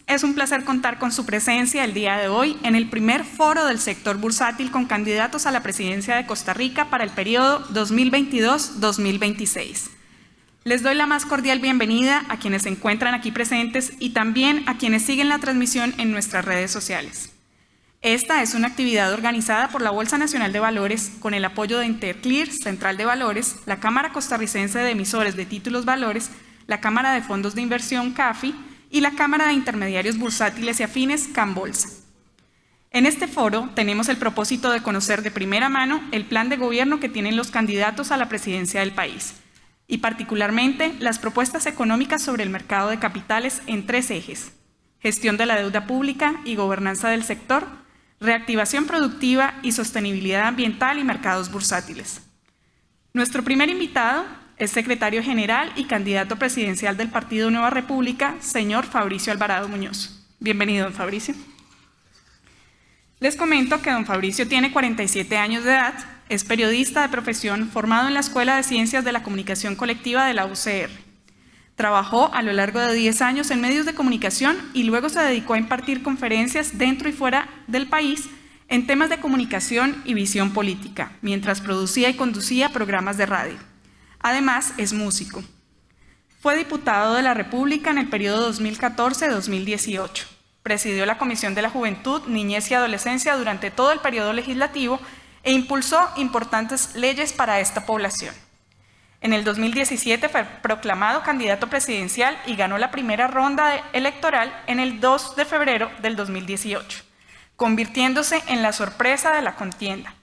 Es un placer contar con su presencia el día de hoy en el primer foro del sector bursátil con candidatos a la presidencia de Costa Rica para el periodo 2022-2026. Les doy la más cordial bienvenida a quienes se encuentran aquí presentes y también a quienes siguen la transmisión en nuestras redes sociales. Esta es una actividad organizada por la Bolsa Nacional de Valores con el apoyo de Interclear, Central de Valores, la Cámara Costarricense de Emisores de Títulos Valores, la Cámara de Fondos de Inversión CAFI y la Cámara de Intermediarios Bursátiles y Afines CAMBolsa. En este foro tenemos el propósito de conocer de primera mano el plan de gobierno que tienen los candidatos a la presidencia del país y particularmente las propuestas económicas sobre el mercado de capitales en 3 ejes: gestión de la deuda pública y gobernanza del sector, reactivación productiva y sostenibilidad ambiental y mercados bursátiles. Nuestro primer invitado es secretario general y candidato presidencial del Partido Nueva República, señor Fabricio Alvarado Muñoz. Bienvenido, don Fabricio. Les comento que don Fabricio tiene 47 años de edad, es periodista de profesión formado en la Escuela de Ciencias de la Comunicación Colectiva de la UCR. Trabajó a lo largo de 10 años en medios de comunicación y luego se dedicó a impartir conferencias dentro y fuera del país en temas de comunicación y visión política, mientras producía y conducía programas de radio. Además, es músico. Fue diputado de la República en el periodo 2014-2018. Presidió la Comisión de la Juventud, Niñez y Adolescencia durante todo el periodo legislativo e impulsó importantes leyes para esta población. En el 2017 fue proclamado candidato presidencial y ganó la primera ronda electoral en el 2 de febrero del 2018, convirtiéndose en la sorpresa de la contienda.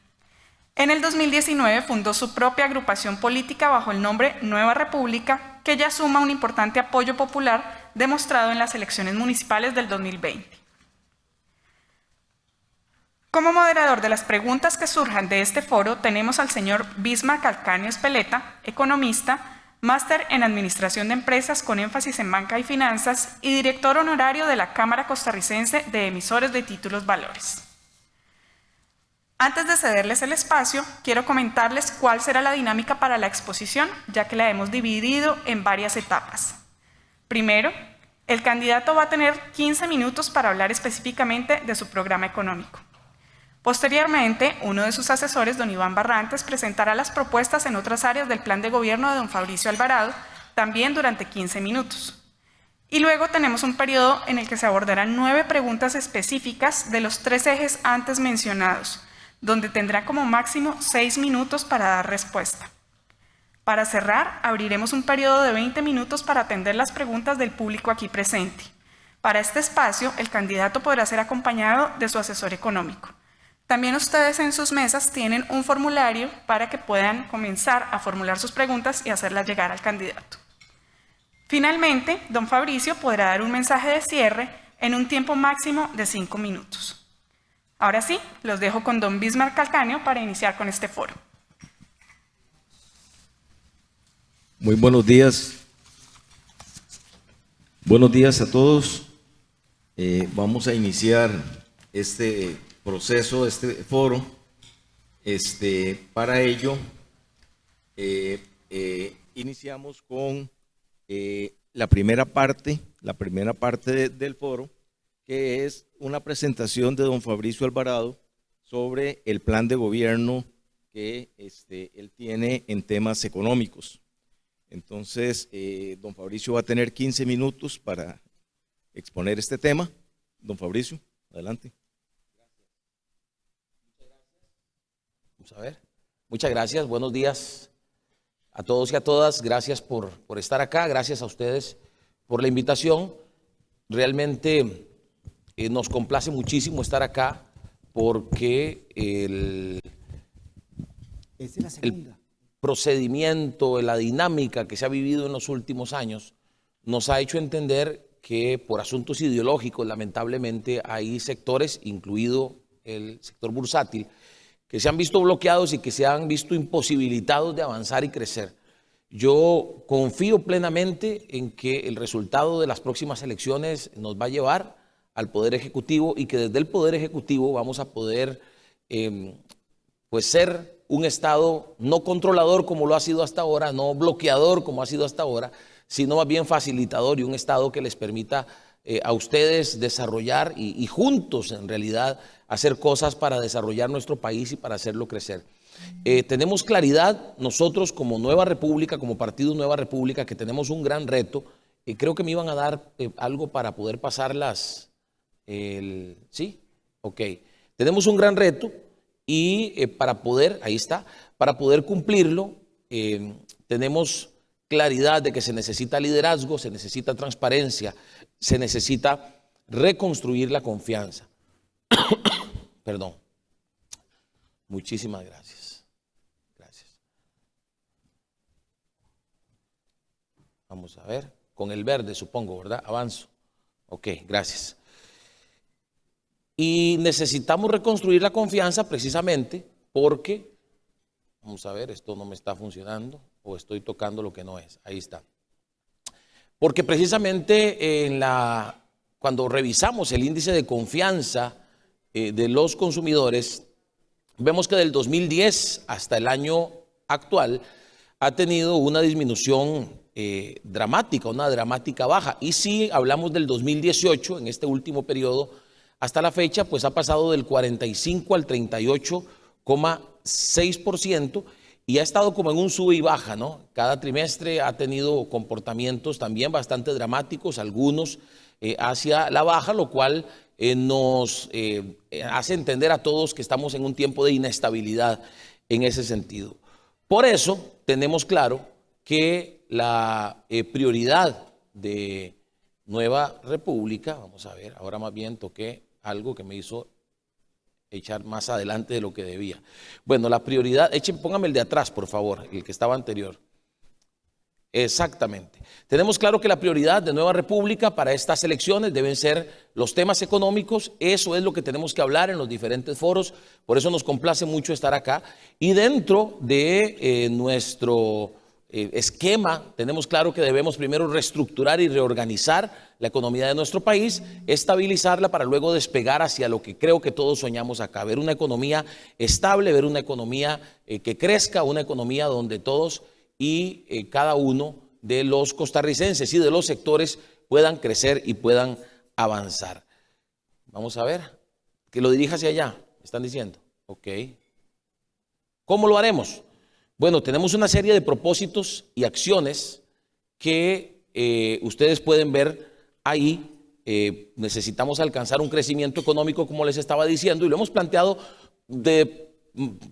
En el 2019 fundó su propia agrupación política bajo el nombre Nueva República, que ya suma un importante apoyo popular demostrado en las elecciones municipales del 2020. Como moderador de las preguntas que surjan de este foro, tenemos al señor Bismarck Calcaño Espeleta, economista, máster en Administración de Empresas con énfasis en Banca y Finanzas y director honorario de la Cámara Costarricense de Emisores de Títulos Valores. Antes de cederles el espacio, quiero comentarles cuál será la dinámica para la exposición, ya que la hemos dividido en varias etapas. Primero, el candidato va a tener 15 minutos para hablar específicamente de su programa económico. Posteriormente, uno de sus asesores, don Iván Barrantes, presentará las propuestas en otras áreas del plan de gobierno de don Fabricio Alvarado, también durante 15 minutos. Y luego tenemos un periodo en el que se abordarán 9 preguntas específicas de los 3 ejes antes mencionados, donde tendrá como máximo 6 minutos para dar respuesta. Para cerrar, abriremos un periodo de 20 minutos para atender las preguntas del público aquí presente. Para este espacio, el candidato podrá ser acompañado de su asesor económico. También ustedes en sus mesas tienen un formulario para que puedan comenzar a formular sus preguntas y hacerlas llegar al candidato. Finalmente, don Fabricio podrá dar un mensaje de cierre en un tiempo máximo de 5 minutos. Ahora sí, los dejo con don Bismarck Calcaño para iniciar con este foro. Muy buenos días. Buenos días a todos. Vamos a iniciar este proceso, este foro. Para ello, iniciamos con la primera parte del foro, que es una presentación de don Fabricio Alvarado sobre el plan de gobierno que él tiene en temas económicos. Entonces, don Fabricio va a tener 15 minutos para exponer este tema. Don Fabricio, adelante. Vamos a ver. Muchas gracias, buenos días a todos y a todas. Gracias por estar acá, gracias a ustedes por la invitación. Realmente nos complace muchísimo estar acá porque el procedimiento, la dinámica que se ha vivido en los últimos años nos ha hecho entender que por asuntos ideológicos, lamentablemente, hay sectores, incluido el sector bursátil, que se han visto bloqueados y que se han visto imposibilitados de avanzar y crecer. Yo confío plenamente en que el resultado de las próximas elecciones nos va a llevar al Poder Ejecutivo y que desde el Poder Ejecutivo vamos a poder pues ser un Estado no controlador como lo ha sido hasta ahora, no bloqueador como ha sido hasta ahora, sino más bien facilitador y un Estado que les permita a ustedes desarrollar y juntos en realidad hacer cosas para desarrollar nuestro país y para hacerlo crecer. Tenemos claridad nosotros como Nueva República, como Partido Nueva República, que tenemos un gran reto. Creo que me iban a dar algo para poder pasarlas. ¿Sí? Ok. Tenemos un gran reto y para poder, ahí está, para poder cumplirlo, tenemos claridad de que se necesita liderazgo, se necesita transparencia, se necesita reconstruir la confianza. Perdón. Muchísimas gracias. Gracias. Vamos a ver. Con el verde, supongo, ¿verdad? Avanzo. Ok, gracias. Y necesitamos reconstruir la confianza precisamente porque, vamos a ver, esto no me está funcionando o estoy tocando lo que no es. Ahí está. Porque precisamente cuando revisamos el índice de confianza de los consumidores, vemos que del 2010 hasta el año actual ha tenido una disminución dramática, una dramática baja. Y si hablamos del 2018, en este último periodo, hasta la fecha, pues ha pasado del 45 al 38,6% y ha estado como en un sube y baja, ¿no? Cada trimestre ha tenido comportamientos también bastante dramáticos, algunos hacia la baja, lo cual nos hace entender a todos que estamos en un tiempo de inestabilidad en ese sentido. Por eso tenemos claro que la prioridad de Nueva República, vamos a ver, ahora más bien toqué algo que me hizo echar más adelante de lo que debía. Bueno, la prioridad, póngame el de atrás, por favor, el que estaba anterior. Exactamente. Tenemos claro que la prioridad de Nueva República para estas elecciones deben ser los temas económicos. Eso es lo que tenemos que hablar en los diferentes foros. Por eso nos complace mucho estar acá. Y dentro de nuestro esquema, tenemos claro que debemos primero reestructurar y reorganizar la economía de nuestro país, estabilizarla para luego despegar hacia lo que creo que todos soñamos acá, ver una economía estable, ver una economía que crezca, una economía donde todos y cada uno de los costarricenses y de los sectores puedan crecer y puedan avanzar. Vamos a ver, que lo dirija hacia allá, me están diciendo. Ok. ¿Cómo lo haremos? Bueno, tenemos una serie de propósitos y acciones que ustedes pueden ver ahí. Necesitamos alcanzar un crecimiento económico, como les estaba diciendo, y lo hemos planteado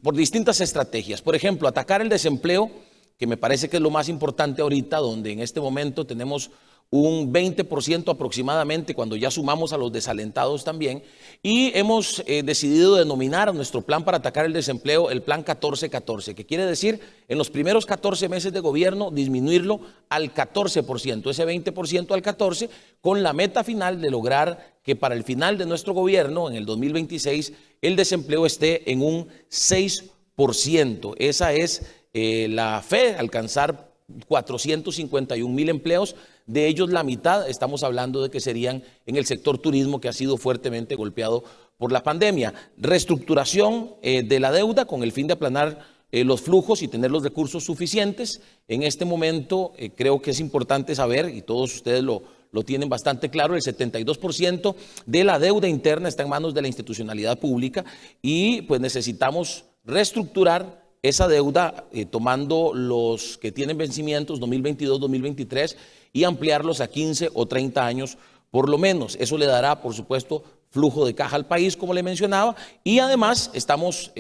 por distintas estrategias. Por ejemplo, atacar el desempleo, que me parece que es lo más importante ahorita, donde en este momento tenemos un 20% aproximadamente, cuando ya sumamos a los desalentados también, y hemos decidido denominar a nuestro plan para atacar el desempleo el plan 14-14, que quiere decir en los primeros 14 meses de gobierno disminuirlo al 14%, ese 20% al 14%, con la meta final de lograr que para el final de nuestro gobierno, en el 2026, el desempleo esté en un 6%. Esa es la fe, alcanzar 451,000 empleos, de ellos la mitad estamos hablando de que serían en el sector turismo, que ha sido fuertemente golpeado por la pandemia. Reestructuración de la deuda con el fin de aplanar los flujos y tener los recursos suficientes. En este momento creo que es importante saber, y todos ustedes lo tienen bastante claro, el 72% de la deuda interna está en manos de la institucionalidad pública y pues necesitamos reestructurar esa deuda tomando los que tienen vencimientos 2022-2023 y ampliarlos a 15 o 30 años por lo menos. Eso le dará, por supuesto, flujo de caja al país, como le mencionaba, y además estamos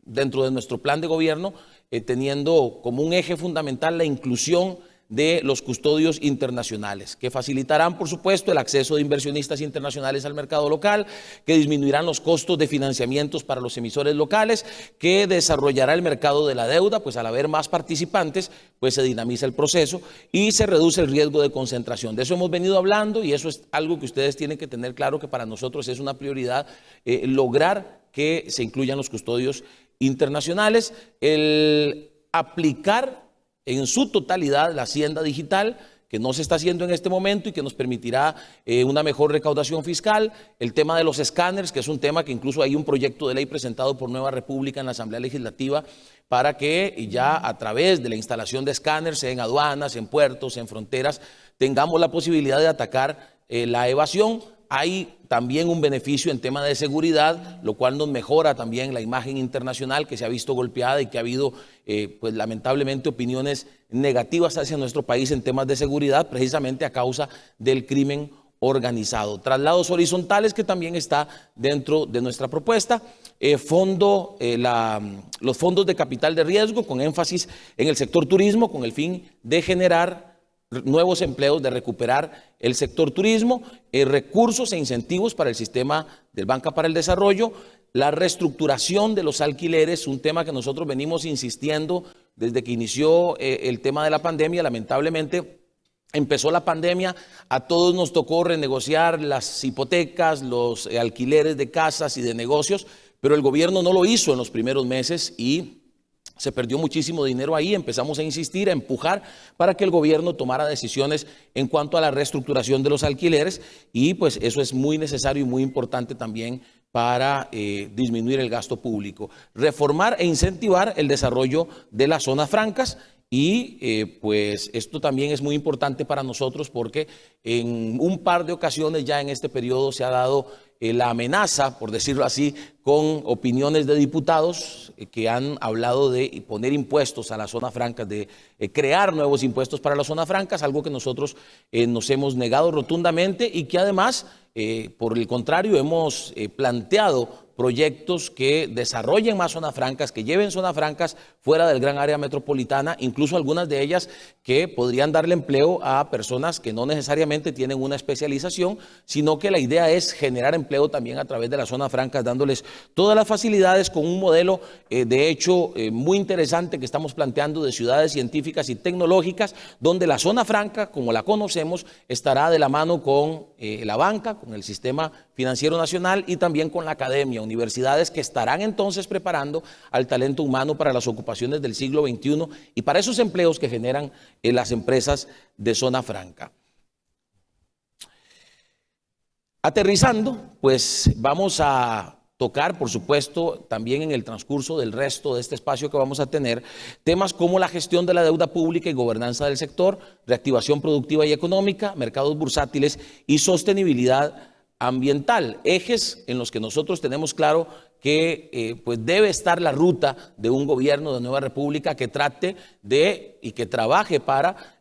dentro de nuestro plan de gobierno teniendo como un eje fundamental la inclusión de los custodios internacionales, que facilitarán, por supuesto, el acceso de inversionistas internacionales al mercado local, que disminuirán los costos de financiamientos para los emisores locales, que desarrollará el mercado de la deuda, pues al haber más participantes, pues se dinamiza el proceso y se reduce el riesgo de concentración. De eso hemos venido hablando y eso es algo que ustedes tienen que tener claro, que para nosotros es una prioridad lograr que se incluyan los custodios internacionales, el aplicar en su totalidad la hacienda digital, que no se está haciendo en este momento y que nos permitirá una mejor recaudación fiscal, el tema de los escáneres, que es un tema que incluso hay un proyecto de ley presentado por Nueva República en la Asamblea Legislativa para que ya a través de la instalación de escáneres en aduanas, en puertos, en fronteras, tengamos la posibilidad de atacar la evasión. Hay también un beneficio en tema de seguridad, lo cual nos mejora también la imagen internacional que se ha visto golpeada y que ha habido, pues lamentablemente, opiniones negativas hacia nuestro país en temas de seguridad, precisamente a causa del crimen organizado. Traslados horizontales, que también está dentro de nuestra propuesta. Los fondos de capital de riesgo, con énfasis en el sector turismo, con el fin de generar nuevos empleos, de recuperar el sector turismo, recursos e incentivos para el sistema del Banca para el Desarrollo, la reestructuración de los alquileres, un tema que nosotros venimos insistiendo desde que inició el tema de la pandemia. Lamentablemente empezó la pandemia, a todos nos tocó renegociar las hipotecas, los alquileres de casas y de negocios, pero el gobierno no lo hizo en los primeros meses y se perdió muchísimo dinero ahí. Empezamos a insistir, a empujar para que el gobierno tomara decisiones en cuanto a la reestructuración de los alquileres, y pues eso es muy necesario y muy importante también para disminuir el gasto público. Reformar e incentivar el desarrollo de las zonas francas. Y pues esto también es muy importante para nosotros porque en un par de ocasiones ya en este periodo se ha dado la amenaza, por decirlo así, con opiniones de diputados que han hablado de poner impuestos a las zonas francas, de crear nuevos impuestos para las zonas francas, algo que nosotros nos hemos negado rotundamente y que además, por el contrario, hemos planteado proyectos que desarrollen más zonas francas, que lleven zonas francas fuera del gran área metropolitana, incluso algunas de ellas que podrían darle empleo a personas que no necesariamente tienen una especialización, sino que la idea es generar empleo también a través de las zonas francas, dándoles todas las facilidades con un modelo, de hecho, muy interesante que estamos planteando de ciudades científicas y tecnológicas, donde la zona franca, como la conocemos, estará de la mano con la banca, con el sistema financiero nacional y también con la academia, universidades que estarán entonces preparando al talento humano para las ocupaciones del siglo XXI y para esos empleos que generan las empresas de zona franca. Aterrizando, pues vamos a tocar, por supuesto, también en el transcurso del resto de este espacio que vamos a tener, temas como la gestión de la deuda pública y gobernanza del sector, reactivación productiva y económica, mercados bursátiles y sostenibilidad ambiental, ejes en los que nosotros tenemos claro que pues debe estar la ruta de un gobierno de Nueva República que trate de y que trabaje para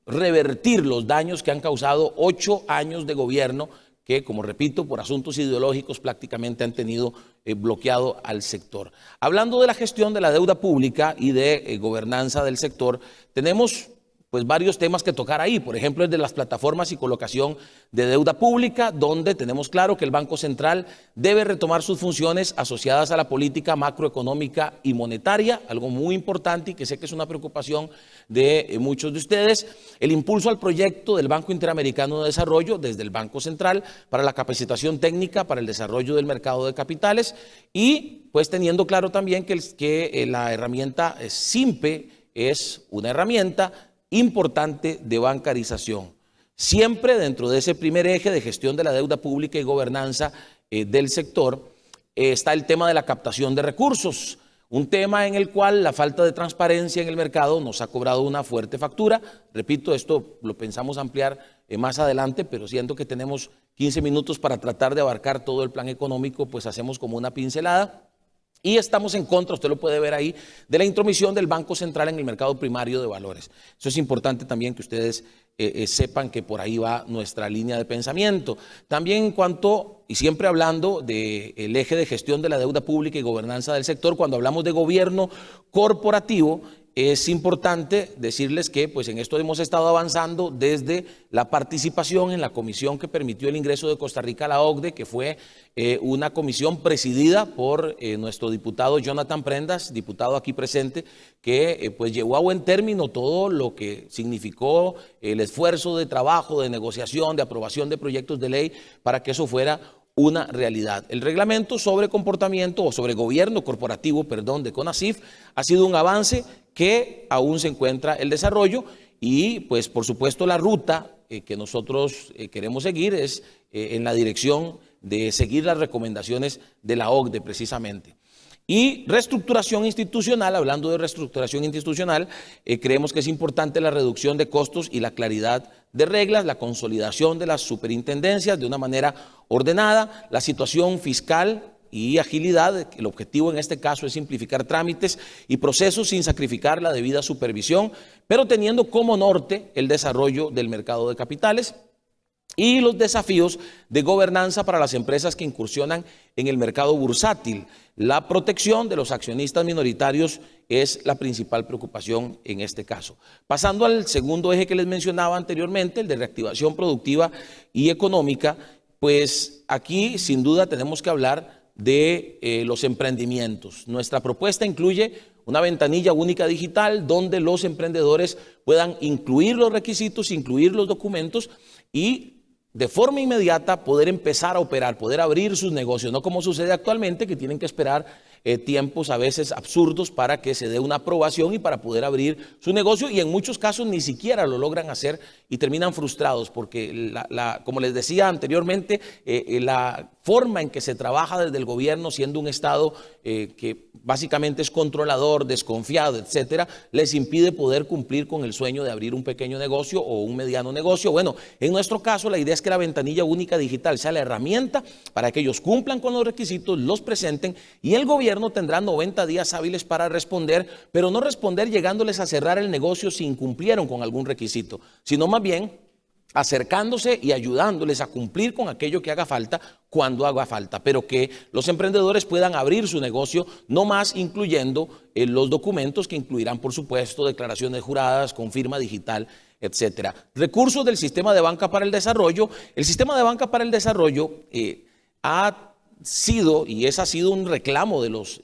revertir los daños que han causado 8 años de gobierno que, como repito, por asuntos ideológicos prácticamente han tenido bloqueado al sector. Hablando de la gestión de la deuda pública y de gobernanza del sector, tenemos pues varios temas que tocar ahí. Por ejemplo, el de las plataformas y colocación de deuda pública, donde tenemos claro que el Banco Central debe retomar sus funciones asociadas a la política macroeconómica y monetaria, algo muy importante y que sé que es una preocupación de muchos de ustedes. El impulso al proyecto del Banco Interamericano de Desarrollo desde el Banco Central para la capacitación técnica para el desarrollo del mercado de capitales y pues teniendo claro también que la herramienta SIMPE es una herramienta importante de bancarización. Siempre dentro de ese primer eje de gestión de la deuda pública y gobernanza del sector está el tema de la captación de recursos, un tema en el cual la falta de transparencia en el mercado nos ha cobrado una fuerte factura. Repito, esto lo pensamos ampliar más adelante, pero siento que tenemos 15 minutos para tratar de abarcar todo el plan económico, pues hacemos como una pincelada. Y estamos en contra, usted lo puede ver ahí, de la intromisión del Banco Central en el mercado primario de valores. Eso es importante también que ustedes sepan que por ahí va nuestra línea de pensamiento. También en cuanto, y siempre hablando del eje de gestión de la deuda pública y gobernanza del sector, cuando hablamos de gobierno corporativo, es importante decirles que pues en esto hemos estado avanzando desde la participación en la comisión que permitió el ingreso de Costa Rica a la OCDE, que fue una comisión presidida por nuestro diputado Jonathan Prendas, diputado aquí presente, que pues llevó a buen término todo lo que significó el esfuerzo de trabajo, de negociación, de aprobación de proyectos de ley para que eso fuera una realidad. El reglamento sobre comportamiento o sobre gobierno corporativo, perdón, de CONACYF ha sido un avance que aún se encuentra el desarrollo y pues por supuesto la ruta que nosotros queremos seguir es en la dirección de seguir las recomendaciones de la OCDE precisamente. Y reestructuración institucional, hablando de reestructuración institucional, creemos que es importante la reducción de costos y la claridad de reglas, la consolidación de las superintendencias de una manera ordenada, la situación fiscal y agilidad. El objetivo en este caso es simplificar trámites y procesos sin sacrificar la debida supervisión, pero teniendo como norte el desarrollo del mercado de capitales y los desafíos de gobernanza para las empresas que incursionan en el mercado bursátil. La protección de los accionistas minoritarios es la principal preocupación en este caso. Pasando al segundo eje que les mencionaba anteriormente, el de reactivación productiva y económica, pues aquí sin duda tenemos que hablar de los emprendimientos. Nuestra propuesta incluye una ventanilla única digital donde los emprendedores puedan incluir los requisitos, incluir los documentos y de forma inmediata poder empezar a operar, poder abrir sus negocios, no como sucede actualmente, que tienen que esperar tiempos a veces absurdos para que se dé una aprobación y para poder abrir su negocio, y en muchos casos ni siquiera lo logran hacer y terminan frustrados porque, como les decía anteriormente, la forma en que se trabaja desde el gobierno, siendo un Estado que básicamente es controlador, desconfiado, etcétera, les impide poder cumplir con el sueño de abrir un pequeño negocio o un mediano negocio. Bueno, en nuestro caso la idea es que la ventanilla única digital sea la herramienta para que ellos cumplan con los requisitos, los presenten, y el gobierno tendrá 90 días hábiles para responder, pero no responder llegándoles a cerrar el negocio si incumplieron con algún requisito, sino más bien acercándose y ayudándoles a cumplir con aquello que haga falta cuando haga falta, pero que los emprendedores puedan abrir su negocio, no más incluyendo los documentos que incluirán, por supuesto, declaraciones juradas con firma digital, etcétera. Recursos del Sistema de Banca para el Desarrollo. El Sistema de Banca para el Desarrollo ha sido, y ese ha sido un reclamo de los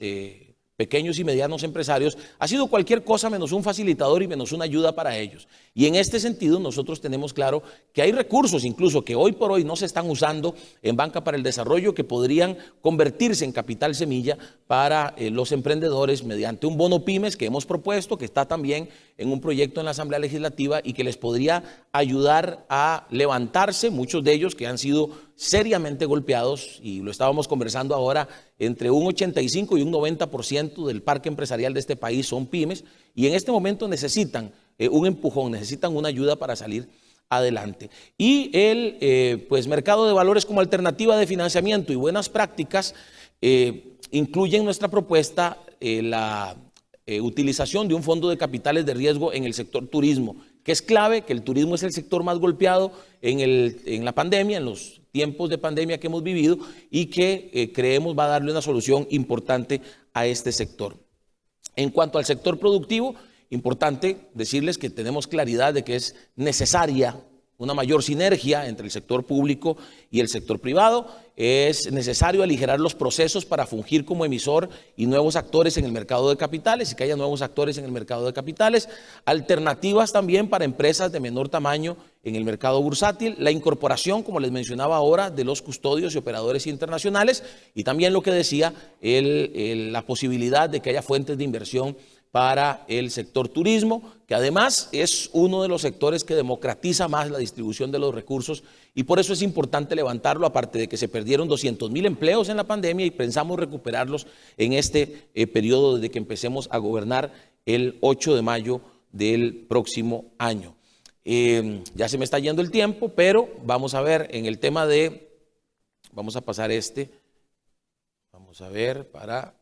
pequeños y medianos empresarios, ha sido cualquier cosa menos un facilitador y menos una ayuda para ellos. Y en este sentido nosotros tenemos claro que hay recursos incluso que hoy por hoy no se están usando en Banca para el Desarrollo, que podrían convertirse en capital semilla para los emprendedores mediante un bono pymes que hemos propuesto, que está también en un proyecto en la Asamblea Legislativa y que les podría ayudar a levantarse, muchos de ellos que han sido seriamente golpeados, y lo estábamos conversando ahora, entre un 85 y un 90% del parque empresarial de este país son pymes, y en este momento necesitan un empujón, necesitan una ayuda para salir adelante. Y el mercado de valores como alternativa de financiamiento y buenas prácticas incluyen en nuestra propuesta la utilización de un fondo de capitales de riesgo en el sector turismo, que es clave, que el turismo es el sector más golpeado en la pandemia, en los tiempos de pandemia que hemos vivido, y que creemos va a darle una solución importante a este sector. En cuanto al sector productivo, importante decirles que tenemos claridad de que es necesaria una mayor sinergia entre el sector público y el sector privado. Es necesario aligerar los procesos para fungir como emisor y nuevos actores en el mercado de capitales, y que haya nuevos actores en el mercado de capitales, alternativas también para empresas de menor tamaño en el mercado bursátil, la incorporación, como les mencionaba ahora, de los custodios y operadores internacionales, y también lo que decía, la posibilidad de que haya fuentes de inversión para el sector turismo, que además es uno de los sectores que democratiza más la distribución de los recursos, y por eso es importante levantarlo, aparte de que se perdieron 200,000 empleos en la pandemia y pensamos recuperarlos en este periodo desde que empecemos a gobernar el 8 de mayo del próximo año. Ya se me está yendo el tiempo, pero vamos a ver en el tema de, vamos a pasar vamos a ver para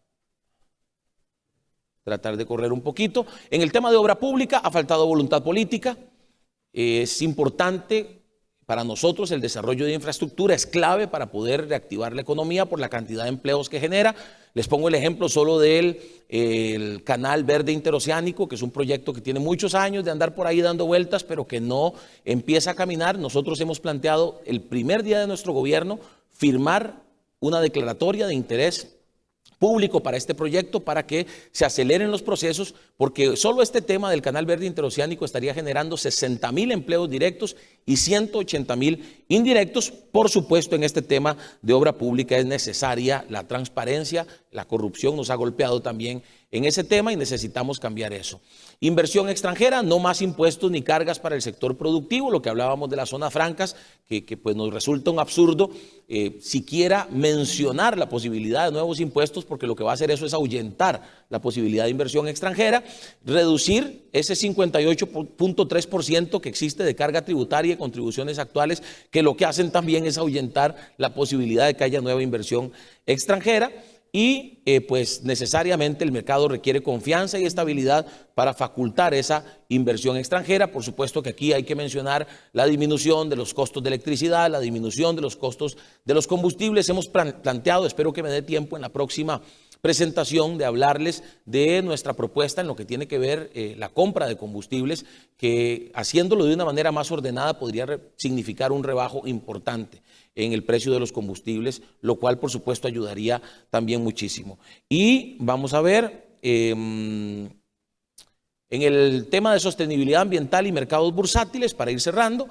tratar de correr un poquito. En el tema de obra pública ha faltado voluntad política. Es importante para nosotros el desarrollo de infraestructura, es clave para poder reactivar la economía por la cantidad de empleos que genera. Les pongo el ejemplo solo del Canal Verde Interoceánico, que es un proyecto que tiene muchos años de andar por ahí dando vueltas, pero que no empieza a caminar. Nosotros hemos planteado el primer día de nuestro gobierno firmar una declaratoria de interés público para este proyecto, para que se aceleren los procesos, porque solo este tema del Canal Verde Interoceánico estaría generando 60,000 empleos directos y 180,000 indirectos. Por supuesto, en este tema de obra pública es necesaria la transparencia, la corrupción nos ha golpeado también en ese tema y necesitamos cambiar eso. Inversión extranjera, no más impuestos ni cargas para el sector productivo, lo que hablábamos de las zonas francas, que pues nos resulta un absurdo siquiera mencionar la posibilidad de nuevos impuestos, porque lo que va a hacer eso es ahuyentar la posibilidad de inversión extranjera, reducir ese 58.3% que existe de carga tributaria y contribuciones actuales, que lo que hacen también es ahuyentar la posibilidad de que haya nueva inversión extranjera. Y pues necesariamente el mercado requiere confianza y estabilidad para facultar esa inversión extranjera. Por supuesto que aquí hay que mencionar la disminución de los costos de electricidad, la disminución de los costos de los combustibles. Hemos planteado, espero que me dé tiempo en la próxima presentación, de hablarles de nuestra propuesta en lo que tiene que ver la compra de combustibles, que haciéndolo de una manera más ordenada podría significar un rebajo importante en el precio de los combustibles, lo cual por supuesto ayudaría también muchísimo. Y vamos a ver, en el tema de sostenibilidad ambiental y mercados bursátiles, para ir cerrando,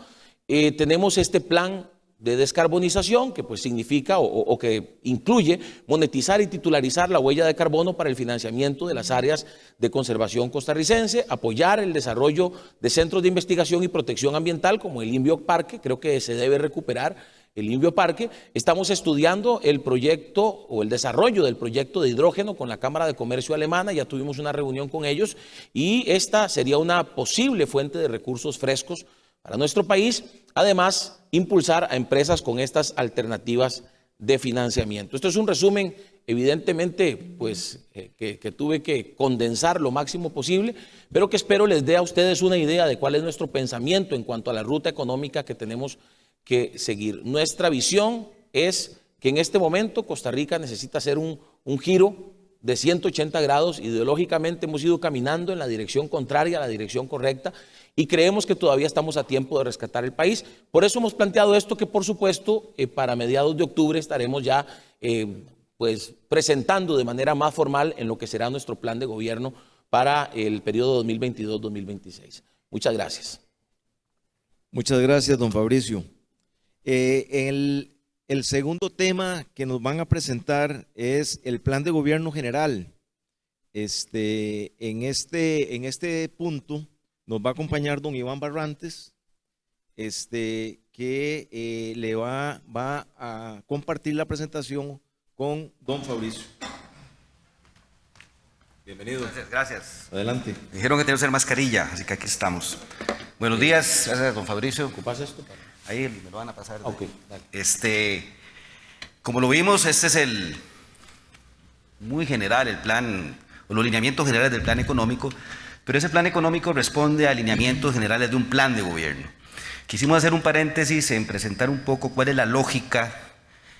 tenemos este plan de descarbonización que pues significa o que incluye monetizar y titularizar la huella de carbono para el financiamiento de las áreas de conservación costarricense, apoyar el desarrollo de centros de investigación y protección ambiental como el INVIOParque, creo que se debe recuperar el INVIOParque. Estamos estudiando el proyecto o el desarrollo del proyecto de hidrógeno con la Cámara de Comercio alemana, ya tuvimos una reunión con ellos y esta sería una posible fuente de recursos frescos para nuestro país. Además, impulsar a empresas con estas alternativas de financiamiento. Esto es un resumen, evidentemente, pues que tuve que condensar lo máximo posible, pero que espero les dé a ustedes una idea de cuál es nuestro pensamiento en cuanto a la ruta económica que tenemos que seguir. Nuestra visión es que en este momento Costa Rica necesita hacer un giro de 180 grados. Ideológicamente hemos ido caminando en la dirección contraria a la dirección correcta y creemos que todavía estamos a tiempo de rescatar el país. Por eso hemos planteado esto, que por supuesto para mediados de octubre estaremos ya pues presentando de manera más formal en lo que será nuestro plan de gobierno para el periodo 2022-2026. Muchas gracias. Muchas gracias, don Fabricio. El segundo tema que nos van a presentar es el plan de gobierno general. En este punto nos va a acompañar don Iván Barrantes, que le va a compartir la presentación con don Fabricio. Bienvenido. Gracias. Adelante. Me dijeron que tenía que usar mascarilla, así que aquí estamos. Buenos días, gracias don Fabricio. ¿Ocupas esto? Ahí me lo van a pasar. Ok, dale. Como lo vimos, este es el muy general, el plan, o los lineamientos generales del plan económico, pero ese plan económico responde a lineamientos generales de un plan de gobierno. Quisimos hacer un paréntesis en presentar un poco cuál es la lógica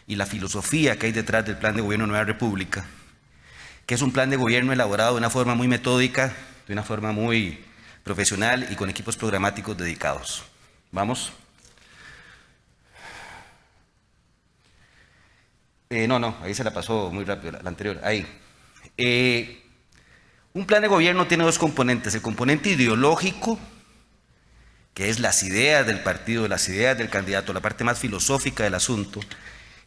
y la filosofía que hay detrás del plan de gobierno de Nueva República, que es un plan de gobierno elaborado de una forma muy metódica, de una forma muy profesional y con equipos programáticos dedicados. ¿Vamos? No, ahí se la pasó muy rápido, la anterior, ahí. Un plan de gobierno tiene dos componentes: el componente ideológico, que es las ideas del partido, las ideas del candidato, la parte más filosófica del asunto,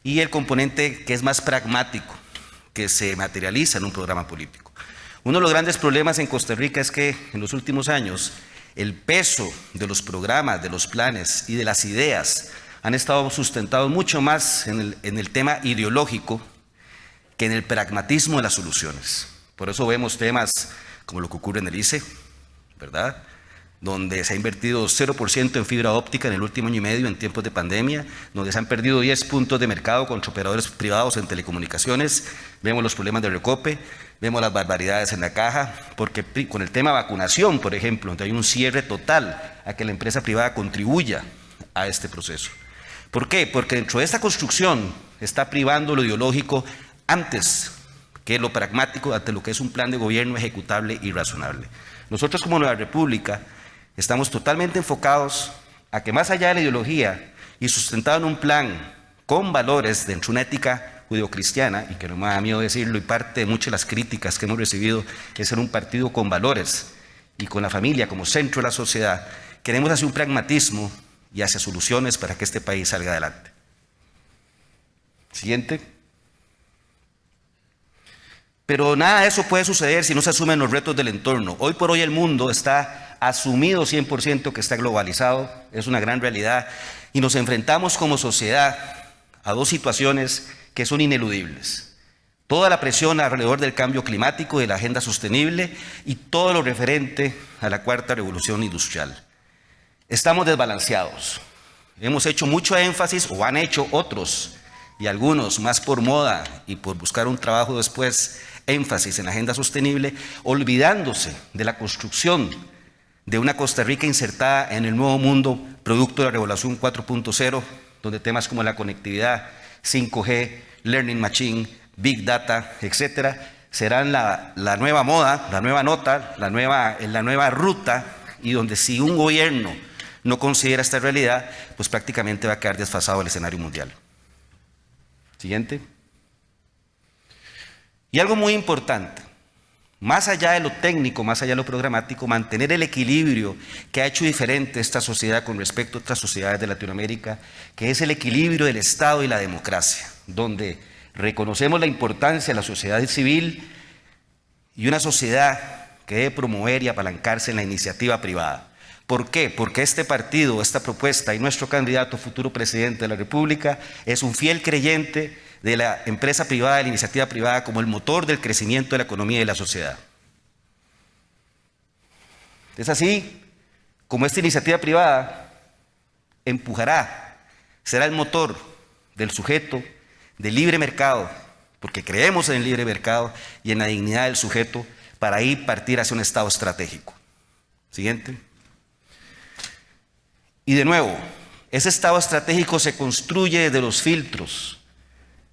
y el componente que es más pragmático, que se materializa en un programa político. Uno de los grandes problemas en Costa Rica es que en los últimos años el peso de los programas, de los planes y de las ideas han estado sustentados mucho más en el tema ideológico que en el pragmatismo de las soluciones. Por eso vemos temas como lo que ocurre en el ICE, ¿verdad?, donde se ha invertido 0% en fibra óptica en el último año y medio en tiempos de pandemia, donde se han perdido 10 puntos de mercado contra operadores privados en telecomunicaciones. Vemos los problemas de Recope, vemos las barbaridades en la caja, porque con el tema vacunación, por ejemplo, donde hay un cierre total a que la empresa privada contribuya a este proceso. ¿Por qué? Porque dentro de esta construcción está privando lo ideológico antes que lo pragmático ante lo que es un plan de gobierno ejecutable y razonable. Nosotros como Nueva República estamos totalmente enfocados a que, más allá de la ideología y sustentado en un plan con valores dentro de una ética judeocristiana, y que no me da miedo decirlo, y parte de muchas de las críticas que hemos recibido es ser un partido con valores y con la familia como centro de la sociedad, queremos hacer un pragmatismo y hacia soluciones para que este país salga adelante. Siguiente. Pero nada de eso puede suceder si no se asumen los retos del entorno. Hoy por hoy el mundo está asumido 100% que está globalizado, es una gran realidad, y nos enfrentamos como sociedad a dos situaciones que son ineludibles. Toda la presión alrededor del cambio climático, de la agenda sostenible y todo lo referente a la cuarta revolución industrial. Estamos desbalanceados. Hemos hecho mucho énfasis, o han hecho otros, y algunos más por moda y por buscar un trabajo después, énfasis en la agenda sostenible, olvidándose de la construcción de una Costa Rica insertada en el nuevo mundo, producto de la revolución 4.0, donde temas como la conectividad, 5G, Learning Machine, Big Data, etcétera, serán la nueva moda, la nueva nota, la nueva ruta, y donde si un gobierno no considera esta realidad, pues prácticamente va a quedar desfasado el escenario mundial. Siguiente. Y algo muy importante, más allá de lo técnico, más allá de lo programático, mantener el equilibrio que ha hecho diferente esta sociedad con respecto a otras sociedades de Latinoamérica, que es el equilibrio del Estado y la democracia, donde reconocemos la importancia de la sociedad civil y una sociedad que debe promover y apalancarse en la iniciativa privada. ¿Por qué? Porque este partido, esta propuesta y nuestro candidato futuro presidente de la República es un fiel creyente de la empresa privada, de la iniciativa privada como el motor del crecimiento de la economía y de la sociedad. Es así como esta iniciativa privada empujará, será el motor del sujeto, del libre mercado, porque creemos en el libre mercado y en la dignidad del sujeto para ahí partir hacia un Estado estratégico. Siguiente. Y de nuevo, ese Estado estratégico se construye desde los filtros,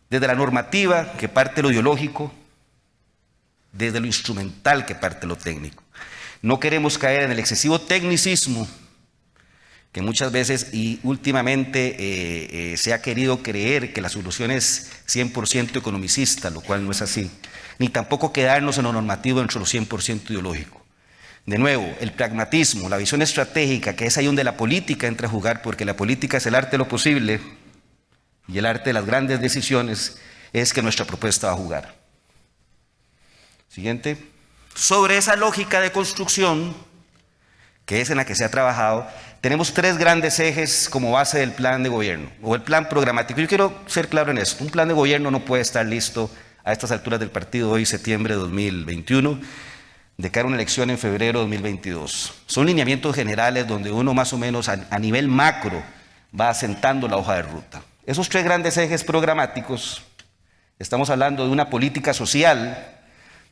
desde la normativa que parte de lo ideológico, desde lo instrumental que parte de lo técnico. No queremos caer en el excesivo tecnicismo que muchas veces y últimamente se ha querido creer que la solución es 100% economicista, lo cual no es así, ni tampoco quedarnos en lo normativo dentro de lo 100% ideológico. De nuevo, el pragmatismo, la visión estratégica, que es ahí donde la política entra a jugar, porque la política es el arte de lo posible y el arte de las grandes decisiones, es que nuestra propuesta va a jugar. Siguiente. Sobre esa lógica de construcción, que es en la que se ha trabajado, tenemos tres grandes ejes como base del plan de gobierno, o el plan programático. Yo quiero ser claro en esto, un plan de gobierno no puede estar listo a estas alturas del partido hoy, septiembre de 2021, de cara a una elección en febrero de 2022. Son lineamientos generales donde uno más o menos a nivel macro va asentando la hoja de ruta. Esos tres grandes ejes programáticos, estamos hablando de una política social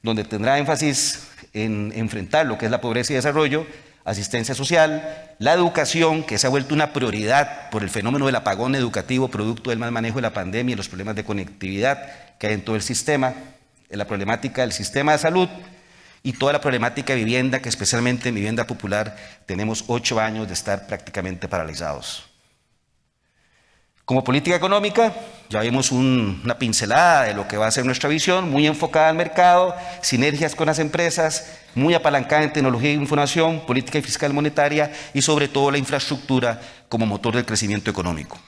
donde tendrá énfasis en enfrentar lo que es la pobreza y desarrollo, asistencia social, la educación, que se ha vuelto una prioridad por el fenómeno del apagón educativo producto del mal manejo de la pandemia y los problemas de conectividad que hay en todo el sistema, la problemática del sistema de salud, y toda la problemática de vivienda, que especialmente en vivienda popular tenemos 8 años de estar prácticamente paralizados. Como política económica, ya vimos una pincelada de lo que va a ser nuestra visión, muy enfocada al mercado, sinergias con las empresas, muy apalancada en tecnología e información, política y fiscal monetaria y sobre todo la infraestructura como motor del crecimiento económico.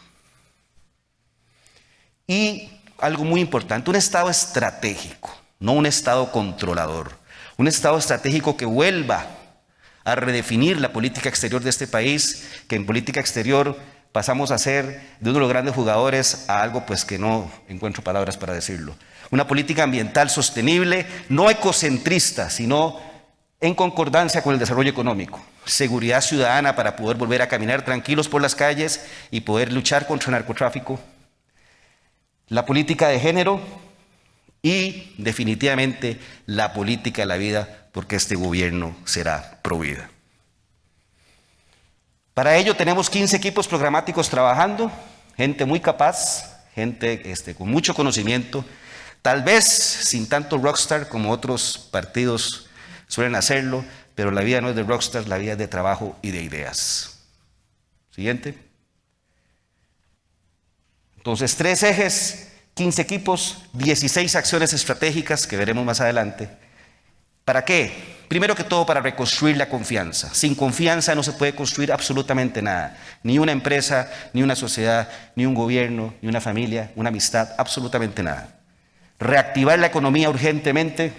Y algo muy importante, un Estado estratégico, no un Estado controlador. Un Estado estratégico que vuelva a redefinir la política exterior de este país, que en política exterior pasamos a ser de uno de los grandes jugadores a algo pues que no encuentro palabras para decirlo. Una política ambiental sostenible, no ecocentrista, sino en concordancia con el desarrollo económico. Seguridad ciudadana para poder volver a caminar tranquilos por las calles y poder luchar contra el narcotráfico. La política de género y definitivamente la política de la vida, porque este gobierno será pro vida. Para ello tenemos 15 equipos programáticos trabajando, gente muy capaz, gente con mucho conocimiento, tal vez sin tanto rockstar como otros partidos suelen hacerlo, pero la vida no es de rockstar, la vida es de trabajo y de ideas. Siguiente. Entonces, 3 ejes, 15 equipos, 16 acciones estratégicas que veremos más adelante. ¿Para qué? Primero que todo, para reconstruir la confianza. Sin confianza no se puede construir absolutamente nada. Ni una empresa, ni una sociedad, ni un gobierno, ni una familia, una amistad, absolutamente nada. reactivar la economía urgentemente,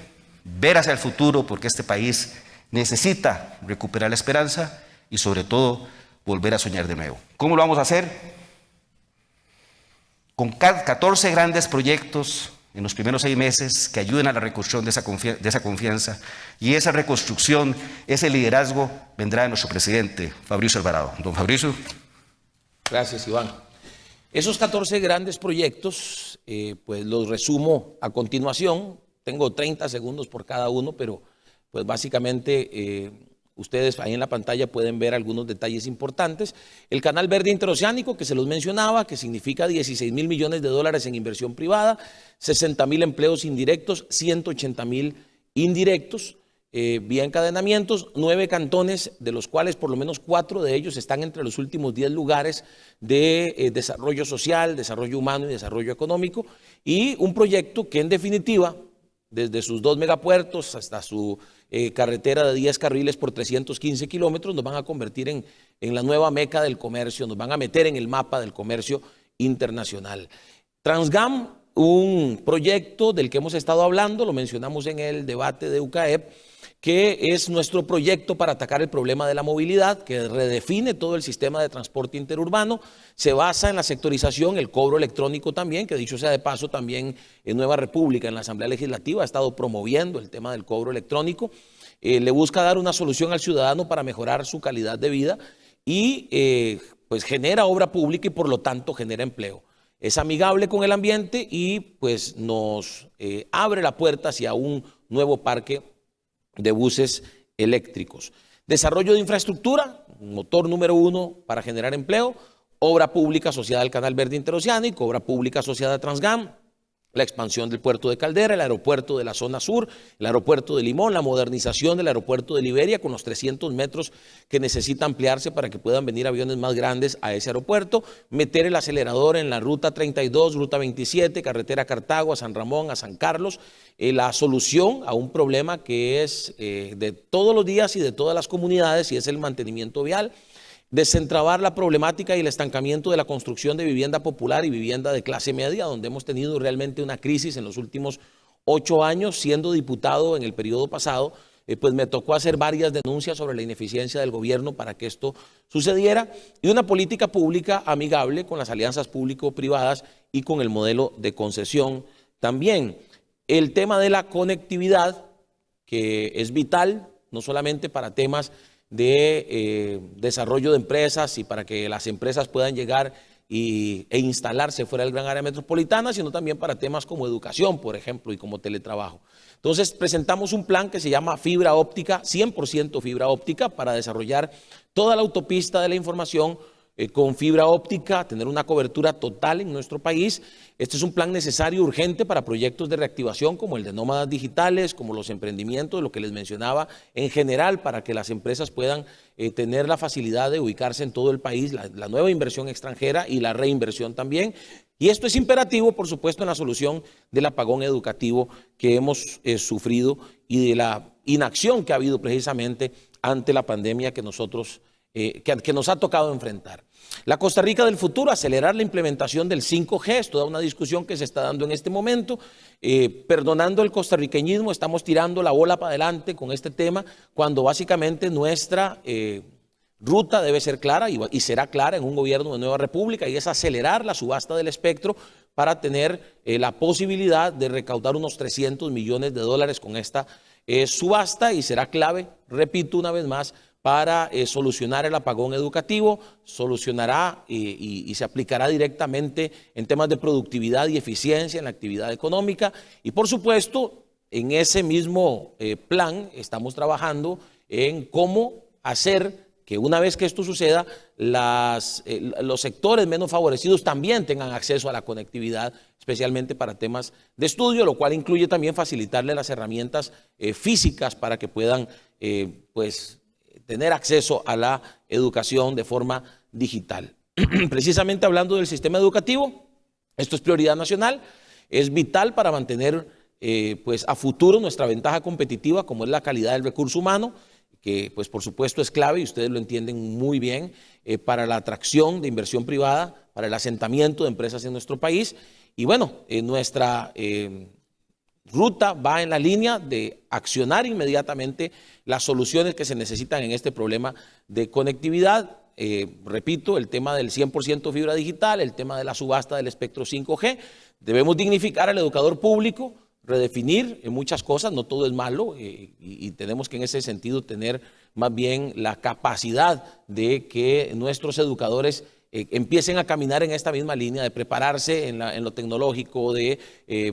ver hacia el futuro, porque este país necesita recuperar la esperanza y sobre todo volver a soñar de nuevo. ¿Cómo lo vamos a hacer? Con 14 grandes proyectos en los primeros 6 meses que ayuden a la reconstrucción de esa confianza, y esa reconstrucción, ese liderazgo vendrá de nuestro presidente, Fabricio Alvarado. Don Fabricio. Gracias, Iván. Esos 14 grandes proyectos, pues los resumo a continuación. Tengo 30 segundos por cada uno, pero pues básicamente ustedes ahí en la pantalla pueden ver algunos detalles importantes. El Canal Verde Interoceánico, que se los mencionaba, que significa 16.000 millones de dólares en inversión privada, 60.000 empleos indirectos, 180.000 indirectos, vía encadenamientos, 9 cantones, de los cuales por lo menos 4 de ellos están entre los últimos 10 lugares de desarrollo social, desarrollo humano y desarrollo económico, y un proyecto que en definitiva, desde sus 2 megapuertos hasta su carretera de 10 carriles por 315 kilómetros, nos van a convertir en la nueva meca del comercio, nos van a meter en el mapa del comercio internacional. Transgam, un proyecto del que hemos estado hablando, lo mencionamos en el debate de UCAEP, que es nuestro proyecto para atacar el problema de la movilidad, que redefine todo el sistema de transporte interurbano, se basa en la sectorización, el cobro electrónico también, que dicho sea de paso también en Nueva República, en la Asamblea Legislativa, ha estado promoviendo el tema del cobro electrónico, le busca dar una solución al ciudadano para mejorar su calidad de vida y pues genera obra pública y por lo tanto genera empleo. Es amigable con el ambiente y pues nos abre la puerta hacia un nuevo parque de buses eléctricos. Desarrollo de infraestructura, motor número 1 para generar empleo, obra pública asociada al Canal Verde Interoceánico, obra pública asociada a Transgam, la expansión del puerto de Caldera, el aeropuerto de la zona sur, el aeropuerto de Limón, la modernización del aeropuerto de Liberia con los 300 metros que necesita ampliarse para que puedan venir aviones más grandes a ese aeropuerto, meter el acelerador en la ruta 32, ruta 27, carretera Cartago, a San Ramón, a San Carlos, la solución a un problema que es de todos los días y de todas las comunidades y es el mantenimiento vial. Desentrabar la problemática y el estancamiento de la construcción de vivienda popular y vivienda de clase media, donde hemos tenido realmente una crisis en los últimos 8 años. Siendo diputado en el periodo pasado, pues me tocó hacer varias denuncias sobre la ineficiencia del gobierno para que esto sucediera, y una política pública amigable con las alianzas público-privadas y con el modelo de concesión también. El tema de la conectividad, que es vital, no solamente para temas de desarrollo de empresas y para que las empresas puedan llegar e instalarse fuera del gran área metropolitana, sino también para temas como educación, por ejemplo, y como teletrabajo. Entonces presentamos un plan que se llama fibra óptica, 100% fibra óptica, para desarrollar toda la autopista de la información con fibra óptica, tener una cobertura total en nuestro país. Este es un plan necesario, urgente para proyectos de reactivación como el de nómadas digitales, como los emprendimientos, lo que les mencionaba en general, para que las empresas puedan tener la facilidad de ubicarse en todo el país, la nueva inversión extranjera y la reinversión también. Y esto es imperativo, por supuesto, en la solución del apagón educativo que hemos sufrido y de la inacción que ha habido precisamente ante la pandemia que nosotros que nos ha tocado enfrentar. La Costa Rica del futuro, acelerar la implementación del 5G, es toda una discusión que se está dando en este momento. Perdonando el costarriqueñismo, estamos tirando la bola para adelante con este tema, cuando básicamente nuestra ruta debe ser clara y será clara en un gobierno de Nueva República, y es acelerar la subasta del espectro para tener la posibilidad de recaudar unos 300 millones de dólares con esta subasta, y será clave, repito una vez más, para solucionar el apagón educativo, solucionará y se aplicará directamente en temas de productividad y eficiencia en la actividad económica. Y por supuesto, en ese mismo plan estamos trabajando en cómo hacer que una vez que esto suceda, los sectores menos favorecidos también tengan acceso a la conectividad, especialmente para temas de estudio, lo cual incluye también facilitarle las herramientas físicas para que puedan pues tener acceso a la educación de forma digital. Precisamente hablando del sistema educativo, esto es prioridad nacional, es vital para mantener pues a futuro nuestra ventaja competitiva, como es la calidad del recurso humano, que pues por supuesto es clave, y ustedes lo entienden muy bien, para la atracción de inversión privada, para el asentamiento de empresas en nuestro país. Y bueno, nuestra ruta va en la línea de accionar inmediatamente las soluciones que se necesitan en este problema de conectividad. Repito, el tema del 100% fibra digital, el tema de la subasta del espectro 5G. Debemos dignificar al educador público, redefinir muchas cosas, no todo es malo, y tenemos que en ese sentido tener más bien la capacidad de que nuestros educadores empiecen a caminar en esta misma línea, de prepararse en lo tecnológico, de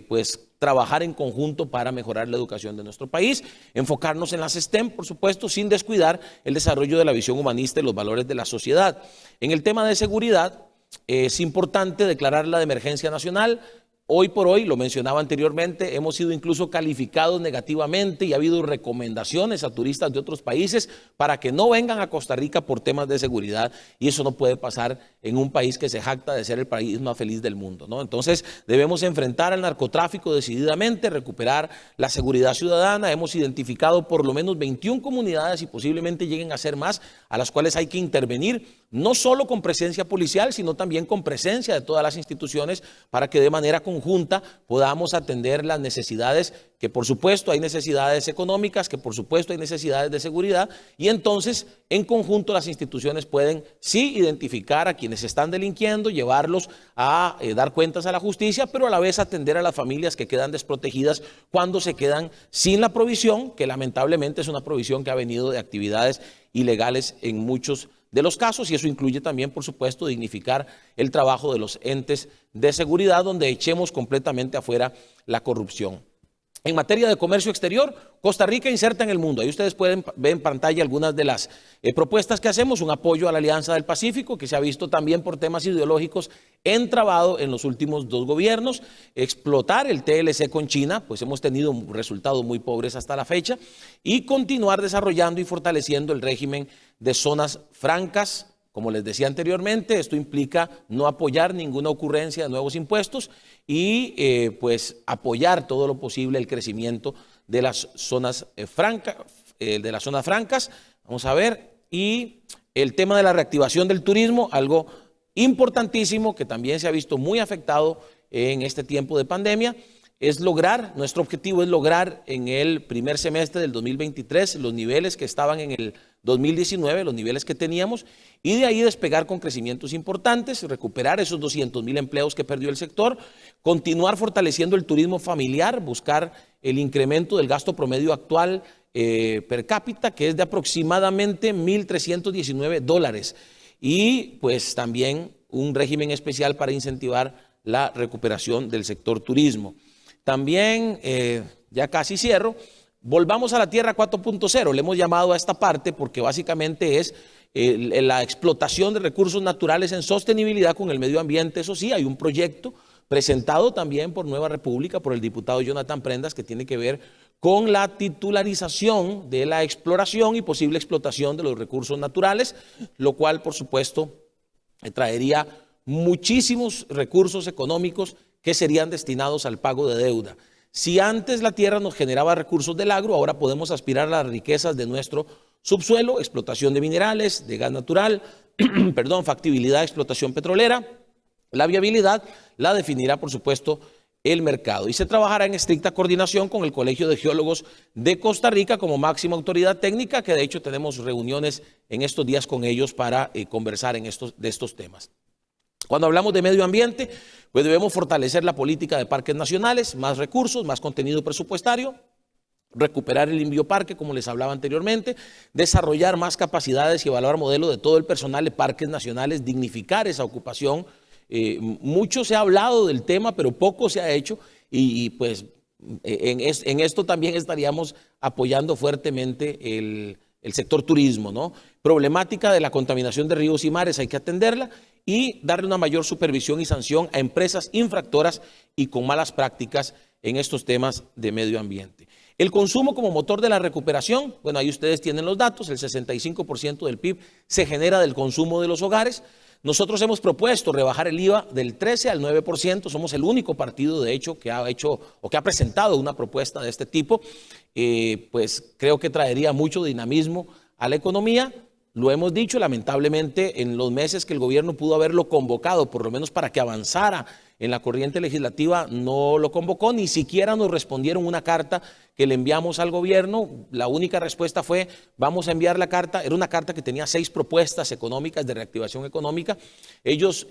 pues trabajar en conjunto para mejorar la educación de nuestro país, enfocarnos en las STEM, por supuesto, sin descuidar el desarrollo de la visión humanista y los valores de la sociedad. En el tema de seguridad, es importante declarar la de emergencia nacional. Hoy por hoy, lo mencionaba anteriormente, hemos sido incluso calificados negativamente y ha habido recomendaciones a turistas de otros países para que no vengan a Costa Rica por temas de seguridad, y eso no puede pasar en un país que se jacta de ser el país más feliz del mundo, ¿no? Entonces debemos enfrentar al narcotráfico decididamente, recuperar la seguridad ciudadana. Hemos identificado por lo menos 21 comunidades y posiblemente lleguen a ser más, a las cuales hay que intervenir, no solo con presencia policial, sino también con presencia de todas las instituciones para que de manera conjunta podamos atender las necesidades, que por supuesto hay necesidades económicas, que por supuesto hay necesidades de seguridad, y entonces en conjunto las instituciones pueden sí identificar a quienes están delinquiendo, llevarlos a dar cuentas a la justicia, pero a la vez atender a las familias que quedan desprotegidas cuando se quedan sin la provisión, que lamentablemente es una provisión que ha venido de actividades ilegales en muchos de los casos, y eso incluye también, por supuesto, dignificar el trabajo de los entes de seguridad, donde echemos completamente afuera la corrupción. En materia de comercio exterior, Costa Rica inserta en el mundo. Ahí ustedes pueden ver en pantalla algunas de las propuestas que hacemos, un apoyo a la Alianza del Pacífico, que se ha visto también por temas ideológicos entrabado en los últimos 2 gobiernos, explotar el TLC con China, pues hemos tenido resultados muy pobres hasta la fecha, y continuar desarrollando y fortaleciendo el régimen de zonas francas. Como les decía anteriormente, esto implica no apoyar ninguna ocurrencia de nuevos impuestos y pues apoyar todo lo posible el crecimiento de las zonas francas. Vamos a ver, y el tema de la reactivación del turismo, algo importantísimo que también se ha visto muy afectado en este tiempo de pandemia. Nuestro objetivo es lograr en el primer semestre del 2023 los niveles que estaban en el 2019, los niveles que teníamos, y de ahí despegar con crecimientos importantes, recuperar esos 200,000 empleos que perdió el sector, continuar fortaleciendo el turismo familiar, buscar el incremento del gasto promedio actual per cápita, que es de aproximadamente $1,319, y pues también un régimen especial para incentivar la recuperación del sector turismo. También, ya casi cierro, volvamos a la tierra 4.0, le hemos llamado a esta parte porque básicamente es la explotación de recursos naturales en sostenibilidad con el medio ambiente. Eso sí, hay un proyecto presentado también por Nueva República, por el diputado Jonathan Prendas, que tiene que ver con la titularización de la exploración y posible explotación de los recursos naturales, lo cual, por supuesto, traería muchísimos recursos económicos que serían destinados al pago de deuda. Si antes la tierra nos generaba recursos del agro, ahora podemos aspirar a las riquezas de nuestro subsuelo, explotación de minerales, de gas natural, factibilidad de explotación petrolera. La viabilidad la definirá, por supuesto, el mercado, y se trabajará en estricta coordinación con el Colegio de Geólogos de Costa Rica como máxima autoridad técnica, que de hecho tenemos reuniones en estos días con ellos para conversar de estos temas. Cuando hablamos de medio ambiente, pues debemos fortalecer la política de parques nacionales, más recursos, más contenido presupuestario, recuperar el Inbioparque, como les hablaba anteriormente, desarrollar más capacidades y evaluar modelos de todo el personal de parques nacionales, dignificar esa ocupación. Mucho se ha hablado del tema, pero poco se ha hecho, y pues en esto también estaríamos apoyando fuertemente el sector turismo, ¿no? Problemática de la contaminación de ríos y mares, hay que atenderla y darle una mayor supervisión y sanción a empresas infractoras y con malas prácticas en estos temas de medio ambiente. El consumo como motor de la recuperación, bueno, ahí ustedes tienen los datos, el 65% del PIB se genera del consumo de los hogares. Nosotros hemos propuesto rebajar el IVA del 13 al 9%, somos el único partido, de hecho, que ha presentado una propuesta de este tipo. Pues creo que traería mucho dinamismo a la economía. Lo hemos dicho, lamentablemente, en los meses que el gobierno pudo haberlo convocado, por lo menos para que avanzara en la corriente legislativa no lo convocó, ni siquiera nos respondieron una carta que le enviamos al gobierno. La única respuesta fue: vamos a enviar la carta. Era una carta que tenía 6 propuestas económicas de reactivación económica. Ellos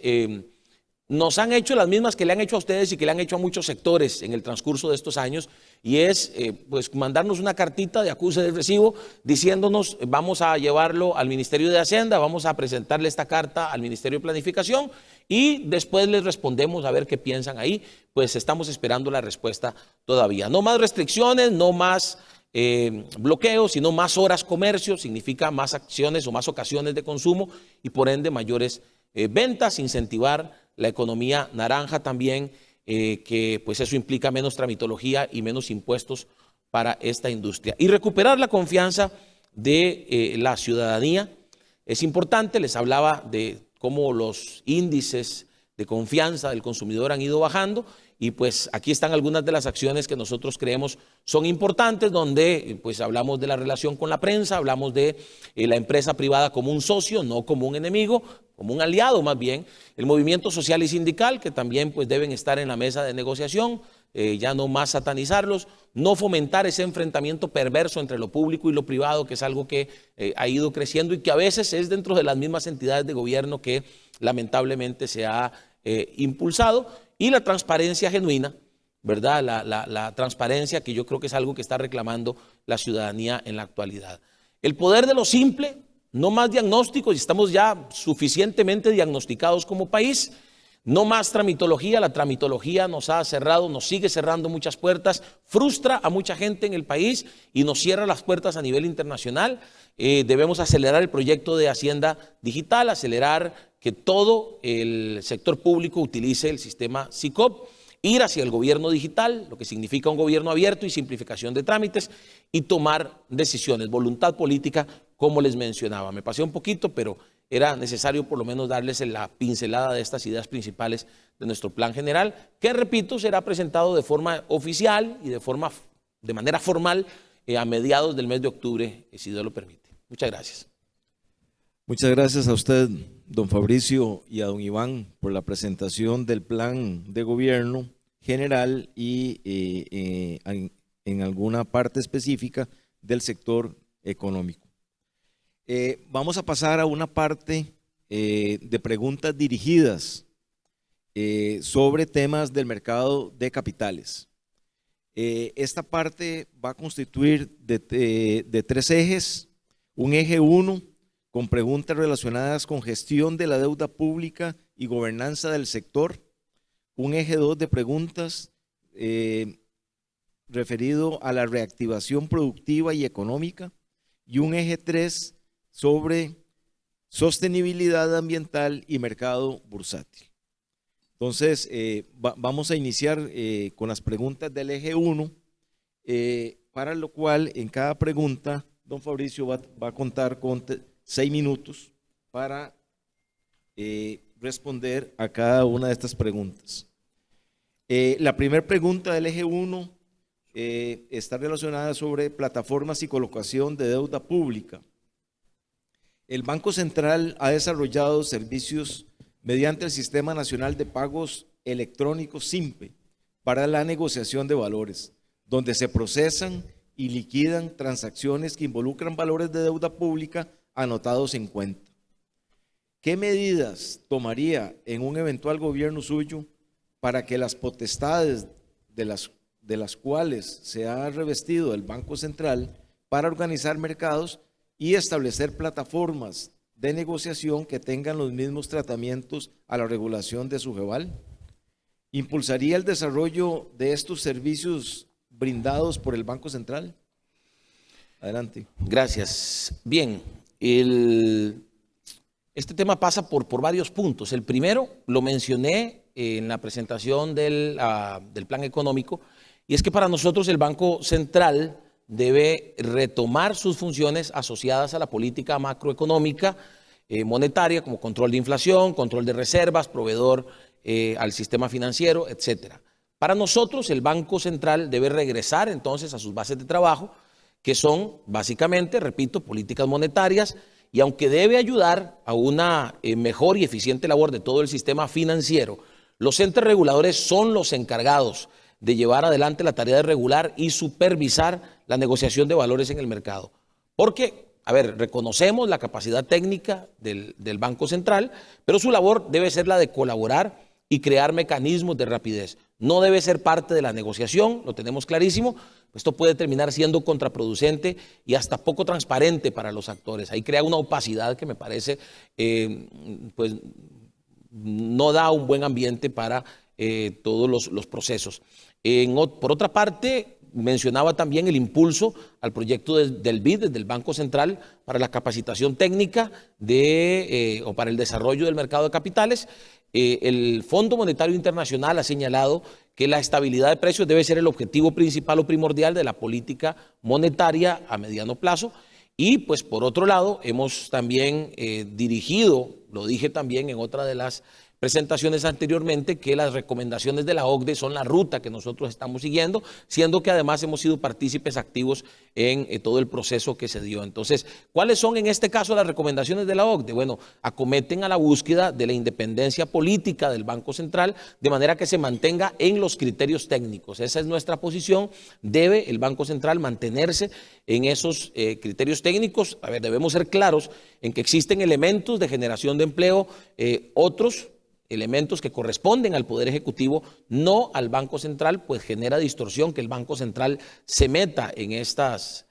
nos han hecho las mismas que le han hecho a ustedes y que le han hecho a muchos sectores en el transcurso de estos años, y es pues mandarnos una cartita de acuse de recibo diciéndonos: vamos a llevarlo al Ministerio de Hacienda, vamos a presentarle esta carta al Ministerio de Planificación y después les respondemos a ver qué piensan ahí. Pues estamos esperando la respuesta todavía. No más restricciones, no más bloqueos, sino más horas comercio, significa más acciones o más ocasiones de consumo y por ende mayores ventas, incentivar la economía naranja también, que pues eso implica menos tramitología y menos impuestos para esta industria. Y recuperar la confianza de la ciudadanía es importante. Les hablaba de cómo los índices de confianza del consumidor han ido bajando, y pues aquí están algunas de las acciones que nosotros creemos son importantes, donde pues hablamos de la relación con la prensa, hablamos de la empresa privada como un socio, no como un enemigo, como un aliado más bien, el movimiento social y sindical, que también pues deben estar en la mesa de negociación, ya no más satanizarlos, no fomentar ese enfrentamiento perverso entre lo público y lo privado, que es algo que ha ido creciendo y que a veces es dentro de las mismas entidades de gobierno que lamentablemente se ha impulsado, y la transparencia genuina, ¿verdad? La transparencia, que yo creo que es algo que está reclamando la ciudadanía en la actualidad. El poder de lo simple, no más diagnósticos, y estamos ya suficientemente diagnosticados como país. No más tramitología. La tramitología nos ha cerrado, nos sigue cerrando muchas puertas, frustra a mucha gente en el país y nos cierra las puertas a nivel internacional. Debemos acelerar el proyecto de Hacienda Digital, acelerar que todo el sector público utilice el sistema SICOP, ir hacia el gobierno digital, lo que significa un gobierno abierto y simplificación de trámites, y tomar decisiones, voluntad política, como les mencionaba. Me pasé un poquito, pero era necesario por lo menos darles la pincelada de estas ideas principales de nuestro plan general, que, repito, será presentado de forma oficial y de manera formal a mediados del mes de octubre, si Dios lo permite. Muchas gracias. Muchas gracias a usted, don Fabricio, y a don Iván por la presentación del plan de gobierno general y en alguna parte específica del sector económico. Vamos a pasar a una parte de preguntas dirigidas sobre temas del mercado de capitales. Esta parte va a constituir de 3 ejes. Un eje 1 con preguntas relacionadas con gestión de la deuda pública y gobernanza del sector. Un eje 2 de preguntas referido a la reactivación productiva y económica. Y un eje 3 sobre sostenibilidad ambiental y mercado bursátil. Entonces, vamos a iniciar con las preguntas del eje 1, para lo cual en cada pregunta don Fabricio va a contar con 6 minutos para responder a cada una de estas preguntas. La primera pregunta del eje 1 está relacionada sobre plataformas y colocación de deuda pública. El Banco Central ha desarrollado servicios mediante el Sistema Nacional de Pagos Electrónicos SIMPE para la negociación de valores, donde se procesan y liquidan transacciones que involucran valores de deuda pública anotados en cuenta. ¿Qué medidas tomaría en un eventual gobierno suyo para que las potestades de las cuales se ha revestido el Banco Central para organizar mercados y establecer plataformas de negociación que tengan los mismos tratamientos a la regulación de SUGEVAL? ¿Impulsaría el desarrollo de estos servicios brindados por el Banco Central? Adelante. Gracias. Bien, este tema pasa por varios puntos. El primero lo mencioné en la presentación del plan económico, y es que para nosotros el Banco Central debe retomar sus funciones asociadas a la política macroeconómica monetaria, como control de inflación, control de reservas, proveedor al sistema financiero, etcétera. Para nosotros el Banco Central debe regresar entonces a sus bases de trabajo, que son básicamente, repito, políticas monetarias, y aunque debe ayudar a una mejor y eficiente labor de todo el sistema financiero, Los entes reguladores son los encargados de llevar adelante la tarea de regular y supervisar la negociación de valores en el mercado. Porque, a ver, reconocemos la capacidad técnica del Banco Central, pero su labor debe ser la de colaborar y crear mecanismos de rapidez. No debe ser parte de la negociación, lo tenemos clarísimo. Esto puede terminar siendo contraproducente y hasta poco transparente para los actores. Ahí crea una opacidad que me parece, pues, no da un buen ambiente para todos los procesos. Por otra parte, mencionaba también el impulso al proyecto del BID, desde el Banco Central, para la capacitación técnica o para el desarrollo del mercado de capitales. El Fondo Monetario Internacional ha señalado que la estabilidad de precios debe ser el objetivo principal o primordial de la política monetaria a mediano plazo. Y pues por otro lado, hemos también dirigido, lo dije también en otra de las presentaciones anteriormente, que las recomendaciones de la OCDE son la ruta que nosotros estamos siguiendo, siendo que además hemos sido partícipes activos en todo el proceso que se dio. Entonces, ¿cuáles son en este caso las recomendaciones de la OCDE? Bueno, acometen a la búsqueda de la independencia política del Banco Central, de manera que se mantenga en los criterios técnicos. Esa es nuestra posición. Debe el Banco Central mantenerse en esos criterios técnicos. A ver, debemos ser claros en que existen elementos de generación de empleo, otros elementos que corresponden al Poder Ejecutivo, no al Banco Central, pues genera distorsión que el Banco Central se meta en estas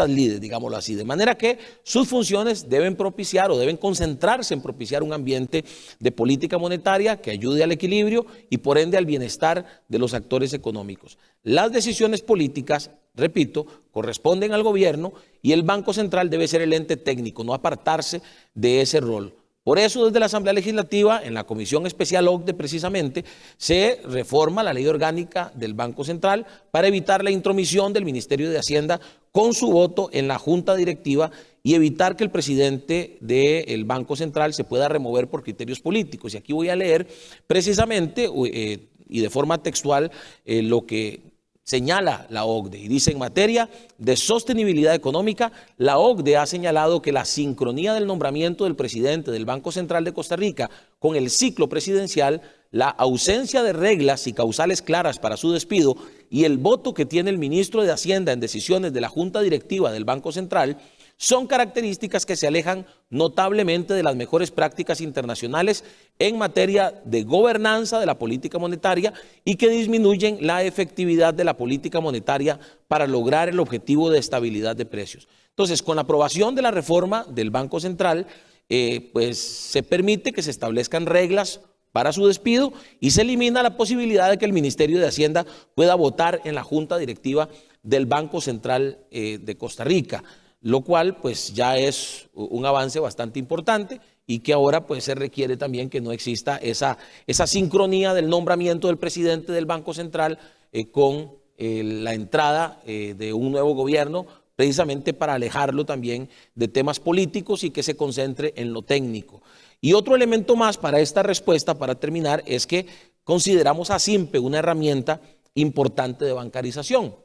lides, digámoslo así. De manera que sus funciones deben propiciar o deben concentrarse en propiciar un ambiente de política monetaria que ayude al equilibrio y por ende al bienestar de los actores económicos. Las decisiones políticas, repito, corresponden al gobierno y el Banco Central debe ser el ente técnico, no apartarse de ese rol. Por eso, desde la Asamblea Legislativa, en la Comisión Especial OCDE precisamente, se reforma la ley orgánica del Banco Central para evitar la intromisión del Ministerio de Hacienda con su voto en la Junta Directiva y evitar que el presidente del Banco Central se pueda remover por criterios políticos. Y aquí voy a leer precisamente y de forma textual lo que señala la OCDE y dice: en materia de sostenibilidad económica, la OCDE ha señalado que la sincronía del nombramiento del presidente del Banco Central de Costa Rica con el ciclo presidencial, la ausencia de reglas y causales claras para su despido y el voto que tiene el ministro de Hacienda en decisiones de la Junta Directiva del Banco Central son características que se alejan notablemente de las mejores prácticas internacionales en materia de gobernanza de la política monetaria y que disminuyen la efectividad de la política monetaria para lograr el objetivo de estabilidad de precios. Entonces, con la aprobación de la reforma del Banco Central, pues se permite que se establezcan reglas para su despido y se elimina la posibilidad de que el Ministerio de Hacienda pueda votar en la Junta Directiva del Banco Central de Costa Rica, lo cual pues ya es un avance bastante importante y que ahora pues se requiere también que no exista esa sincronía del nombramiento del presidente del Banco Central con la entrada de un nuevo gobierno, precisamente para alejarlo también de temas políticos y que se concentre en lo técnico. Y otro elemento más para esta respuesta, para terminar, es que consideramos a SIMPE una herramienta importante de bancarización.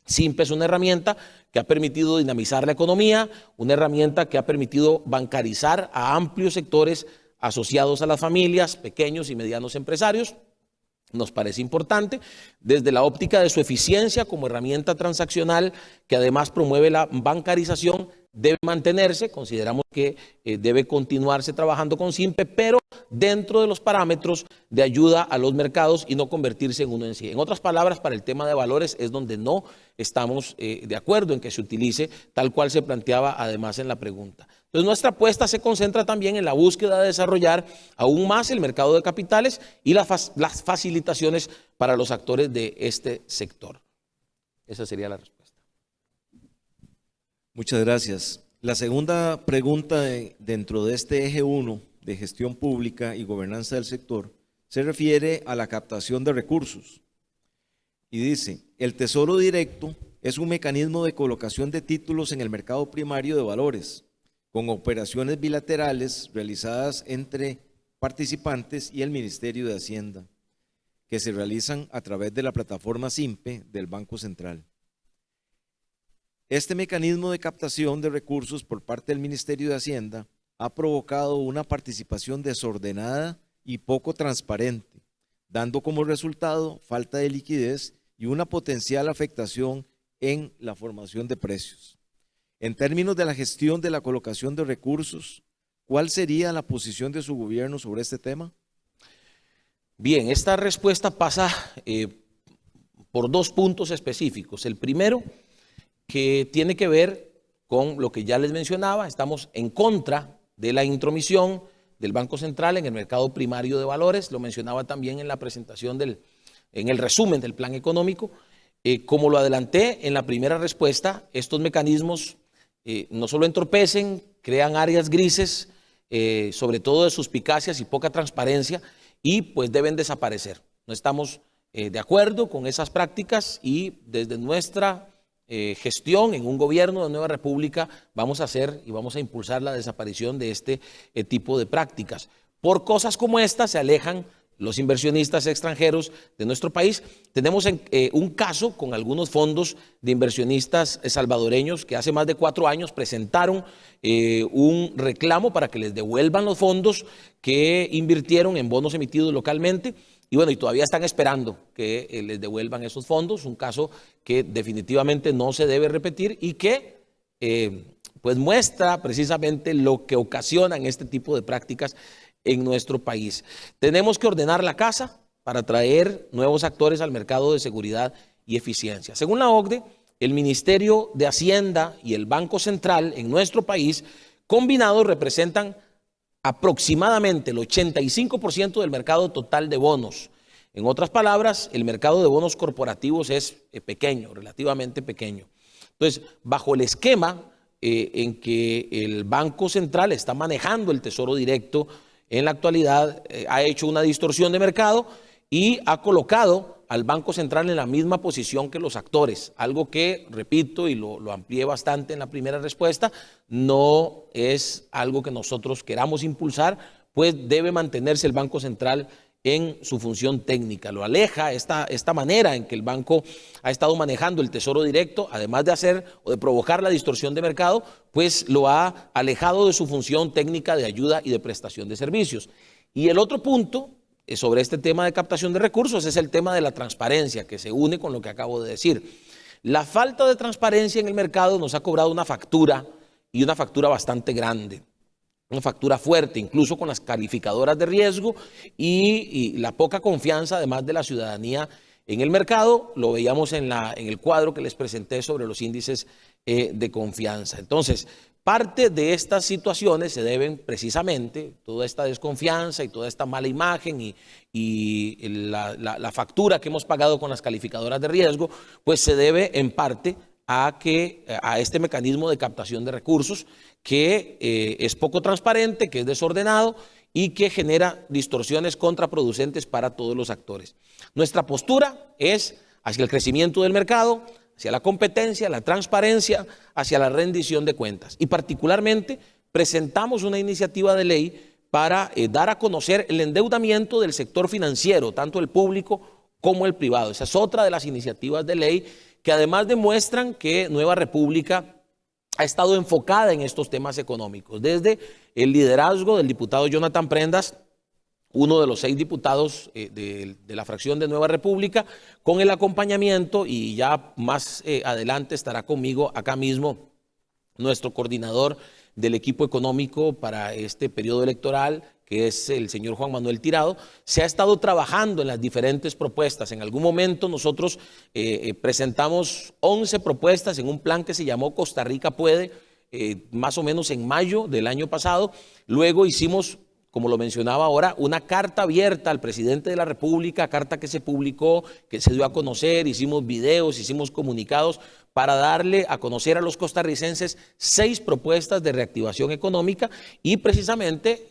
SIMPE es una herramienta que ha permitido dinamizar la economía, una herramienta que ha permitido bancarizar a amplios sectores asociados a las familias, pequeños y medianos empresarios. Nos parece importante desde la óptica de su eficiencia como herramienta transaccional que además promueve la bancarización. Debe mantenerse, consideramos que debe continuarse trabajando con SIMPE, pero dentro de los parámetros de ayuda a los mercados y no convertirse en uno en sí. En otras palabras, para el tema de valores es donde no estamos de acuerdo en que se utilice tal cual se planteaba además en la pregunta. Entonces, nuestra apuesta se concentra también en la búsqueda de desarrollar aún más el mercado de capitales y las facilitaciones para los actores de este sector. Esa sería la respuesta. Muchas gracias. La segunda pregunta dentro de este eje 1 de gestión pública y gobernanza del sector se refiere a la captación de recursos y dice: el tesoro directo es un mecanismo de colocación de títulos en el mercado primario de valores con operaciones bilaterales realizadas entre participantes y el Ministerio de Hacienda, que se realizan a través de la plataforma SIMPE del Banco Central. Este mecanismo de captación de recursos por parte del Ministerio de Hacienda ha provocado una participación desordenada y poco transparente, dando como resultado falta de liquidez y una potencial afectación en la formación de precios. En términos de la gestión de la colocación de recursos, ¿cuál sería la posición de su gobierno sobre este tema? Bien, esta respuesta pasa por dos puntos específicos. El primero, que tiene que ver con lo que ya les mencionaba, estamos en contra de la intromisión del Banco Central en el mercado primario de valores, lo mencionaba también en la presentación en el resumen del plan económico. Como lo adelanté en la primera respuesta, estos mecanismos no solo entorpecen, crean áreas grises, sobre todo de suspicacias y poca transparencia, y pues deben desaparecer. No estamos de acuerdo con esas prácticas y desde nuestra gestión en un gobierno de Nueva República vamos a hacer y vamos a impulsar la desaparición de este tipo de prácticas. Por cosas como esta se alejan los inversionistas extranjeros de nuestro país. Tenemos un caso con algunos fondos de inversionistas salvadoreños que hace más de 4 años presentaron un reclamo para que les devuelvan los fondos que invirtieron en bonos emitidos localmente. Y bueno, y todavía están esperando que les devuelvan esos fondos, un caso que definitivamente no se debe repetir y que pues muestra precisamente lo que ocasionan este tipo de prácticas en nuestro país. Tenemos que ordenar la casa para traer nuevos actores al mercado de seguridad y eficiencia. Según la OCDE, el Ministerio de Hacienda y el Banco Central en nuestro país combinados representan aproximadamente el 85% del mercado total de bonos. En otras palabras, el mercado de bonos corporativos es pequeño, relativamente pequeño. Entonces, bajo el esquema en que el Banco Central está manejando el tesoro directo, en la actualidad ha hecho una distorsión de mercado y ha colocado al Banco Central en la misma posición que los actores, algo que, repito, y lo amplié bastante en la primera respuesta, no es algo que nosotros queramos impulsar, pues debe mantenerse el Banco Central en su función técnica. Lo aleja esta manera en que el banco ha estado manejando el tesoro directo, además de hacer o de provocar la distorsión de mercado, pues lo ha alejado de su función técnica de ayuda y de prestación de servicios. Y el otro punto sobre este tema de captación de recursos es el tema de la transparencia, que se une con lo que acabo de decir. La falta de transparencia en el mercado nos ha cobrado una factura, y una factura bastante grande, una factura fuerte, incluso con las calificadoras de riesgo y la poca confianza, además de la ciudadanía en el mercado. Lo veíamos en el cuadro que les presenté sobre los índices de confianza. Entonces, parte de estas situaciones se deben precisamente, toda esta desconfianza y toda esta mala imagen y la factura que hemos pagado con las calificadoras de riesgo, pues se debe en parte a este mecanismo de captación de recursos que es poco transparente, que es desordenado y que genera distorsiones contraproducentes para todos los actores. Nuestra postura es hacia el crecimiento del mercado, hacia la competencia, la transparencia, hacia la rendición de cuentas. Y particularmente presentamos una iniciativa de ley para dar a conocer el endeudamiento del sector financiero, tanto el público como el privado. Esa es otra de las iniciativas de ley que además demuestran que Nueva República ha estado enfocada en estos temas económicos. Desde el liderazgo del diputado Jonathan Prendas, uno de los 6 diputados de la fracción de Nueva República, con el acompañamiento, y ya más adelante estará conmigo acá mismo nuestro coordinador del equipo económico para este periodo electoral, que es el señor Juan Manuel Tirado. Se ha estado trabajando en las diferentes propuestas. En algún momento nosotros presentamos 11 propuestas en un plan que se llamó Costa Rica Puede, más o menos en mayo del año pasado. Luego hicimos, como lo mencionaba ahora, una carta abierta al presidente de la República, carta que se publicó, que se dio a conocer, hicimos videos, hicimos comunicados para darle a conocer a los costarricenses 6 propuestas de reactivación económica y precisamente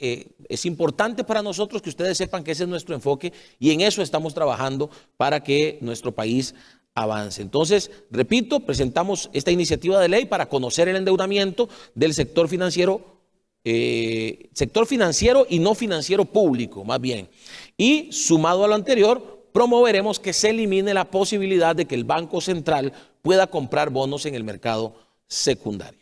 es importante para nosotros que ustedes sepan que ese es nuestro enfoque y en eso estamos trabajando para que nuestro país avance. Entonces, repito, presentamos esta iniciativa de ley para conocer el endeudamiento del sector financiero y no financiero público, más bien. Y sumado a lo anterior, promoveremos que se elimine la posibilidad de que el Banco Central pueda comprar bonos en el mercado secundario.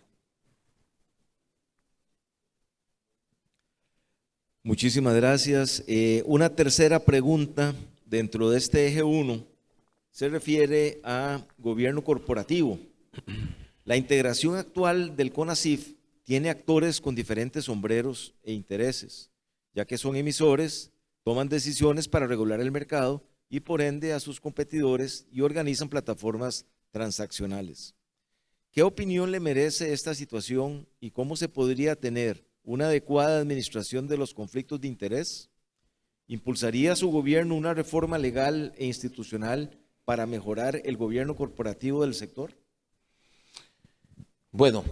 Muchísimas gracias. Una tercera pregunta dentro de este eje 1 se refiere a gobierno corporativo. La integración actual del CONACYF tiene actores con diferentes sombreros e intereses, ya que son emisores, toman decisiones para regular el mercado y por ende a sus competidores y organizan plataformas transaccionales. ¿Qué opinión le merece esta situación y cómo se podría tener una adecuada administración de los conflictos de interés? ¿Impulsaría su gobierno una reforma legal e institucional para mejorar el gobierno corporativo del sector? Bueno,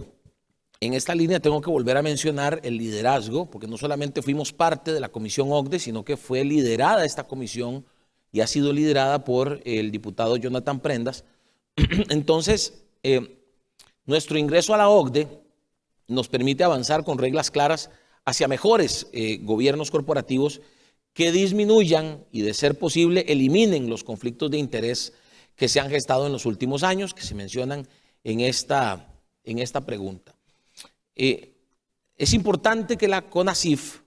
en esta línea tengo que volver a mencionar el liderazgo, porque no solamente fuimos parte de la Comisión OCDE, sino que fue liderada esta comisión y ha sido liderada por el diputado Jonathan Prendas. Entonces, nuestro ingreso a la OCDE nos permite avanzar con reglas claras hacia mejores gobiernos corporativos que disminuyan y, de ser posible, eliminen los conflictos de interés que se han gestado en los últimos años, que se mencionan en esta pregunta. Es importante que la CONACYF,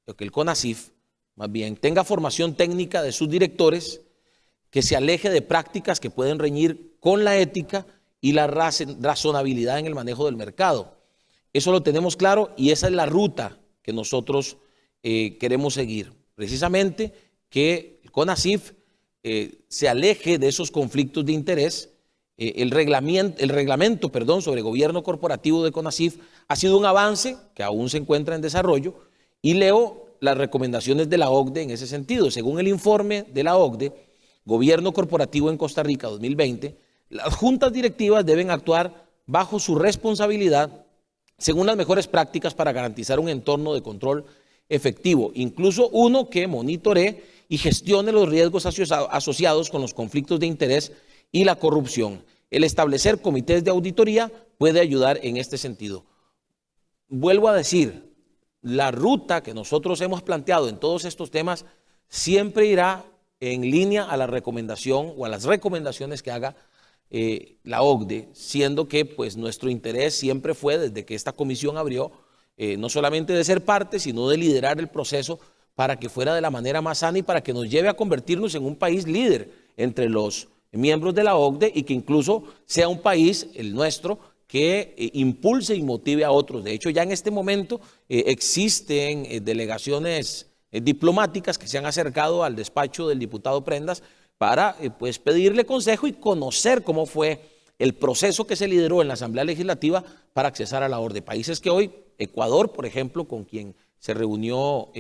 o que el CONACYF, más bien, tenga formación técnica de sus directores, que se aleje de prácticas que pueden reñir con la ética y la razonabilidad en el manejo del mercado. Eso lo tenemos claro y esa es la ruta que nosotros queremos seguir. Precisamente que el CONACYF se aleje de esos conflictos de interés. El reglamento sobre gobierno corporativo de CONACYF ha sido un avance que aún se encuentra en desarrollo y leo las recomendaciones de la OCDE en ese sentido. Según el informe de la OCDE, Gobierno Corporativo en Costa Rica 2020, las juntas directivas deben actuar bajo su responsabilidad según las mejores prácticas para garantizar un entorno de control efectivo, incluso uno que monitoree y gestione los riesgos asociados con los conflictos de interés y la corrupción. El establecer comités de auditoría puede ayudar en este sentido. Vuelvo a decir, la ruta que nosotros hemos planteado en todos estos temas siempre irá en línea a la recomendación o a las recomendaciones que haga la OCDE, siendo que pues nuestro interés siempre fue, desde que esta comisión abrió, no solamente de ser parte, sino de liderar el proceso para que fuera de la manera más sana y para que nos lleve a convertirnos en un país líder entre los miembros de la OCDE y que incluso sea un país, el nuestro, que impulse y motive a otros. De hecho, ya en este momento existen delegaciones diplomáticas que se han acercado al despacho del diputado Prendas para pues pedirle consejo y conocer cómo fue el proceso que se lideró en la Asamblea Legislativa para accesar a la OCDE. Países que hoy, Ecuador, por ejemplo, con quien se reunió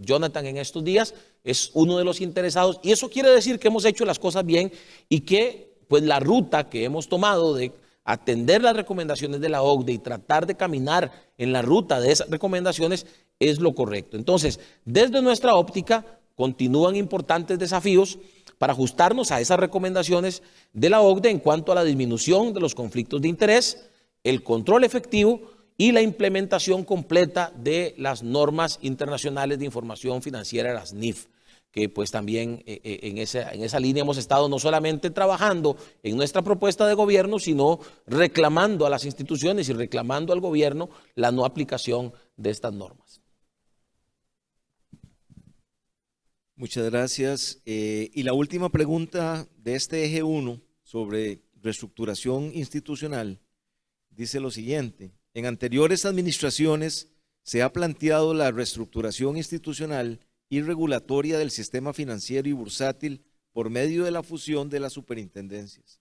Jonathan en estos días, es uno de los interesados, y eso quiere decir que hemos hecho las cosas bien y que pues la ruta que hemos tomado de atender las recomendaciones de la OCDE y tratar de caminar en la ruta de esas recomendaciones es lo correcto. Entonces, desde nuestra óptica, continúan importantes desafíos para ajustarnos a esas recomendaciones de la OCDE en cuanto a la disminución de los conflictos de interés, el control efectivo y la implementación completa de las normas internacionales de información financiera, las NIF, que pues también en esa línea hemos estado no solamente trabajando en nuestra propuesta de gobierno, sino reclamando a las instituciones y reclamando al gobierno la no aplicación de estas normas. Muchas gracias. Y la última pregunta de este eje 1 sobre reestructuración institucional dice lo siguiente: en anteriores administraciones se ha planteado la reestructuración institucional y regulatoria del sistema financiero y bursátil por medio de la fusión de las superintendencias,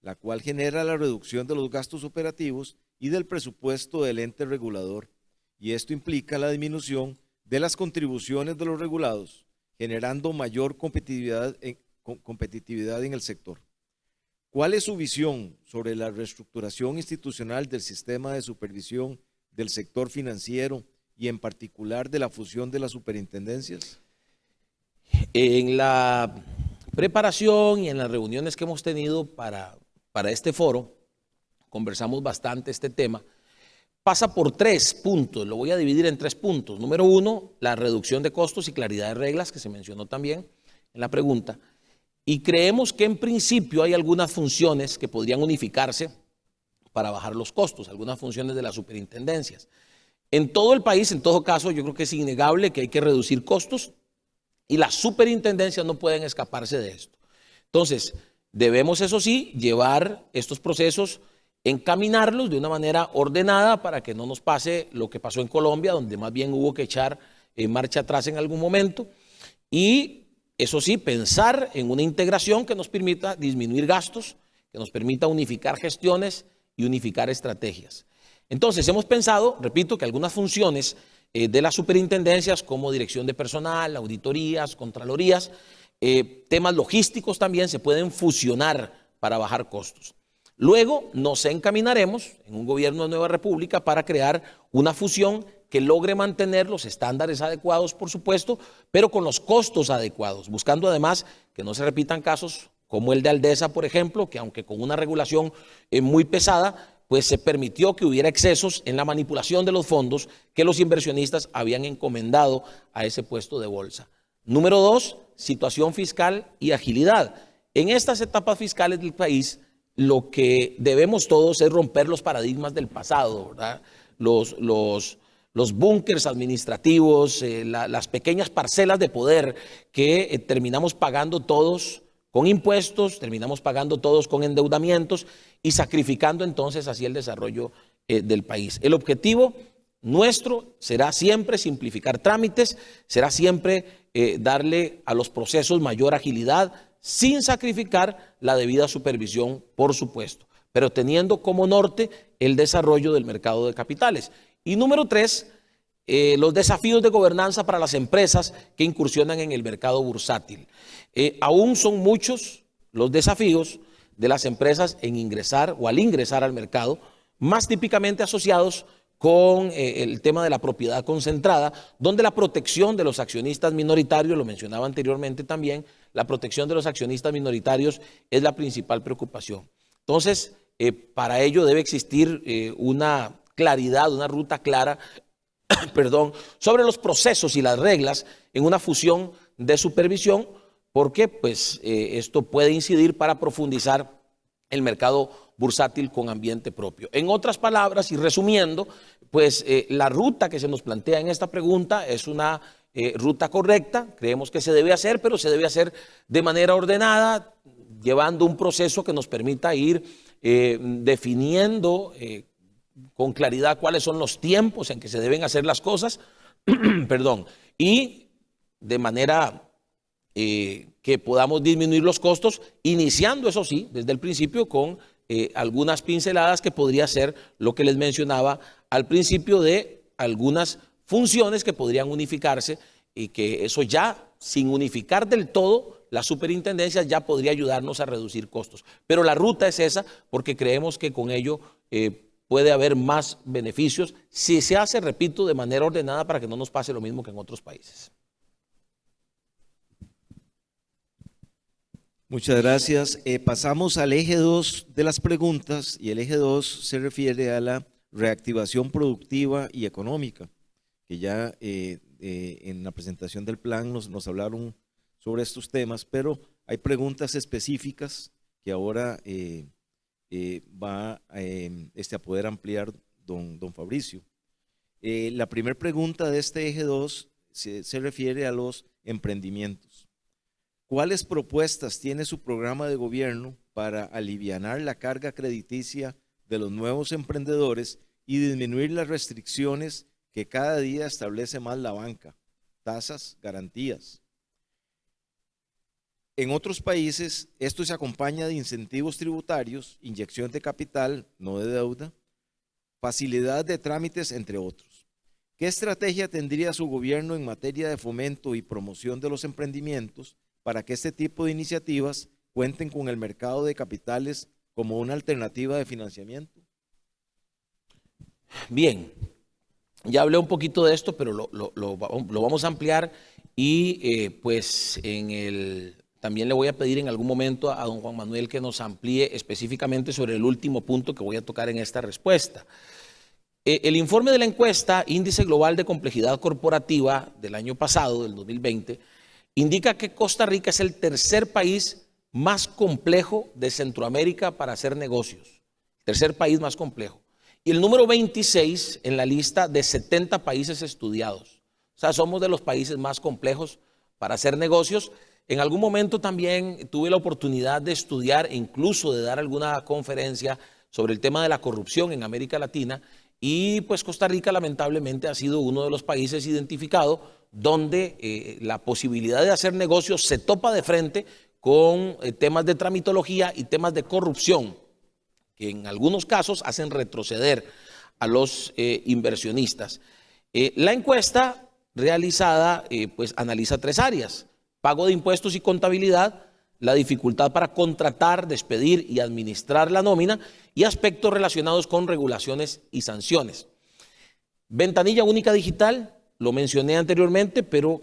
la cual genera la reducción de los gastos operativos y del presupuesto del ente regulador, y esto implica la disminución de las contribuciones de los regulados, generando mayor competitividad en el sector. ¿Cuál es su visión sobre la reestructuración institucional del sistema de supervisión del sector financiero y en particular de la fusión de las superintendencias? En la preparación y en las reuniones que hemos tenido para este foro, conversamos bastante este tema. Pasa por 3 puntos, lo voy a dividir en 3 puntos. Número 1, la reducción de costos y claridad de reglas, que se mencionó también en la pregunta. Y creemos que en principio hay algunas funciones que podrían unificarse para bajar los costos, algunas funciones de las superintendencias. En todo el país, en todo caso, yo creo que es innegable que hay que reducir costos Y las superintendencias no pueden escaparse de esto. Entonces, debemos, eso sí, llevar estos procesos, encaminarlos de una manera ordenada para que no nos pase lo que pasó en Colombia, donde más bien hubo que echar marcha atrás en algún momento. Y eso sí, pensar en una integración que nos permita disminuir gastos, que nos permita unificar gestiones y unificar estrategias. Entonces, hemos pensado, repito, que algunas funciones de las superintendencias, como dirección de personal, auditorías, contralorías, temas logísticos también se pueden fusionar para bajar costos. Luego nos encaminaremos en un gobierno de Nueva República para crear una fusión que logre mantener los estándares adecuados, por supuesto, pero con los costos adecuados, buscando además que no se repitan casos como el de Aldesa, por ejemplo, que aunque con una regulación muy pesada, pues se permitió que hubiera excesos en la manipulación de los fondos que los inversionistas habían encomendado a ese puesto de bolsa. Número 2, situación fiscal y agilidad. En estas etapas fiscales del país, lo que debemos todos es romper los paradigmas del pasado, ¿verdad? Los búnkers administrativos, las pequeñas parcelas de poder que terminamos pagando todos con impuestos, terminamos pagando todos con endeudamientos y sacrificando entonces así el desarrollo del país. El objetivo nuestro será siempre simplificar trámites, será siempre darle a los procesos mayor agilidad, sin sacrificar la debida supervisión, por supuesto, pero teniendo como norte el desarrollo del mercado de capitales. Y número 3, los desafíos de gobernanza para las empresas que incursionan en el mercado bursátil. Aún son muchos los desafíos de las empresas en ingresar o al ingresar al mercado, más típicamente asociados con el tema de la propiedad concentrada, donde la protección de los accionistas minoritarios, lo mencionaba anteriormente también, la protección de los accionistas minoritarios es la principal preocupación. Entonces, para ello debe existir una claridad, una ruta clara, perdón, sobre los procesos y las reglas en una fusión de supervisión, porque pues, esto puede incidir para profundizar el mercado bursátil con ambiente propio. En otras palabras, y resumiendo, pues la ruta que se nos plantea en esta pregunta es una ruta correcta, creemos que se debe hacer, pero se debe hacer de manera ordenada, llevando un proceso que nos permita ir definiendo con claridad cuáles son los tiempos en que se deben hacer las cosas, perdón, y de manera que podamos disminuir los costos, iniciando, eso sí, desde el principio con algunas pinceladas que podría ser lo que les mencionaba al principio de algunas funciones que podrían unificarse y que eso ya, sin unificar del todo, las superintendencias ya podría ayudarnos a reducir costos. Pero la ruta es esa porque creemos que con ello puede haber más beneficios si se hace, repito, de manera ordenada para que no nos pase lo mismo que en otros países. Muchas gracias. Pasamos al eje 2 de las preguntas y el eje 2 se refiere a la reactivación productiva y económica, que ya en la presentación del plan nos hablaron sobre estos temas, pero hay preguntas específicas que ahora va a poder ampliar don Fabricio. La primera pregunta de este eje 2 se refiere a los emprendimientos. ¿Cuáles propuestas tiene su programa de gobierno para alivianar la carga crediticia de los nuevos emprendedores y disminuir las restricciones que cada día establece más la banca? Tasas, garantías. En otros países, esto se acompaña de incentivos tributarios, inyección de capital, no de deuda, facilidad de trámites, entre otros. ¿Qué estrategia tendría su gobierno en materia de fomento y promoción de los emprendimientos para que este tipo de iniciativas cuenten con el mercado de capitales como una alternativa de financiamiento? Bien, ya hablé un poquito de esto, pero lo vamos a ampliar y pues también le voy a pedir en algún momento a don Juan Manuel que nos amplíe específicamente sobre el último punto que voy a tocar en esta respuesta. El informe de la encuesta Índice Global de Complejidad Corporativa del año pasado, del 2020, indica que Costa Rica es el tercer país más complejo de Centroamérica para hacer negocios. Tercer país más complejo. Y el número 26 en la lista de 70 países estudiados. O sea, somos de los países más complejos hacer negocios. En algún momento también tuve la oportunidad de estudiar e incluso de dar alguna conferencia sobre el tema de la corrupción en América Latina, y pues Costa Rica lamentablemente ha sido uno de los países identificados donde la posibilidad de hacer negocios se topa de frente con temas de tramitología y temas de corrupción, que en algunos casos hacen retroceder a los inversionistas. La encuesta realizada pues analiza 3 áreas: pago de impuestos y contabilidad, la dificultad para contratar, despedir y administrar la nómina, y aspectos relacionados con regulaciones y sanciones. Ventanilla única digital, lo mencioné anteriormente, pero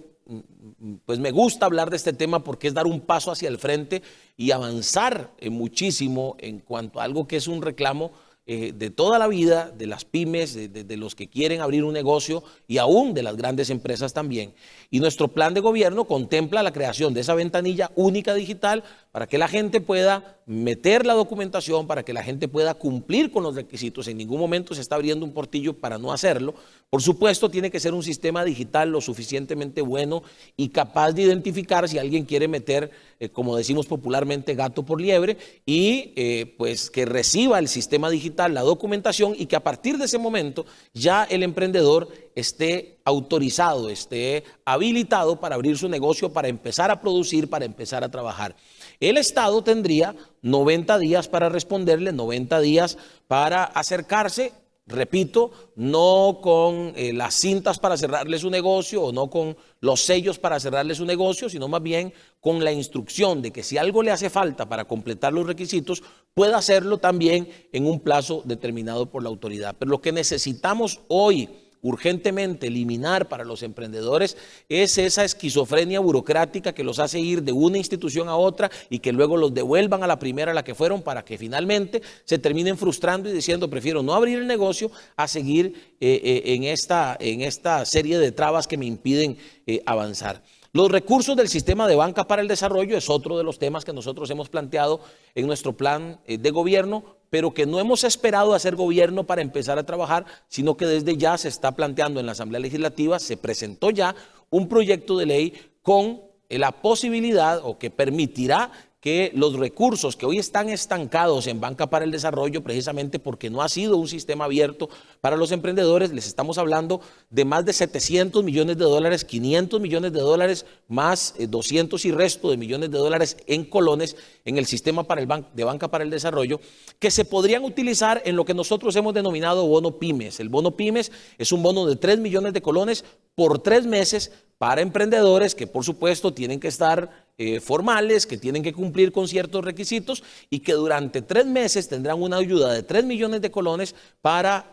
pues me gusta hablar de este tema porque es dar un paso hacia el frente y avanzar muchísimo en cuanto a algo que es un reclamo de toda la vida, de las pymes, de los que quieren abrir un negocio y aún de las grandes empresas también. Y nuestro plan de gobierno contempla la creación de esa ventanilla única digital para que la gente pueda meter la documentación, para que la gente pueda cumplir con los requisitos. En ningún momento se está abriendo un portillo para no hacerlo. Por supuesto, tiene que ser un sistema digital lo suficientemente bueno y capaz de identificar si alguien quiere meter, como decimos popularmente, gato por liebre, y pues que reciba el sistema digital la documentación, y que a partir de ese momento ya el emprendedor esté autorizado, esté habilitado para abrir su negocio, para empezar a producir, para empezar a trabajar. El Estado tendría 90 días para responderle, 90 días para acercarse, repito, no con las cintas para cerrarle su negocio o no con los sellos para cerrarle su negocio, sino más bien con la instrucción de que si algo le hace falta para completar los requisitos, pueda hacerlo también en un plazo determinado por la autoridad. Pero lo que necesitamos hoy urgentemente eliminar para los emprendedores es esa esquizofrenia burocrática que los hace ir de una institución a otra y que luego los devuelvan a la primera a la que fueron, para que finalmente se terminen frustrando y diciendo: prefiero no abrir el negocio a seguir en esta serie de trabas que me impiden avanzar. Los recursos del sistema de banca para el desarrollo es otro de los temas que nosotros hemos planteado en nuestro plan de gobierno, pero que no hemos esperado a hacer gobierno para empezar a trabajar, sino que desde ya se está planteando en la Asamblea Legislativa. Se presentó ya un proyecto de ley con la posibilidad, o que permitirá, que los recursos que hoy están estancados en Banca para el Desarrollo, precisamente porque no ha sido un sistema abierto para los emprendedores, les estamos hablando de más de 700 millones de dólares, 500 millones de dólares, más 200 y resto de millones de dólares en colones en el sistema de Banca para el Desarrollo, que se podrían utilizar en lo que nosotros hemos denominado bono pymes. El bono pymes es un bono de 3 millones de colones por 3 meses para emprendedores que, por supuesto, tienen que estar formales, que tienen que cumplir con ciertos requisitos, y que durante 3 meses tendrán una ayuda de 3 millones de colones para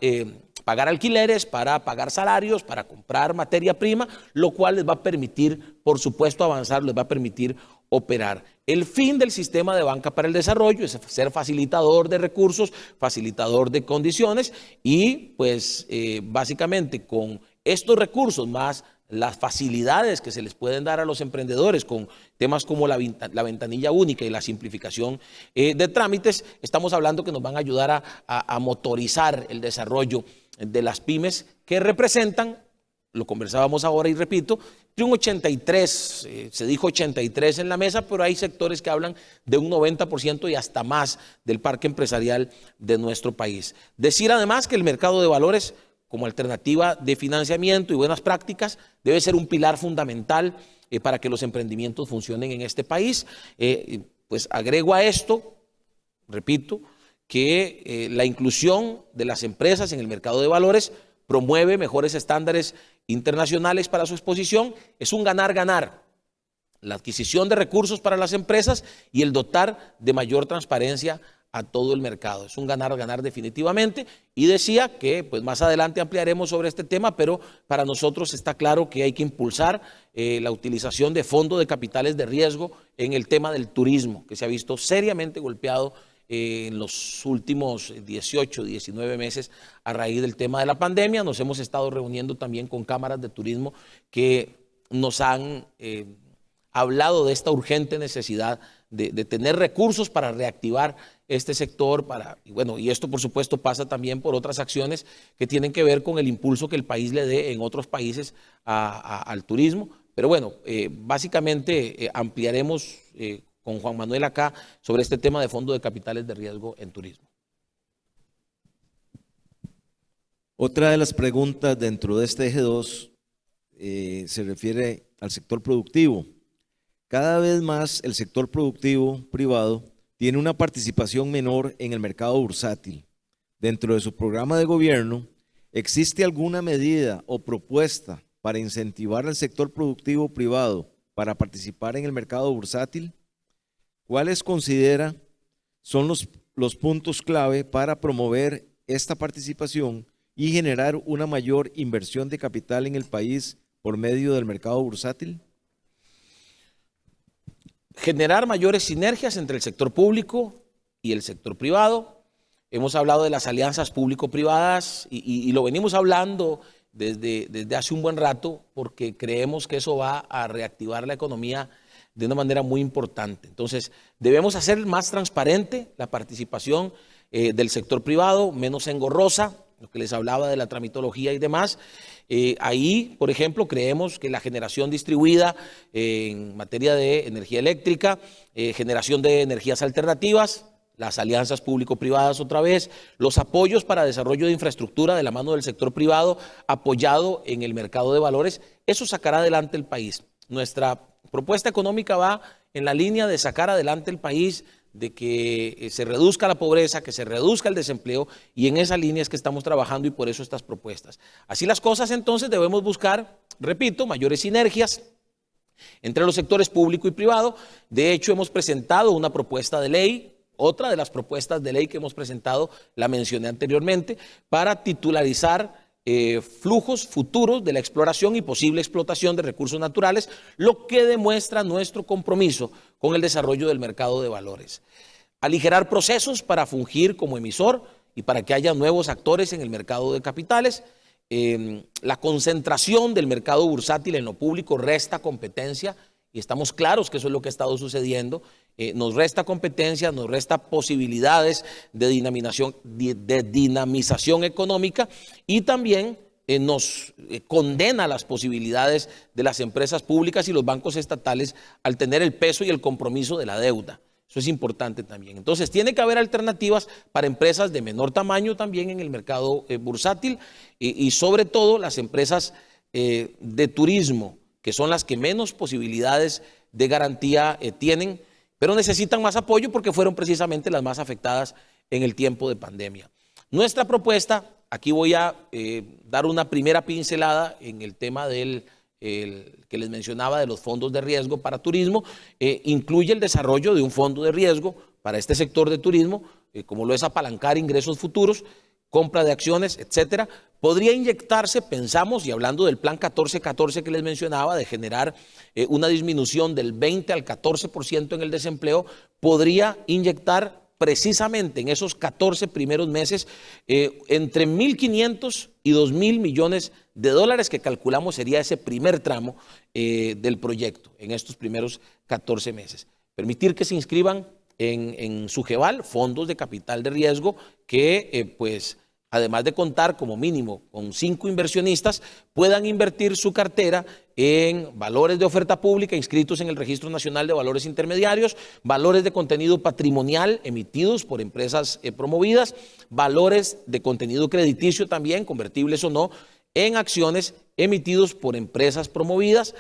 pagar alquileres, para pagar salarios, para comprar materia prima, lo cual les va a permitir, por supuesto, avanzar, les va a permitir operar. El fin del sistema de Banca para el Desarrollo es ser facilitador de recursos, facilitador de condiciones, y pues básicamente con estos recursos más las facilidades que se les pueden dar a los emprendedores con temas como la ventanilla única y la simplificación de trámites, estamos hablando que nos van a ayudar a motorizar el desarrollo de las pymes, que representan, lo conversábamos ahora y repito, de un 83, se dijo 83 en la mesa, pero hay sectores que hablan de un 90% y hasta más del parque empresarial de nuestro país. Decir además que el mercado de valores, como alternativa de financiamiento y buenas prácticas, debe ser un pilar fundamental para que los emprendimientos funcionen en este país. Pues agrego a esto, repito, que la inclusión de las empresas en el mercado de valores promueve mejores estándares internacionales para su exposición. Es un ganar-ganar. La adquisición de recursos para las empresas y el dotar de mayor transparencia a todo el mercado. Es un ganar-ganar definitivamente, y decía que pues más adelante ampliaremos sobre este tema, pero para nosotros está claro que hay que impulsar la utilización de fondos de capitales de riesgo en el tema del turismo, que se ha visto seriamente golpeado en los últimos 18, 19 meses a raíz del tema de la pandemia. Nos hemos estado reuniendo también con cámaras de turismo que nos han hablado de esta urgente necesidad de tener recursos para reactivar este sector, y esto por supuesto pasa también por otras acciones que tienen que ver con el impulso que el país le dé en otros países al turismo, Pero bueno, básicamente ampliaremos con Juan Manuel acá sobre este tema de fondo de capitales de riesgo en turismo. Otra de las preguntas dentro de este eje 2 se refiere al sector productivo. Cada vez más el sector productivo privado tiene una participación menor en el mercado bursátil. Dentro de su programa de gobierno, ¿existe alguna medida o propuesta para incentivar al sector productivo privado para participar en el mercado bursátil? ¿Cuáles considera son los puntos clave para promover esta participación y generar una mayor inversión de capital en el país por medio del mercado bursátil? Generar mayores sinergias entre el sector público y el sector privado. Hemos hablado de las alianzas público-privadas y lo venimos hablando desde hace un buen rato porque creemos que eso va a reactivar la economía de una manera muy importante. Entonces, debemos hacer más transparente la participación del sector privado, menos engorrosa, lo que les hablaba de la tramitología y demás. Ahí, por ejemplo, creemos que la generación distribuida en materia de energía eléctrica, generación de energías alternativas, las alianzas público-privadas otra vez, los apoyos para desarrollo de infraestructura de la mano del sector privado apoyado en el mercado de valores, eso sacará adelante el país. Nuestra propuesta económica va en la línea de sacar adelante el país, de que se reduzca la pobreza, que se reduzca el desempleo, y en esa línea es que estamos trabajando y por eso estas propuestas. Así las cosas, entonces debemos buscar, repito, mayores sinergias entre los sectores público y privado. De hecho, hemos presentado una propuesta de ley, otra de las propuestas de ley que hemos presentado, la mencioné anteriormente, para titularizar flujos futuros de la exploración y posible explotación de recursos naturales, lo que demuestra nuestro compromiso con el desarrollo del mercado de valores. Aligerar procesos para fungir como emisor y para que haya nuevos actores en el mercado de capitales. La concentración del mercado bursátil en lo público resta competencia y estamos claros que eso es lo que ha estado sucediendo. Nos resta competencia, nos resta posibilidades de dinamización económica y también nos condena las posibilidades de las empresas públicas y los bancos estatales al tener el peso y el compromiso de la deuda. Eso es importante también. Entonces, tiene que haber alternativas para empresas de menor tamaño también en el mercado bursátil y sobre todo las empresas de turismo, que son las que menos posibilidades de garantía tienen, pero necesitan más apoyo porque fueron precisamente las más afectadas en el tiempo de pandemia. Nuestra propuesta, aquí voy a dar una primera pincelada en el tema del que les mencionaba de los fondos de riesgo para turismo, incluye el desarrollo de un fondo de riesgo para este sector de turismo, como lo es apalancar ingresos futuros, compra de acciones, etcétera. Podría inyectarse, pensamos, y hablando del plan 14-14 que les mencionaba, de generar una disminución del 20 al 14% en el desempleo, podría inyectar precisamente en esos 14 primeros meses entre 1.500 y 2.000 millones de dólares que calculamos sería ese primer tramo del proyecto en estos primeros 14 meses. Permitir que se inscriban en Sugeval fondos de capital de riesgo que pues además de contar como mínimo con 5 inversionistas, puedan invertir su cartera en valores de oferta pública inscritos en el Registro Nacional de Valores Intermediarios, valores de contenido patrimonial emitidos por empresas promovidas, valores de contenido crediticio también, convertibles o no, en acciones emitidos por empresas promovidas,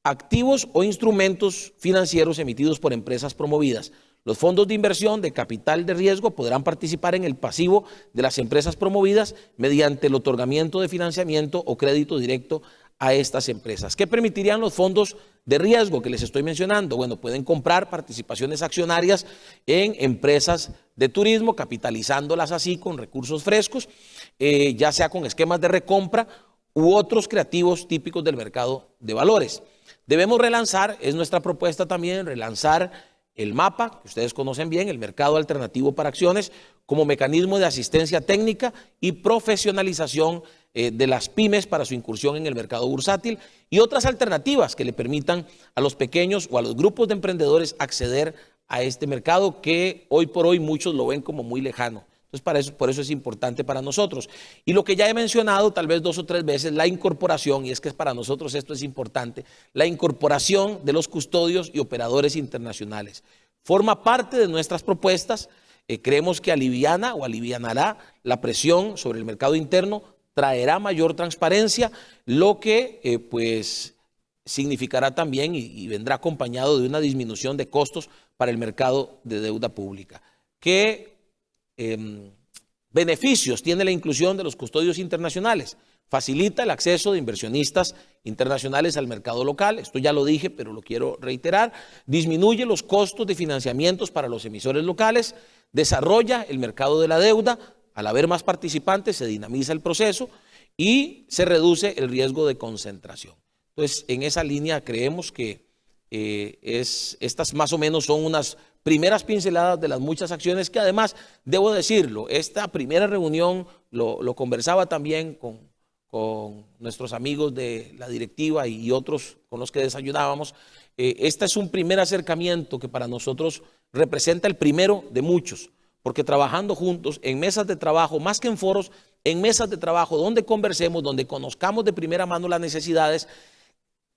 activos o instrumentos financieros emitidos por empresas promovidas. Los fondos de inversión de capital de riesgo podrán participar en el pasivo de las empresas promovidas mediante el otorgamiento de financiamiento o crédito directo a estas empresas. ¿Qué permitirían los fondos de riesgo que les estoy mencionando? Bueno, pueden comprar participaciones accionarias en empresas de turismo, capitalizándolas así con recursos frescos, ya sea con esquemas de recompra u otros creativos típicos del mercado de valores. Debemos relanzar, es nuestra propuesta también, relanzar el MAPA, que ustedes conocen bien, el Mercado Alternativo para Acciones, como mecanismo de asistencia técnica y profesionalización de las pymes para su incursión en el mercado bursátil y otras alternativas que le permitan a los pequeños o a los grupos de emprendedores acceder a este mercado que hoy por hoy muchos lo ven como muy lejano. Entonces, por eso es importante para nosotros. Y lo que ya he mencionado tal vez 2 o 3 veces, la incorporación, y es que para nosotros esto es importante, la incorporación de los custodios y operadores internacionales. Forma parte de nuestras propuestas. Creemos que aliviana o alivianará la presión sobre el mercado interno, traerá mayor transparencia, lo que pues significará también y vendrá acompañado de una disminución de costos para el mercado de deuda pública. ¿Qué beneficios tiene la inclusión de los custodios internacionales? Facilita el acceso de inversionistas internacionales al mercado local, esto ya lo dije, pero lo quiero reiterar. Disminuye los costos de financiamientos para los emisores locales, desarrolla el mercado de la deuda, al haber más participantes se dinamiza el proceso y se reduce el riesgo de concentración. Entonces, en esa línea creemos que estas más o menos son unas primeras pinceladas de las muchas acciones que además, debo decirlo, esta primera reunión lo conversaba también con nuestros amigos de la directiva y otros con los que desayunábamos. Este es un primer acercamiento que para nosotros representa el primero de muchos, porque trabajando juntos en mesas de trabajo, más que en foros, en mesas de trabajo donde conversemos, donde conozcamos de primera mano las necesidades,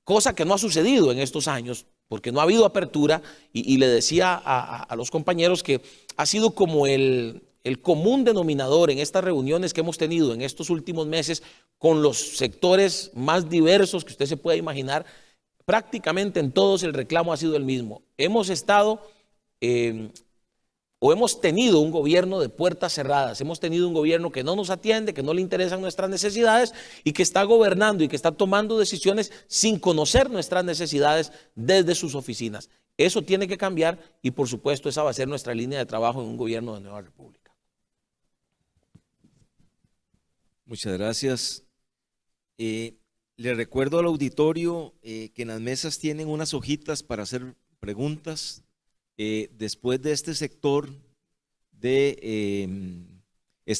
cosa que no ha sucedido en estos años, porque no ha habido apertura, y le decía a los compañeros que ha sido como el común denominador en estas reuniones que hemos tenido en estos últimos meses con los sectores más diversos que usted se pueda imaginar. Prácticamente en todos el reclamo ha sido el mismo. Hemos estado o hemos tenido un gobierno de puertas cerradas, hemos tenido un gobierno que no nos atiende, que no le interesan nuestras necesidades y que está gobernando y que está tomando decisiones sin conocer nuestras necesidades desde sus oficinas. Eso tiene que cambiar y por supuesto esa va a ser nuestra línea de trabajo en un gobierno de Nueva República. Muchas gracias. Le recuerdo al auditorio que en las mesas tienen unas hojitas para hacer preguntas. Después de este sector de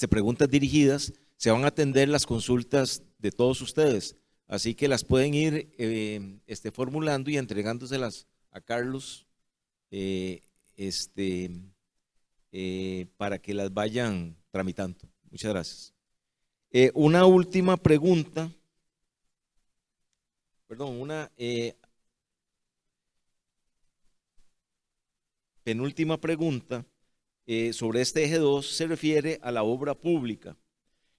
preguntas dirigidas, se van a atender las consultas de todos ustedes. Así que las pueden ir formulando y entregándoselas a Carlos para que las vayan tramitando. Muchas gracias. Una última pregunta. Perdón, una penúltima pregunta sobre este eje 2 se refiere a la obra pública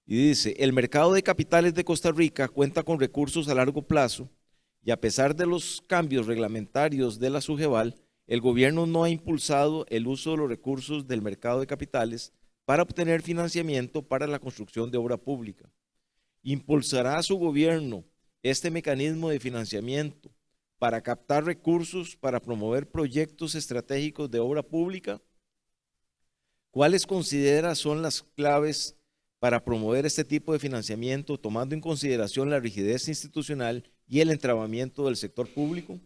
y dice: el mercado de capitales de Costa Rica cuenta con recursos a largo plazo y a pesar de los cambios reglamentarios de la SUGEVAL, el gobierno no ha impulsado el uso de los recursos del mercado de capitales para obtener financiamiento para la construcción de obra pública. ¿Impulsará su gobierno este mecanismo de financiamiento para captar recursos para promover proyectos estratégicos de obra pública? ¿Cuáles considera son las claves para promover este tipo de financiamiento, tomando en consideración la rigidez institucional y el entrabamiento del sector público?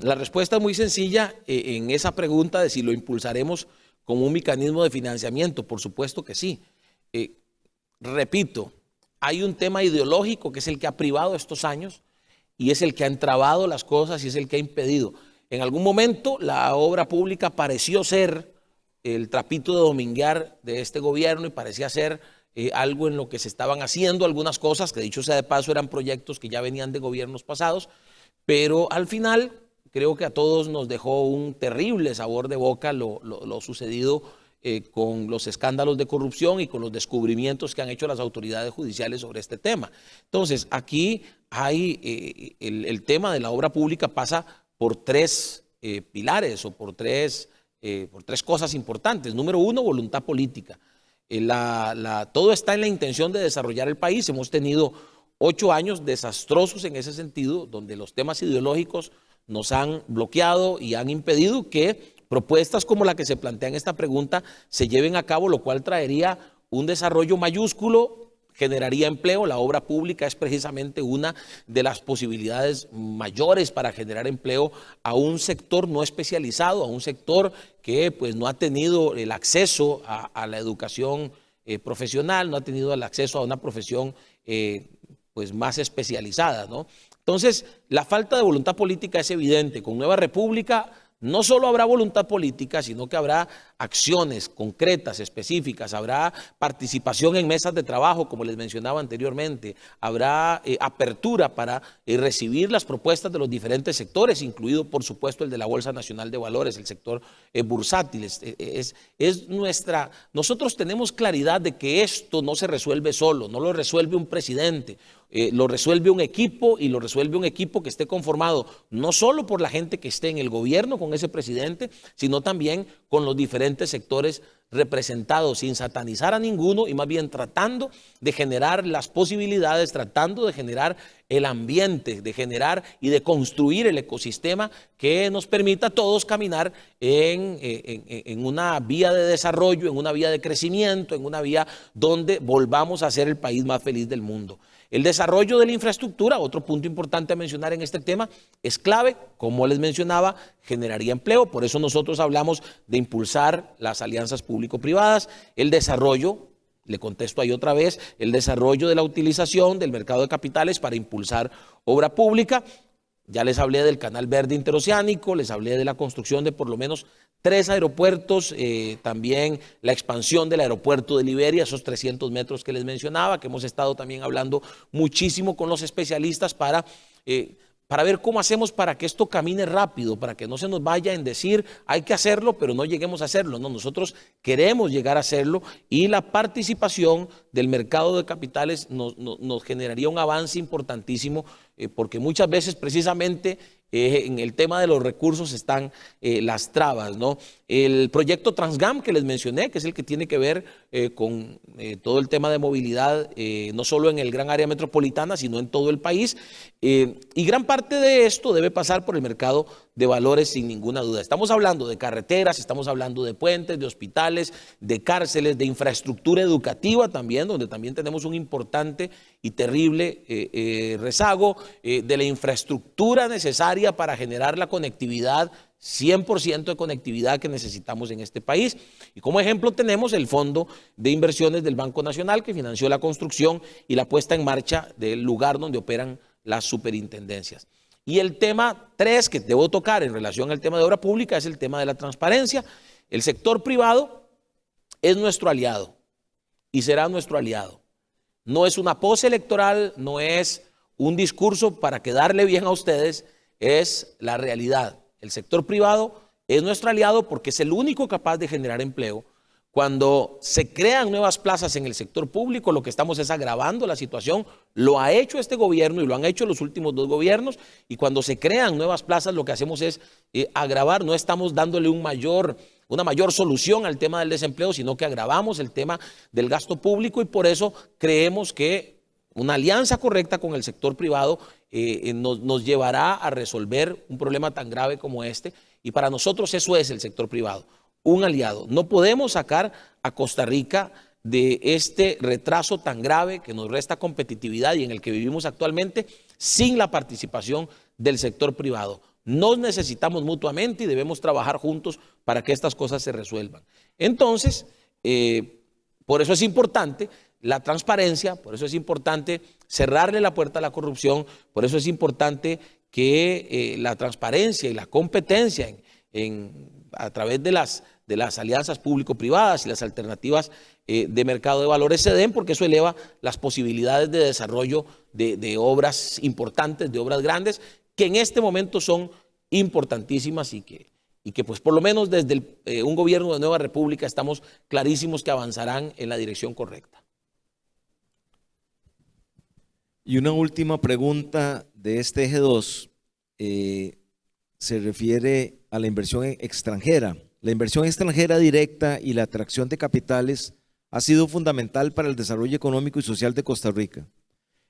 La respuesta es muy sencilla en esa pregunta de si lo impulsaremos como un mecanismo de financiamiento. Por supuesto que sí. Repito, hay un tema ideológico que es el que ha privado estos años y es el que ha entrabado las cosas y es el que ha impedido. En algún momento la obra pública pareció ser el trapito de dominguear de este gobierno y parecía ser algo en lo que se estaban haciendo algunas cosas, que dicho sea de paso eran proyectos que ya venían de gobiernos pasados, pero al final creo que a todos nos dejó un terrible sabor de boca lo sucedido con los escándalos de corrupción y con los descubrimientos que han hecho las autoridades judiciales sobre este tema. Entonces, aquí hay el tema de la obra pública pasa por 3 pilares o por tres cosas importantes. Número 1, voluntad política. Todo está en la intención de desarrollar el país. Hemos tenido 8 años desastrosos en ese sentido, donde los temas ideológicos nos han bloqueado y han impedido que propuestas como la que se plantea en esta pregunta se lleven a cabo, lo cual traería un desarrollo mayúsculo, generaría empleo. La obra pública es precisamente una de las posibilidades mayores para generar empleo a un sector no especializado, a un sector que pues no ha tenido el acceso a la educación profesional, no ha tenido el acceso a una profesión pues más especializada, ¿no? Entonces, la falta de voluntad política es evidente. Con Nueva República no solo habrá voluntad política, sino que habrá acciones concretas, específicas, habrá participación en mesas de trabajo, como les mencionaba anteriormente, habrá apertura para recibir las propuestas de los diferentes sectores, incluido por supuesto el de la Bolsa Nacional de Valores, el sector bursátil. Nosotros tenemos claridad de que esto no se resuelve solo, no lo resuelve un presidente, lo resuelve un equipo, y lo resuelve un equipo que esté conformado no solo por la gente que esté en el gobierno con ese presidente, sino también con los diferentes sectores representados, sin satanizar a ninguno, y más bien tratando de generar las posibilidades, tratando de generar el ambiente, de generar y de construir el ecosistema que nos permita a todos caminar en una vía de desarrollo, en una vía de crecimiento, en una vía donde volvamos a ser el país más feliz del mundo. El desarrollo de la infraestructura, otro punto importante a mencionar en este tema, es clave. Como les mencionaba, generaría empleo. Por eso nosotros hablamos de impulsar las alianzas público-privadas, el desarrollo, le contesto ahí otra vez, el desarrollo de la utilización del mercado de capitales para impulsar obra pública. Ya les hablé del Canal Verde Interoceánico, les hablé de la construcción de por lo menos 3 aeropuertos, también la expansión del aeropuerto de Liberia, esos 300 metros que les mencionaba, que hemos estado también hablando muchísimo con los especialistas para ver cómo hacemos para que esto camine rápido, para que no se nos vaya en decir hay que hacerlo, pero no lleguemos a hacerlo. No, nosotros queremos llegar a hacerlo, y la participación del mercado de capitales nos generaría un avance importantísimo, porque muchas veces precisamente en el tema de los recursos están las trabas, ¿no? El proyecto Transgam que les mencioné, que es el que tiene que ver con todo el tema de movilidad, no solo en el gran área metropolitana, sino en todo el país, y gran parte de esto debe pasar por el mercado de valores sin ninguna duda. Estamos hablando de carreteras, estamos hablando de puentes, de hospitales, de cárceles, de infraestructura educativa también, donde también tenemos un importante y terrible rezago, de la infraestructura necesaria para generar la conectividad, 100% de conectividad que necesitamos en este país. Y como ejemplo tenemos el Fondo de Inversiones del Banco Nacional, que financió la construcción y la puesta en marcha del lugar donde operan las superintendencias. Y el tema 3 que debo tocar en relación al tema de obra pública es el tema de la transparencia. El sector privado es nuestro aliado y será nuestro aliado. No es una pose electoral, no es un discurso para quedarle bien a ustedes, es la realidad. El sector privado es nuestro aliado porque es el único capaz de generar empleo. Cuando se crean nuevas plazas en el sector público, lo que estamos es agravando la situación. Lo ha hecho este gobierno y lo han hecho los últimos 2 gobiernos. Y cuando se crean nuevas plazas, lo que hacemos es agravar. No estamos dándole una mayor solución al tema del desempleo, sino que agravamos el tema del gasto público, y por eso creemos que una alianza correcta con el sector privado nos llevará a resolver un problema tan grave como este. Y para nosotros eso es el sector privado, un aliado. No podemos sacar a Costa Rica de este retraso tan grave que nos resta competitividad y en el que vivimos actualmente sin la participación del sector privado. Nos necesitamos mutuamente y debemos trabajar juntos para que estas cosas se resuelvan. Entonces, por eso es importante la transparencia, por eso es importante cerrarle la puerta a la corrupción, por eso es importante que la transparencia y la competencia a través de las alianzas público-privadas y las alternativas de mercado de valores se den, porque eso eleva las posibilidades de desarrollo de obras importantes, de obras grandes, que en este momento son importantísimas y que pues por lo menos desde un gobierno de Nueva República estamos clarísimos que avanzarán en la dirección correcta. Y una última pregunta de este eje 2 se refiere a la inversión extranjera. La inversión extranjera directa y la atracción de capitales ha sido fundamental para el desarrollo económico y social de Costa Rica.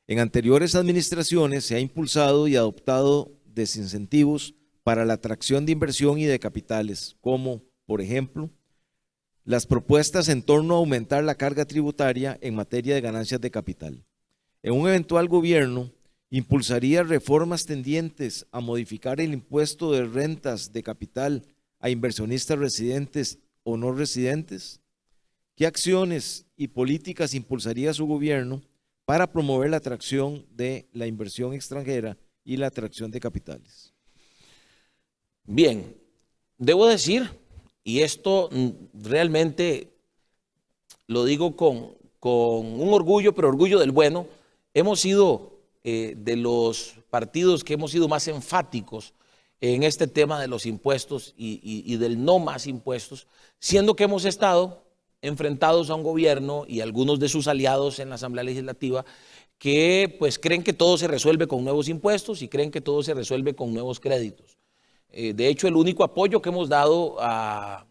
En anteriores administraciones se ha impulsado y adoptado desincentivos para la atracción de inversión y de capitales, como, por ejemplo, las propuestas en torno a aumentar la carga tributaria en materia de ganancias de capital. En un eventual gobierno, impulsaría reformas tendientes a modificar el impuesto de rentas de capital a inversionistas residentes o no residentes. ¿Qué acciones y políticas impulsaría su gobierno para promover la atracción de la inversión extranjera y la atracción de capitales? Bien, Debo decir, y esto realmente lo digo con un orgullo, pero orgullo del bueno, hemos sido de los partidos que hemos sido más enfáticos en este tema de los impuestos y del no más impuestos, siendo que hemos estado enfrentados a un gobierno y algunos de sus aliados en la Asamblea Legislativa que pues creen que todo se resuelve con nuevos impuestos y creen que todo se resuelve con nuevos créditos. De hecho, el único apoyo que hemos dado a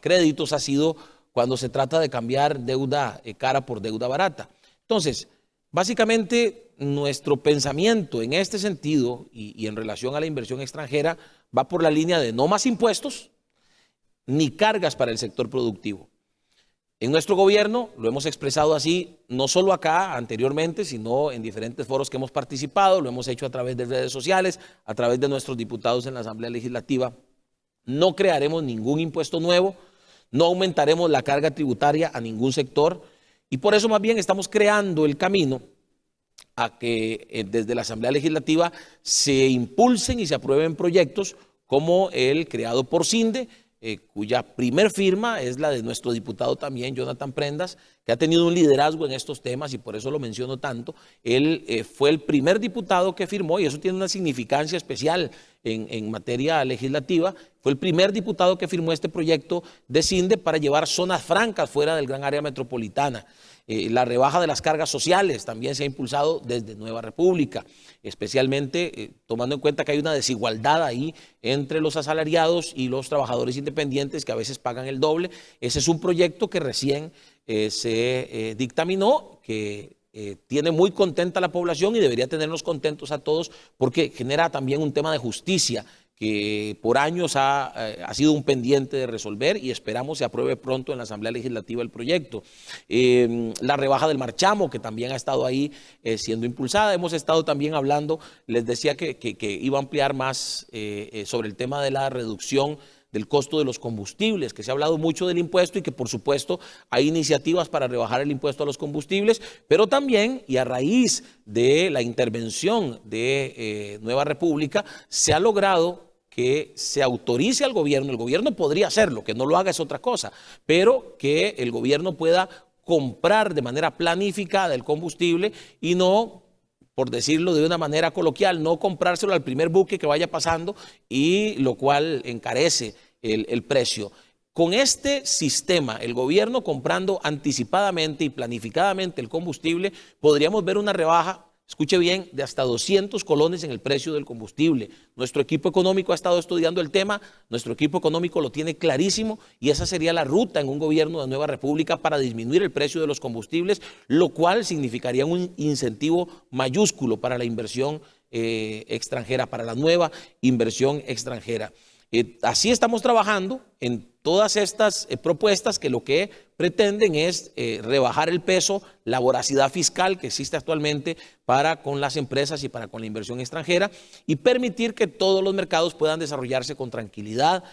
créditos ha sido cuando se trata de cambiar deuda cara por deuda barata. Entonces, básicamente nuestro pensamiento en este sentido y en relación a la inversión extranjera va por la línea de no más impuestos ni cargas para el sector productivo. En nuestro gobierno lo hemos expresado así, no solo acá anteriormente, sino en diferentes foros que hemos participado, lo hemos hecho a través de redes sociales, a través de nuestros diputados en la Asamblea Legislativa. No crearemos ningún impuesto nuevo, no aumentaremos la carga tributaria a ningún sector y por eso más bien estamos creando el camino a que desde la Asamblea Legislativa se impulsen y se aprueben proyectos como el creado por CINDE, cuya primer firma es la de nuestro diputado también, Jonathan Prendas, que ha tenido un liderazgo en estos temas y por eso lo menciono tanto. Él fue el primer diputado que firmó, y eso tiene una significancia especial en materia legislativa, fue el primer diputado que firmó este proyecto de CINDE para llevar zonas francas fuera del gran área metropolitana. La rebaja de las cargas sociales también se ha impulsado desde Nueva República, especialmente tomando en cuenta que hay una desigualdad ahí entre los asalariados y los trabajadores independientes que a veces pagan el doble. Ese es un proyecto que recién se dictaminó, que tiene muy contenta a la población y debería tenernos contentos a todos porque genera también un tema de justicia que por años ha sido un pendiente de resolver y esperamos se apruebe pronto en la Asamblea Legislativa el proyecto. La rebaja del marchamo, que también ha estado ahí siendo impulsada. Hemos estado también hablando, les decía que iba a ampliar más sobre el tema de la reducción del costo de los combustibles, que se ha hablado mucho del impuesto y que por supuesto hay iniciativas para rebajar el impuesto a los combustibles, pero también, y a raíz de la intervención de Nueva República, se ha logrado que se autorice al gobierno, el gobierno podría hacerlo, que no lo haga es otra cosa, pero que el gobierno pueda comprar de manera planificada el combustible y no, por decirlo de una manera coloquial, no comprárselo al primer buque que vaya pasando y lo cual encarece el precio. Con este sistema, el gobierno comprando anticipadamente y planificadamente el combustible, podríamos ver una rebaja, escuche bien, de hasta 200 colones en el precio del combustible. Nuestro equipo económico ha estado estudiando el tema, nuestro equipo económico lo tiene clarísimo y esa sería la ruta en un gobierno de Nueva República para disminuir el precio de los combustibles, lo cual significaría un incentivo mayúsculo para la inversión extranjera, para la nueva inversión extranjera. Así estamos trabajando en todas estas propuestas que lo que pretenden es rebajar el peso, la voracidad fiscal que existe actualmente para con las empresas y para con la inversión extranjera y permitir que todos los mercados puedan desarrollarse con tranquilidad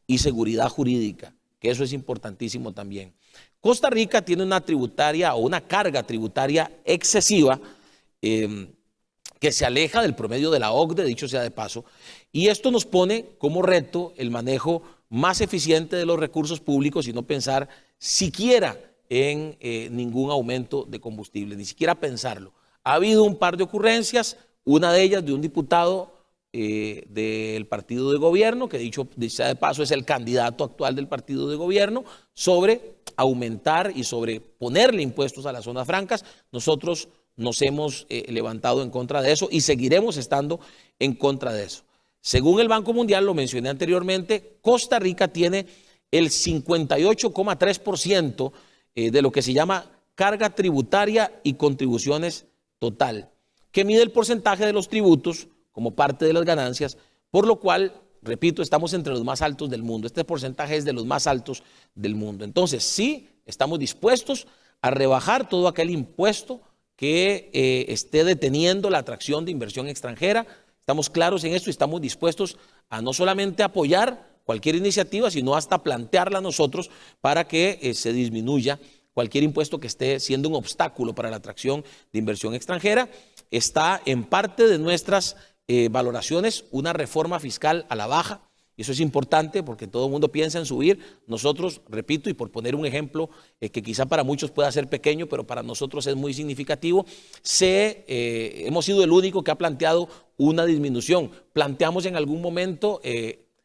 y seguridad jurídica, que eso es importantísimo también. Costa Rica tiene una tributaria o una carga tributaria excesiva que se aleja del promedio de la OCDE, dicho sea de paso, y esto nos pone como reto el manejo más eficiente de los recursos públicos y no pensar siquiera en ningún aumento de combustible, ni siquiera pensarlo. Ha habido un par de ocurrencias, una de ellas de un diputado del partido de gobierno, que dicho sea de paso es el candidato actual del partido de gobierno, sobre aumentar y sobre ponerle impuestos a las zonas francas. Nosotros nos hemos levantado en contra de eso y seguiremos estando en contra de eso. Según el Banco Mundial, lo mencioné anteriormente, Costa Rica tiene el 58,3% de lo que se llama carga tributaria y contribuciones total, que mide el porcentaje de los tributos como parte de las ganancias, por lo cual, repito, estamos entre los más altos del mundo. Este porcentaje es de los más altos del mundo. Entonces, sí, estamos dispuestos a rebajar todo aquel impuesto que esté deteniendo la atracción de inversión extranjera. Estamos claros en esto y estamos dispuestos a no solamente apoyar cualquier iniciativa, sino hasta plantearla nosotros para que se disminuya cualquier impuesto que esté siendo un obstáculo para la atracción de inversión extranjera. Está en parte de nuestras valoraciones una reforma fiscal a la baja y eso es importante porque todo el mundo piensa en subir. Nosotros, repito, y por poner un ejemplo que quizá para muchos pueda ser pequeño, pero para nosotros es muy significativo, hemos sido el único que ha planteado una disminución. Planteamos en algún momento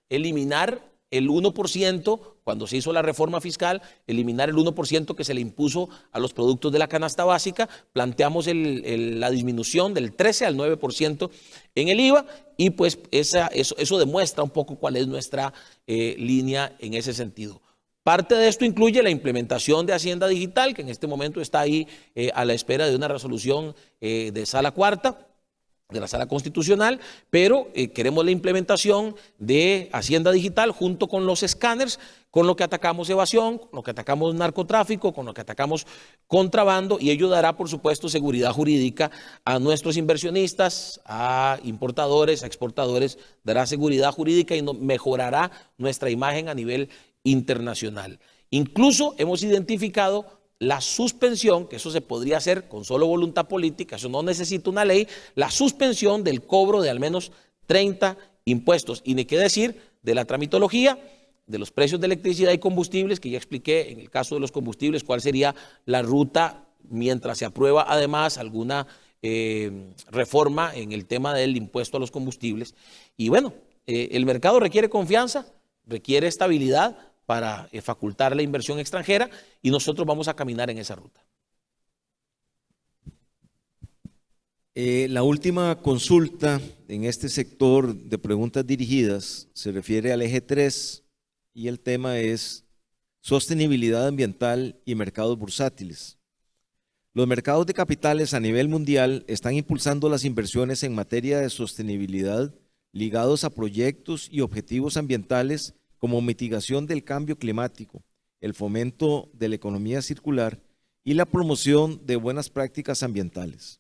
eliminar el 1%, cuando se hizo la reforma fiscal, eliminar el 1% que se le impuso a los productos de la canasta básica. Planteamos la disminución del 13 al 9% en el IVA, y pues eso demuestra un poco cuál es nuestra línea en ese sentido. Parte de esto incluye la implementación de Hacienda Digital, que en este momento está ahí a la espera de una resolución de Sala Cuarta, de la Sala Constitucional, pero queremos la implementación de Hacienda Digital junto con los escáneres, con lo que atacamos evasión, con lo que atacamos narcotráfico, con lo que atacamos contrabando, y ello dará, por supuesto, seguridad jurídica a nuestros inversionistas, a importadores, a exportadores, dará seguridad jurídica y mejorará nuestra imagen a nivel internacional. Incluso hemos identificado la suspensión, que eso se podría hacer con solo voluntad política, eso no necesita una ley, la suspensión del cobro de al menos 30 impuestos. Y ni qué decir de la tramitología, de los precios de electricidad y combustibles, que ya expliqué en el caso de los combustibles cuál sería la ruta mientras se aprueba además alguna reforma en el tema del impuesto a los combustibles. Y bueno, el mercado requiere confianza, requiere estabilidad para facultar la inversión extranjera, y nosotros vamos a caminar en esa ruta. La última consulta en este sector de preguntas dirigidas se refiere al eje 3 y el tema es sostenibilidad ambiental y mercados bursátiles. Los mercados de capitales a nivel mundial están impulsando las inversiones en materia de sostenibilidad ligados a proyectos y objetivos ambientales como mitigación del cambio climático, el fomento de la economía circular y la promoción de buenas prácticas ambientales.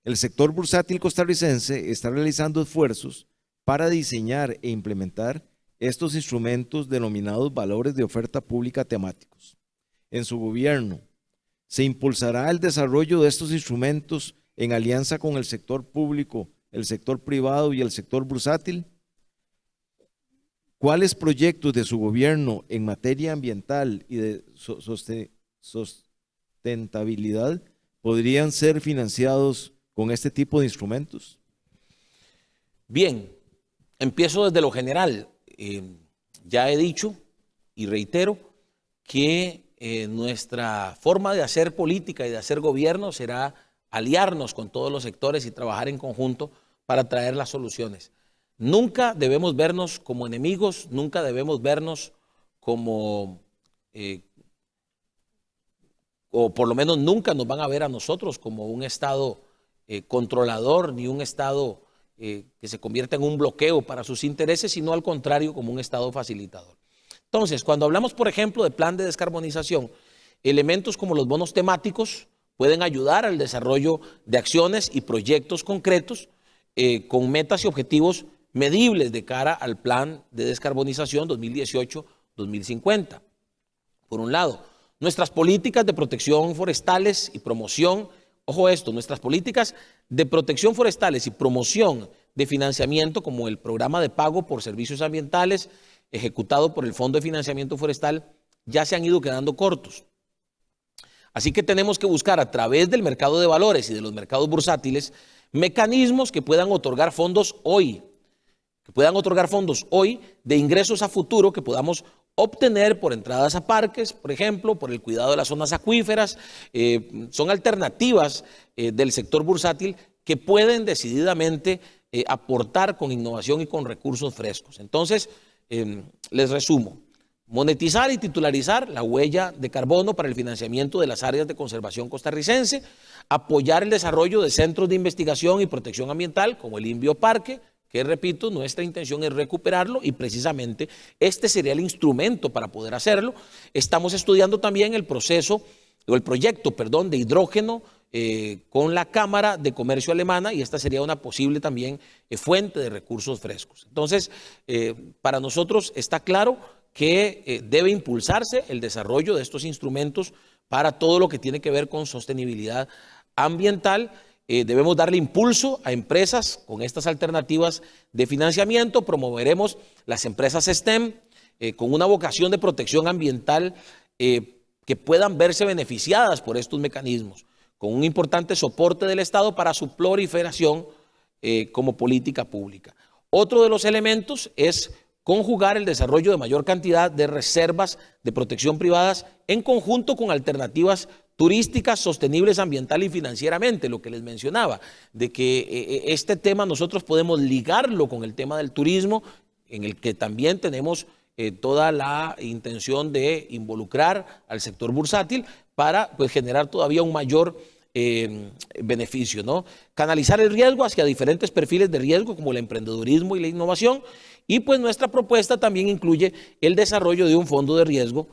El sector bursátil costarricense está realizando esfuerzos para diseñar e implementar estos instrumentos denominados valores de oferta pública temáticos. En su gobierno, ¿se impulsará el desarrollo de estos instrumentos en alianza con el sector público, el sector privado y el sector bursátil? ¿Cuáles proyectos de su gobierno en materia ambiental y de sustentabilidad podrían ser financiados con este tipo de instrumentos? Bien, empiezo desde lo general. Ya he dicho y reitero que nuestra forma de hacer política y de hacer gobierno será aliarnos con todos los sectores y trabajar en conjunto para traer las soluciones. Nunca debemos vernos como enemigos, nunca debemos vernos como, o por lo menos nunca nos van a ver a nosotros como un Estado controlador, ni un Estado que se convierta en un bloqueo para sus intereses, sino al contrario, como un Estado facilitador. Entonces, cuando hablamos, por ejemplo, de plan de descarbonización, elementos como los bonos temáticos pueden ayudar al desarrollo de acciones y proyectos concretos con metas y objetivos medibles de cara al plan de descarbonización 2018-2050. Por un lado, nuestras políticas de protección forestales y promoción, ojo esto, nuestras políticas de protección forestales y promoción de financiamiento, como el programa de pago por servicios ambientales ejecutado por el Fondo de Financiamiento Forestal, ya se han ido quedando cortos. Así que tenemos que buscar a través del mercado de valores y de los mercados bursátiles mecanismos que puedan otorgar fondos hoy, de ingresos a futuro que podamos obtener por entradas a parques, por ejemplo, por el cuidado de las zonas acuíferas. Son alternativas del sector bursátil que pueden decididamente aportar con innovación y con recursos frescos. Entonces, les resumo: monetizar y titularizar la huella de carbono para el financiamiento de las áreas de conservación costarricense, apoyar el desarrollo de centros de investigación y protección ambiental como el INVIOParque, que repito, nuestra intención es recuperarlo y precisamente este sería el instrumento para poder hacerlo. Estamos estudiando también el proyecto de hidrógeno con la Cámara de Comercio alemana, y esta sería una posible también fuente de recursos frescos. Entonces, para nosotros está claro que debe impulsarse el desarrollo de estos instrumentos para todo lo que tiene que ver con sostenibilidad ambiental, debemos darle impulso a empresas con estas alternativas de financiamiento. Promoveremos las empresas STEM con una vocación de protección ambiental que puedan verse beneficiadas por estos mecanismos, con un importante soporte del Estado para su proliferación como política pública. Otro de los elementos es conjugar el desarrollo de mayor cantidad de reservas de protección privadas en conjunto con alternativas turísticas sostenibles ambiental y financieramente, lo que les mencionaba, de que este tema nosotros podemos ligarlo con el tema del turismo, en el que también tenemos toda la intención de involucrar al sector bursátil para pues, generar todavía un mayor beneficio, ¿no? Canalizar el riesgo hacia diferentes perfiles de riesgo como el emprendedurismo y la innovación, y pues nuestra propuesta también incluye el desarrollo de un fondo de riesgo,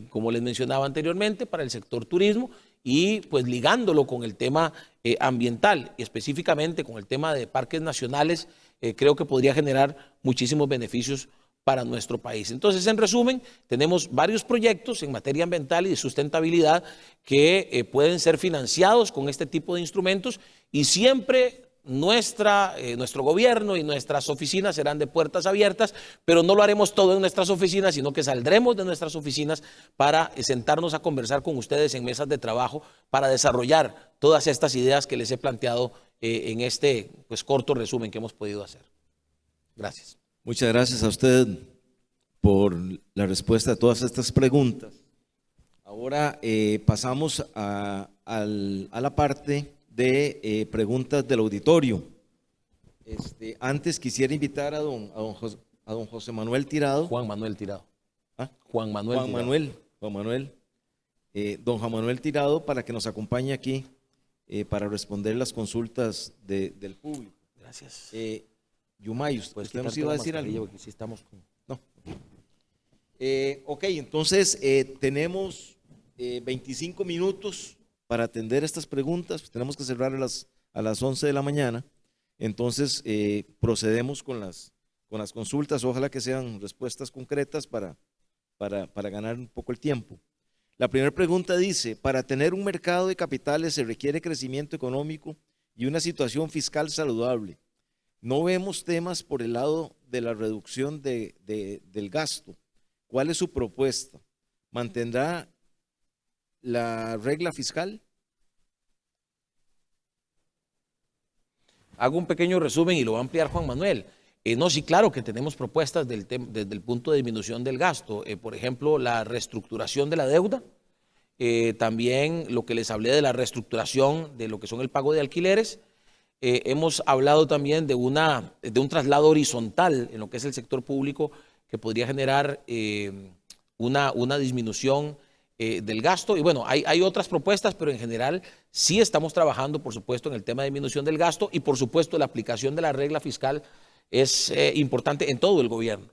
como les mencionaba anteriormente, para el sector turismo, y pues ligándolo con el tema ambiental, y específicamente con el tema de parques nacionales, creo que podría generar muchísimos beneficios para nuestro país. Entonces, en resumen, tenemos varios proyectos en materia ambiental y de sustentabilidad que pueden ser financiados con este tipo de instrumentos, y siempre nuestro gobierno y nuestras oficinas serán de puertas abiertas, pero no lo haremos todo en nuestras oficinas, sino que saldremos de nuestras oficinas para sentarnos a conversar con ustedes en mesas de trabajo para desarrollar todas estas ideas que les he planteado en este pues, corto resumen que hemos podido hacer. Gracias. Muchas gracias a usted por la respuesta a todas estas preguntas. Ahora pasamos a la parte de preguntas del auditorio. Antes quisiera invitar a don José Manuel Tirado. Juan Manuel Tirado. ¿Ah? Juan Manuel Tirado. Don Juan Manuel Tirado, para que nos acompañe aquí para responder las consultas del público. Gracias. Yumay, ¿usted nos iba a decir algo? Si estamos con... No. Ok, entonces tenemos 25 minutos para atender estas preguntas. Tenemos que cerrar a las 11 de la mañana. Entonces procedemos con las consultas. Ojalá que sean respuestas concretas para ganar un poco el tiempo. La primera pregunta dice: para tener un mercado de capitales se requiere crecimiento económico y una situación fiscal saludable. No vemos temas por el lado de la reducción del gasto. ¿Cuál es su propuesta? ¿Mantendrá la regla fiscal? Hago un pequeño resumen y lo va a ampliar Juan Manuel. No, sí, claro que tenemos propuestas desde el punto de disminución del gasto. Por ejemplo, la reestructuración de la deuda. También lo que les hablé de la reestructuración de lo que son el pago de alquileres. Hemos hablado también de un traslado horizontal en lo que es el sector público que podría generar una disminución del gasto. Y bueno, hay otras propuestas, pero en general sí estamos trabajando, por supuesto, en el tema de disminución del gasto, y por supuesto la aplicación de la regla fiscal es importante en todo el gobierno,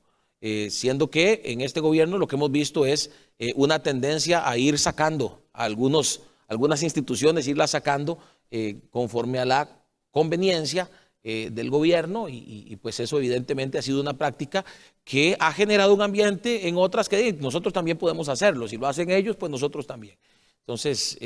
siendo que en este gobierno lo que hemos visto es una tendencia a ir sacando a algunas instituciones, irlas sacando conforme a la conveniencia del gobierno, y pues eso evidentemente ha sido una práctica que ha generado un ambiente en otras que nosotros también podemos hacerlo. Si lo hacen ellos, pues nosotros también. Entonces,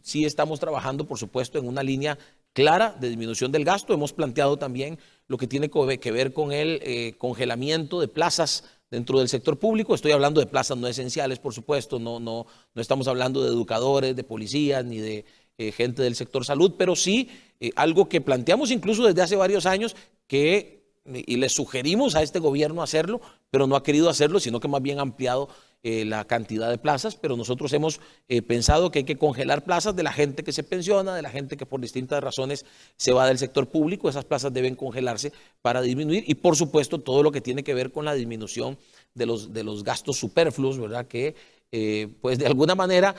sí estamos trabajando, por supuesto, en una línea clara de disminución del gasto. Hemos planteado también lo que tiene que ver con el congelamiento de plazas dentro del sector público. Estoy hablando de plazas no esenciales, por supuesto, no estamos hablando de educadores, de policías, ni de gente del sector salud, pero sí algo que planteamos incluso desde hace varios años y le sugerimos a este gobierno hacerlo, pero no ha querido hacerlo, sino que más bien ha ampliado la cantidad de plazas. Pero nosotros hemos pensado que hay que congelar plazas de la gente que se pensiona, de la gente que por distintas razones se va del sector público. Esas plazas deben congelarse para disminuir, y por supuesto todo lo que tiene que ver con la disminución de los gastos superfluos, ¿verdad? Que pues de alguna manera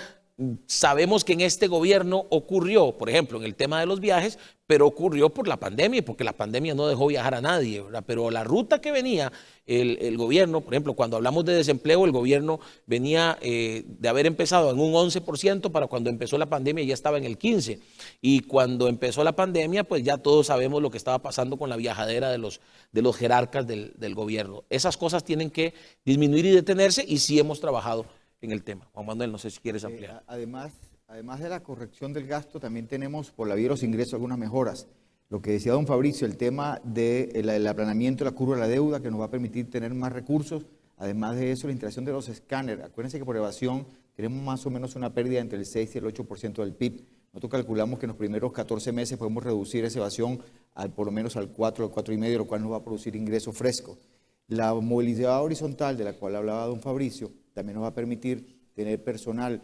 sabemos que en este gobierno ocurrió, por ejemplo, en el tema de los viajes, pero ocurrió por la pandemia, porque la pandemia no dejó viajar a nadie, ¿verdad? Pero la ruta que venía el gobierno, por ejemplo, cuando hablamos de desempleo, el gobierno venía de haber empezado en un 11%, para cuando empezó la pandemia ya estaba en el 15%. Y cuando empezó la pandemia, pues ya todos sabemos lo que estaba pasando con la viajadera de los jerarcas del gobierno. Esas cosas tienen que disminuir y detenerse, y sí hemos trabajado en el tema. Juan Manuel, no sé si quieres ampliar. Además Además de la corrección del gasto, también tenemos por la vía de los ingresos algunas mejoras. Lo que decía don Fabricio, el tema del aplanamiento de la curva de la deuda, que nos va a permitir tener más recursos. Además de eso, la instalación de los escáneres. Acuérdense que por evasión tenemos más o menos una pérdida entre el 6 y el 8% del PIB. Nosotros calculamos que en los primeros 14 meses podemos reducir esa evasión por lo menos al 4, al 4,5, lo cual nos va a producir ingresos frescos. La movilidad horizontal de la cual hablaba don Fabricio también nos va a permitir tener personal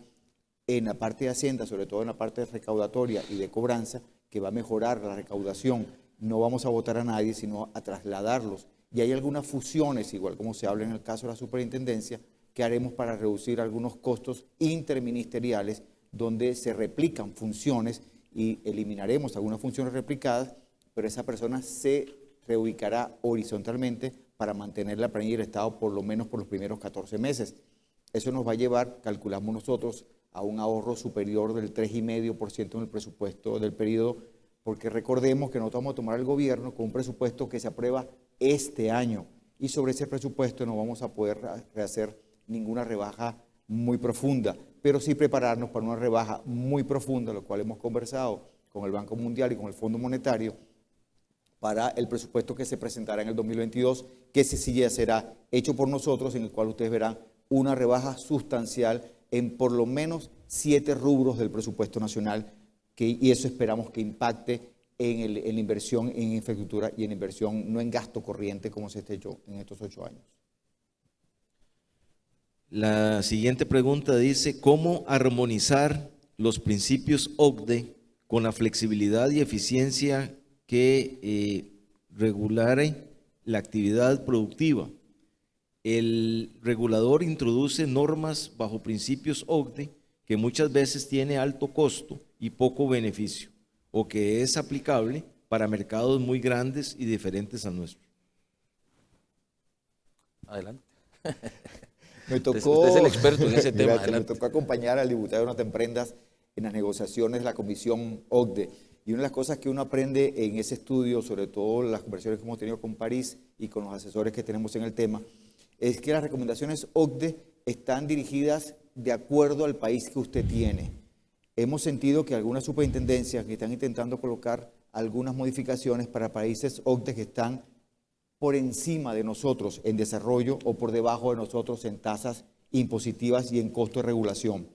en la parte de Hacienda, sobre todo en la parte recaudatoria y de cobranza, que va a mejorar la recaudación. No vamos a votar a nadie, sino a trasladarlos. Y hay algunas fusiones, igual como se habla en el caso de la superintendencia, que haremos para reducir algunos costos interministeriales donde se replican funciones y eliminaremos algunas funciones replicadas, pero esa persona se reubicará horizontalmente para mantener la planilla del Estado por lo menos por los primeros 14 meses. Eso nos va a llevar, calculamos nosotros, a un ahorro superior del 3,5% en el presupuesto del periodo, porque recordemos que nosotros vamos a tomar el gobierno con un presupuesto que se aprueba este año y sobre ese presupuesto no vamos a poder hacer ninguna rebaja muy profunda, pero sí prepararnos para una rebaja muy profunda, lo cual hemos conversado con el Banco Mundial y con el Fondo Monetario, para el presupuesto que se presentará en el 2022, que ese sí ya será hecho por nosotros, en el cual ustedes verán una rebaja sustancial en por lo menos 7 rubros del presupuesto nacional, y eso esperamos que impacte en la inversión en infraestructura y en inversión, no en gasto corriente como se ha hecho en estos 8 años. La siguiente pregunta dice, ¿cómo armonizar los principios OCDE con la flexibilidad y eficiencia que regulare la actividad productiva? El regulador introduce normas bajo principios OCDE que muchas veces tiene alto costo y poco beneficio, o que es aplicable para mercados muy grandes y diferentes al nuestro. Adelante. Me tocó, usted es el experto en ese tema. Me tocó acompañar al diputado Jonathan Prendas en las negociaciones de la Comisión OCDE. Y una de las cosas que uno aprende en ese estudio, sobre todo las conversaciones que hemos tenido con París y con los asesores que tenemos en el tema, es que las recomendaciones OCDE están dirigidas de acuerdo al país que usted tiene. Hemos sentido que algunas superintendencias que están intentando colocar algunas modificaciones para países OCDE que están por encima de nosotros en desarrollo o por debajo de nosotros en tasas impositivas y en costo de regulación.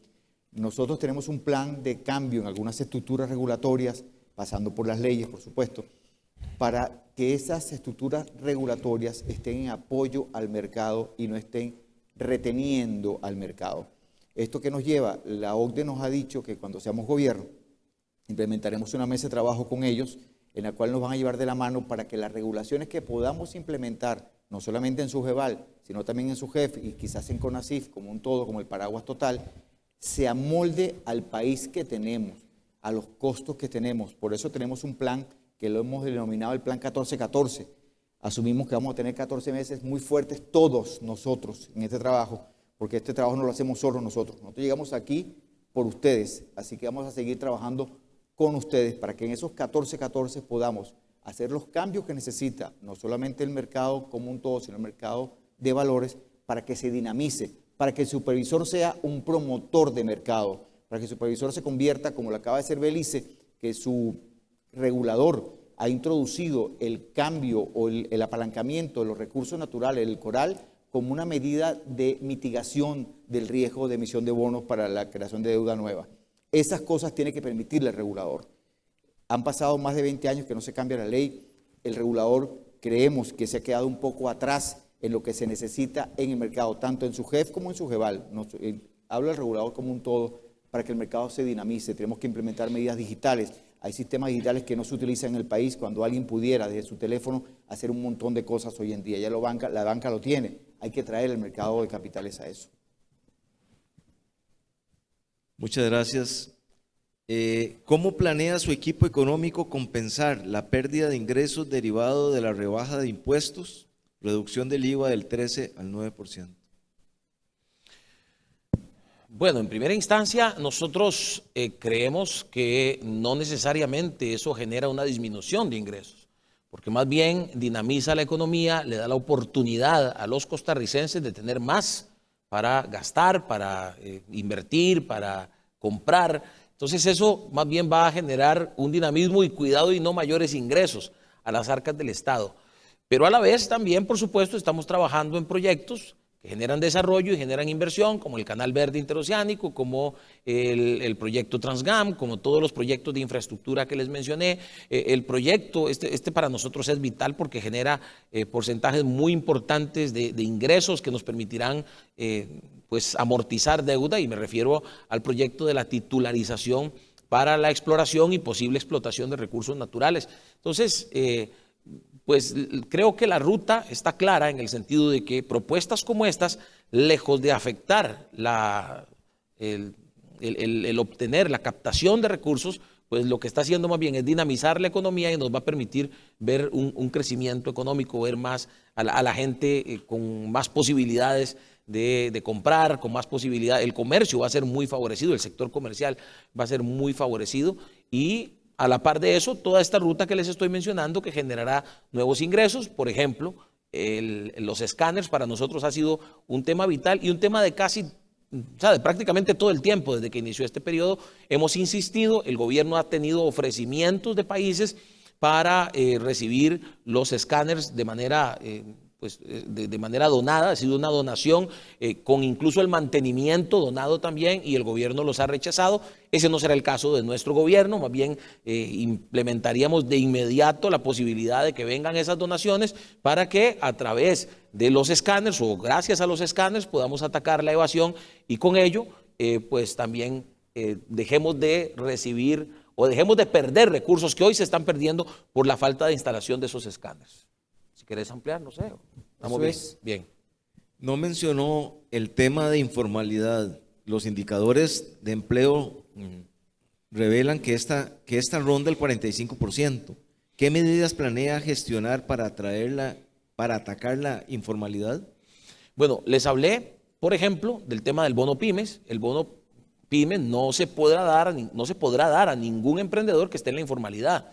Nosotros tenemos un plan de cambio en algunas estructuras regulatorias, pasando por las leyes, por supuesto, para que esas estructuras regulatorias estén en apoyo al mercado y no estén reteniendo al mercado. ¿Esto qué nos lleva? La OCDE nos ha dicho que cuando seamos gobierno, implementaremos una mesa de trabajo con ellos, en la cual nos van a llevar de la mano para que las regulaciones que podamos implementar, no solamente en SUGEVAL, sino también en SUGEF y quizás en CONACYF, como un todo, como el paraguas total, se amolde al país que tenemos, a los costos que tenemos. Por eso tenemos un plan que lo hemos denominado el Plan 14-14. Asumimos que vamos a tener 14 meses muy fuertes todos nosotros en este trabajo, porque este trabajo no lo hacemos solo nosotros. Nosotros llegamos aquí por ustedes, así que vamos a seguir trabajando con ustedes para que en esos 14-14 podamos hacer los cambios que necesita, no solamente el mercado como un todo, sino el mercado de valores, para que se dinamice, para que el supervisor sea un promotor de mercado, para que el supervisor se convierta, como lo acaba de hacer Belice, que su regulador ha introducido el cambio o el apalancamiento de los recursos naturales, el coral, como una medida de mitigación del riesgo de emisión de bonos para la creación de deuda nueva. Esas cosas tiene que permitirle el regulador. Han pasado más de 20 años que no se cambia la ley. El regulador creemos que se ha quedado un poco atrás en lo que se necesita en el mercado, tanto en SUGEF como en SUGEVAL. Habla el regulador como un todo para que el mercado se dinamice. Tenemos que implementar medidas digitales. Hay sistemas digitales que no se utilizan en el país cuando alguien pudiera desde su teléfono hacer un montón de cosas hoy en día. Ya la banca lo tiene. Hay que traer el mercado de capitales a eso. Muchas gracias. ¿Cómo planea su equipo económico compensar la pérdida de ingresos derivado de la rebaja de impuestos, reducción del IVA del 13 al 9%? Bueno, en primera instancia, nosotros creemos que no necesariamente eso genera una disminución de ingresos, porque más bien dinamiza la economía, le da la oportunidad a los costarricenses de tener más para gastar, para invertir, para comprar, Entonces eso más bien va a generar un dinamismo y cuidado y no mayores ingresos a las arcas del Estado. Pero a la vez también, por supuesto, estamos trabajando en proyectos que generan desarrollo y generan inversión, como el Canal Verde Interoceánico, como el proyecto Transgam, como todos los proyectos de infraestructura que les mencioné. El proyecto, este para nosotros es vital porque genera porcentajes muy importantes de ingresos que nos permitirán pues amortizar deuda, y me refiero al proyecto de la titularización para la exploración y posible explotación de recursos naturales. Entonces, pues creo que la ruta está clara en el sentido de que propuestas como estas, lejos de afectar el obtener la captación de recursos, pues lo que está haciendo más bien es dinamizar la economía y nos va a permitir ver un crecimiento económico, ver más a la gente con más posibilidades de comprar, con más posibilidades. El comercio va a ser muy favorecido, el sector comercial va a ser muy favorecido, y a la par de eso, toda esta ruta que les estoy mencionando que generará nuevos ingresos. Por ejemplo, los escáneres para nosotros ha sido un tema vital y un tema de de prácticamente todo el tiempo. Desde que inició este periodo hemos insistido, el gobierno ha tenido ofrecimientos de países para recibir los escáneres de manera de manera donada, ha sido una donación con incluso el mantenimiento donado también, y el gobierno los ha rechazado. Ese no será el caso de nuestro gobierno, más bien implementaríamos de inmediato la posibilidad de que vengan esas donaciones para que a través de los escáneres o gracias a los escáneres podamos atacar la evasión, y con ello pues también dejemos de recibir o dejemos de perder recursos que hoy se están perdiendo por la falta de instalación de esos escáneres. Si querés ampliar, no sé. ¿Estamos bien? Bien. No mencionó el tema de informalidad. Los indicadores de empleo revelan que esta ronda el 45%. ¿Qué medidas planea gestionar para atacar la informalidad? Bueno, les hablé, por ejemplo, del tema del bono pymes. El bono pymes no se podrá dar a ningún emprendedor que esté en la informalidad.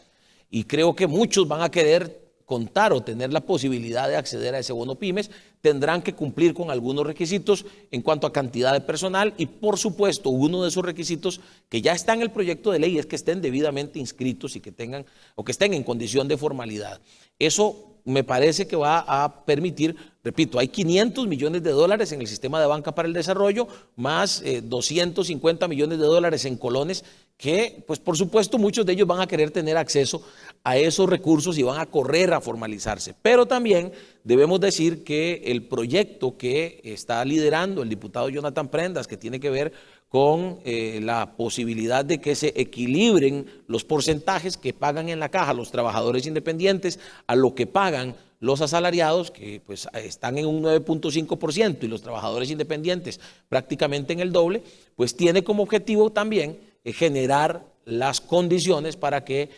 Y creo que muchos van a querer contar o tener la posibilidad de acceder a ese bono pymes. Tendrán que cumplir con algunos requisitos en cuanto a cantidad de personal, y por supuesto uno de esos requisitos que ya está en el proyecto de ley es que estén debidamente inscritos y que tengan o que estén en condición de formalidad. Eso me parece que va a permitir, repito, hay 500 millones de dólares en el sistema de banca para el desarrollo, más 250 millones de dólares en colones, que pues por supuesto muchos de ellos van a querer tener acceso a esos recursos y van a correr a formalizarse. Pero también debemos decir que el proyecto que está liderando el diputado Jonathan Prendas, que tiene que ver con la posibilidad de que se equilibren los porcentajes que pagan en la caja los trabajadores independientes a lo que pagan los asalariados, que pues están en un 9.5%, y los trabajadores independientes prácticamente en el doble, pues tiene como objetivo también generar las condiciones para que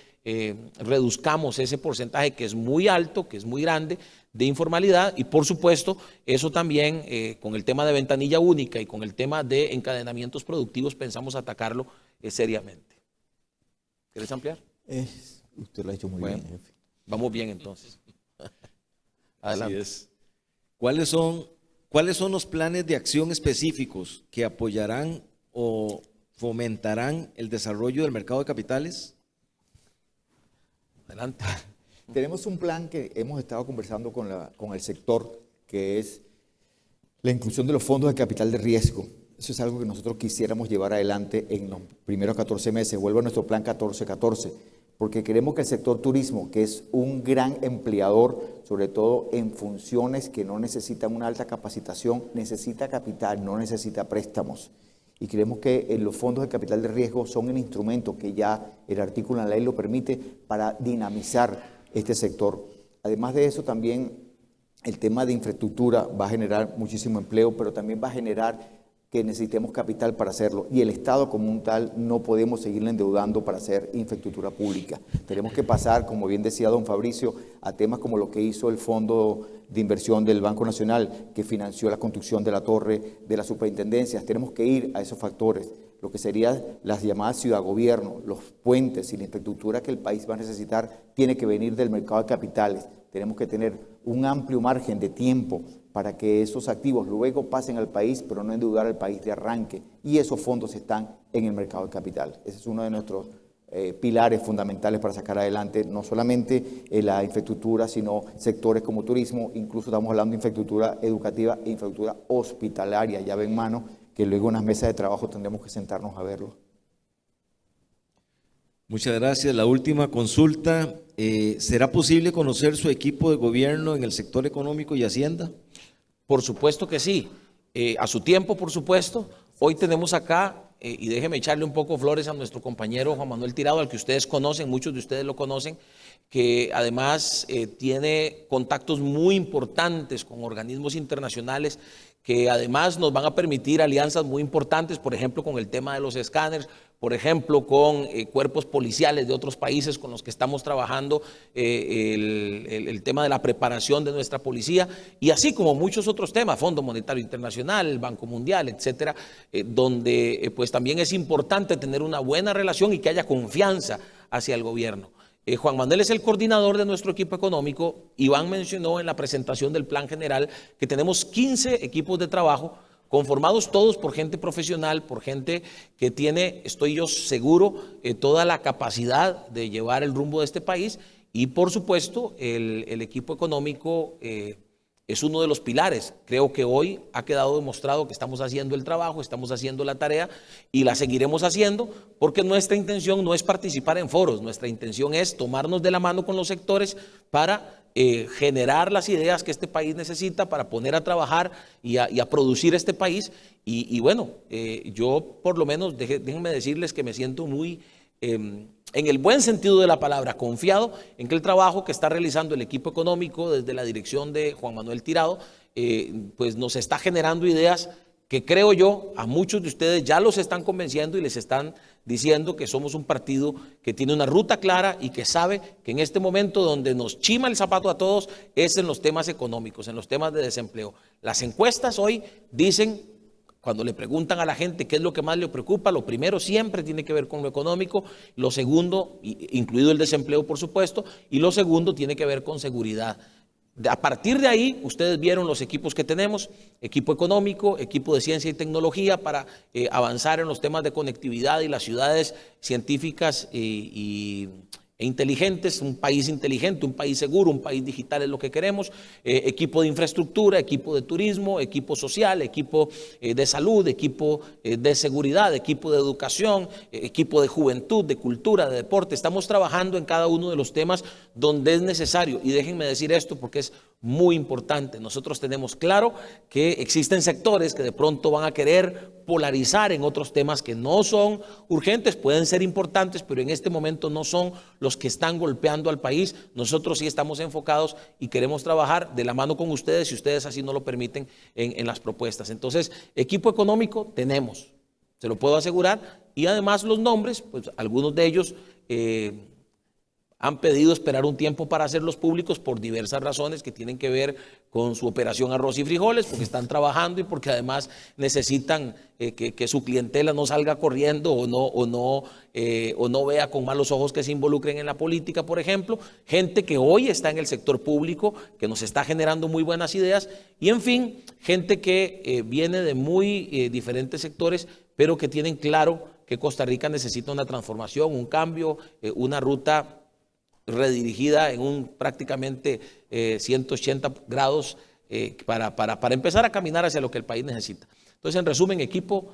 reduzcamos ese porcentaje que es muy alto, que es muy grande, de informalidad. Y por supuesto eso también con el tema de ventanilla única y con el tema de encadenamientos productivos pensamos atacarlo seriamente. ¿Quieres ampliar? Usted lo ha hecho muy bien, jefe. Vamos bien entonces. Adelante. Así es. ¿Cuáles son los planes de acción específicos que apoyarán o fomentarán el desarrollo del mercado de capitales? Adelante. Tenemos un plan que hemos estado conversando con el sector, que es la inclusión de los fondos de capital de riesgo. Eso es algo que nosotros quisiéramos llevar adelante en los primeros 14 meses. Vuelve a nuestro plan 14-14, porque queremos que el sector turismo, que es un gran empleador, sobre todo en funciones que no necesitan una alta capacitación, necesita capital, no necesita préstamos. Y creemos que los fondos de capital de riesgo son el instrumento que ya el artículo en la ley lo permite para dinamizar este sector. Además de eso, también el tema de infraestructura va a generar muchísimo empleo, pero también va a generar que necesitemos capital para hacerlo. Y el Estado como un tal no podemos seguirle endeudando para hacer infraestructura pública. Tenemos que pasar, como bien decía don Fabricio, a temas como lo que hizo el Fondo de Inversión del Banco Nacional, que financió la construcción de la torre de las superintendencias. Tenemos que ir a esos factores, lo que serían las llamadas ciudad-gobierno, los puentes y la infraestructura que el país va a necesitar tiene que venir del mercado de capitales. Tenemos que tener un amplio margen de tiempo para que esos activos luego pasen al país, pero no endeudar al país de arranque. Y esos fondos están en el mercado de capital. Ese es uno de nuestros pilares fundamentales para sacar adelante no solamente la infraestructura, sino sectores como turismo. Incluso estamos hablando de infraestructura educativa e infraestructura hospitalaria, llave en mano, que luego en las mesas de trabajo tendremos que sentarnos a verlo. Muchas gracias. La última consulta, ¿será posible conocer su equipo de gobierno en el sector económico y Hacienda? Por supuesto que sí, a su tiempo, por supuesto. Hoy tenemos acá, y déjeme echarle un poco flores a nuestro compañero Juan Manuel Tirado, al que ustedes conocen, muchos de ustedes lo conocen, que además tiene contactos muy importantes con organismos internacionales que además nos van a permitir alianzas muy importantes, por ejemplo, con el tema de los escáneres, por ejemplo, con cuerpos policiales de otros países con los que estamos trabajando, el tema de la preparación de nuestra policía, y así como muchos otros temas, Fondo Monetario Internacional, el Banco Mundial, etcétera, donde pues también es importante tener una buena relación y que haya confianza hacia el gobierno. Juan Manuel es el coordinador de nuestro equipo económico. Iván mencionó en la presentación del plan general que tenemos 15 equipos de trabajo conformados todos por gente profesional, por gente que tiene, estoy yo seguro, toda la capacidad de llevar el rumbo de este país, y por supuesto el equipo económico es uno de los pilares. Creo que hoy ha quedado demostrado que estamos haciendo el trabajo, estamos haciendo la tarea y la seguiremos haciendo, porque nuestra intención no es participar en foros, nuestra intención es tomarnos de la mano con los sectores para generar las ideas que este país necesita para poner a trabajar y a producir este país. Y bueno, yo por lo menos, déjenme decirles que me siento muy, en el buen sentido de la palabra, confiado en que el trabajo que está realizando el equipo económico desde la dirección de Juan Manuel Tirado, pues nos está generando ideas que creo yo a muchos de ustedes ya los están convenciendo y les están diciendo que somos un partido que tiene una ruta clara y que sabe que en este momento donde nos chima el zapato a todos es en los temas económicos, en los temas de desempleo. Las encuestas hoy dicen, cuando le preguntan a la gente qué es lo que más le preocupa, lo primero siempre tiene que ver con lo económico, lo segundo, incluido el desempleo por supuesto, y lo segundo tiene que ver con seguridad. A partir de ahí, ustedes vieron los equipos que tenemos, equipo económico, equipo de ciencia y tecnología para avanzar en los temas de conectividad y las ciudades científicas e inteligentes, un país inteligente, un país seguro, un país digital es lo que queremos, equipo de infraestructura, equipo de turismo, equipo social, equipo de salud, equipo de seguridad, equipo de educación, equipo de juventud, de cultura, de deporte. Estamos trabajando en cada uno de los temas donde es necesario, y déjenme decir esto porque es muy importante. Nosotros tenemos claro que existen sectores que de pronto van a querer polarizar en otros temas que no son urgentes, pueden ser importantes, pero en este momento no son los que están golpeando al país. Nosotros sí estamos enfocados y queremos trabajar de la mano con ustedes, si ustedes así nos lo permiten, en las propuestas. Entonces, equipo económico tenemos, se lo puedo asegurar, y además los nombres, pues algunos de ellos han pedido esperar un tiempo para hacerlos públicos por diversas razones que tienen que ver con su operación arroz y frijoles, porque están trabajando y porque además necesitan que su clientela no salga corriendo o no vea con malos ojos que se involucren en la política, por ejemplo. Gente que hoy está en el sector público, que nos está generando muy buenas ideas, y en fin, gente que viene de muy diferentes sectores, pero que tienen claro que Costa Rica necesita una transformación, un cambio, una ruta redirigida en un prácticamente 180 grados para empezar a caminar hacia lo que el país necesita. Entonces, en resumen, equipo,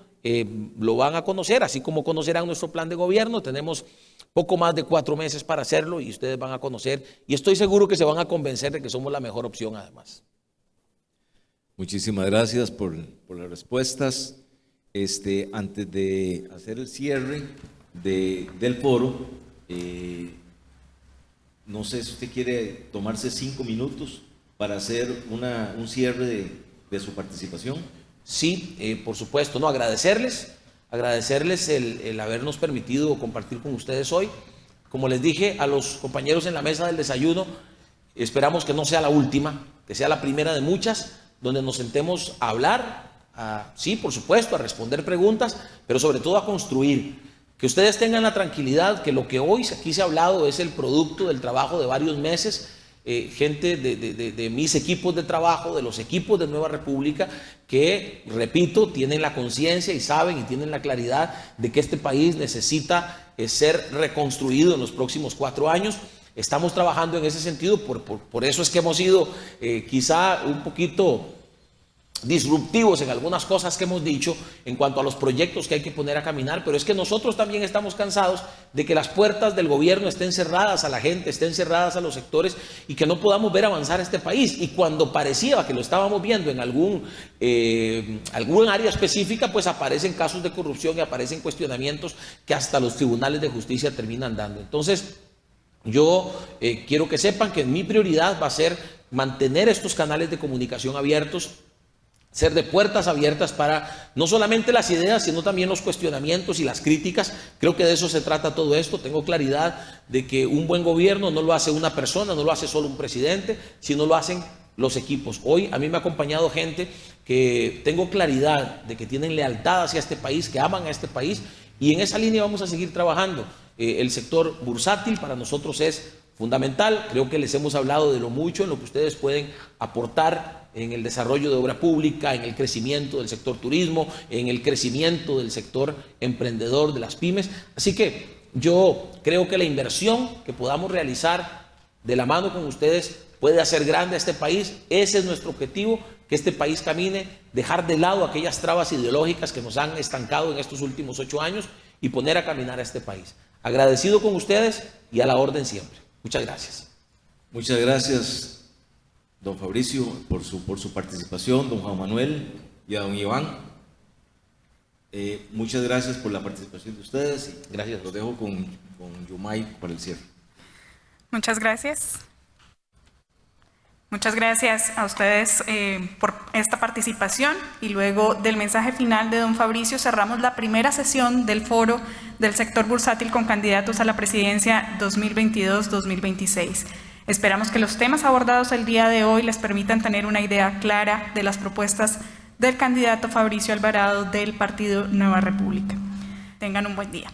lo van a conocer, así como conocerán nuestro plan de gobierno. Tenemos poco más de 4 meses para hacerlo y ustedes van a conocer, y estoy seguro que se van a convencer de que somos la mejor opción además. Muchísimas gracias por las respuestas. Antes de hacer el cierre del foro, no sé si usted quiere tomarse 5 minutos para hacer un cierre de su participación. Sí, por supuesto, agradecerles el habernos permitido compartir con ustedes hoy. Como les dije a los compañeros en la mesa del desayuno, esperamos que no sea la última, que sea la primera de muchas, donde nos sentemos a hablar, sí, por supuesto, a responder preguntas, pero sobre todo a construir. Que ustedes tengan la tranquilidad que lo que hoy aquí se ha hablado es el producto del trabajo de varios meses, gente de mis equipos de trabajo, de los equipos de Nueva República, que, repito, tienen la conciencia y saben y tienen la claridad de que este país necesita ser reconstruido en los próximos 4 años. Estamos trabajando en ese sentido, por eso es que hemos sido quizá un poquito disruptivos en algunas cosas que hemos dicho en cuanto a los proyectos que hay que poner a caminar, pero es que nosotros también estamos cansados de que las puertas del gobierno estén cerradas a la gente, estén cerradas a los sectores y que no podamos ver avanzar este país. Y cuando parecía que lo estábamos viendo en algún área específica, pues aparecen casos de corrupción y aparecen cuestionamientos que hasta los tribunales de justicia terminan dando. Entonces, yo quiero que sepan que mi prioridad va a ser mantener estos canales de comunicación abiertos, ser de puertas abiertas para no solamente las ideas, sino también los cuestionamientos y las críticas. Creo que de eso se trata todo esto. Tengo claridad de que un buen gobierno no lo hace una persona, no lo hace solo un presidente, sino lo hacen los equipos. Hoy a mí me ha acompañado gente que tengo claridad de que tienen lealtad hacia este país, que aman a este país, y en esa línea vamos a seguir trabajando. El sector bursátil para nosotros es fundamental. Creo que les hemos hablado de lo mucho en lo que ustedes pueden aportar en el desarrollo de obra pública, en el crecimiento del sector turismo, en el crecimiento del sector emprendedor de las pymes. Así que yo creo que la inversión que podamos realizar de la mano con ustedes puede hacer grande a este país. Ese es nuestro objetivo, que este país camine, dejar de lado aquellas trabas ideológicas que nos han estancado en estos últimos 8 años y poner a caminar a este país. Agradecido con ustedes y a la orden siempre. Muchas gracias. Muchas gracias, don Fabricio, por su participación, don Juan Manuel y a don Iván. Muchas gracias por la participación de ustedes. Y gracias. Los dejo con Yumay para el cierre. Muchas gracias. Muchas gracias a ustedes por esta participación, y luego del mensaje final de don Fabricio cerramos la primera sesión del foro del sector bursátil con candidatos a la presidencia 2022-2026. Esperamos que los temas abordados el día de hoy les permitan tener una idea clara de las propuestas del candidato Fabricio Alvarado del Partido Nueva República. Tengan un buen día.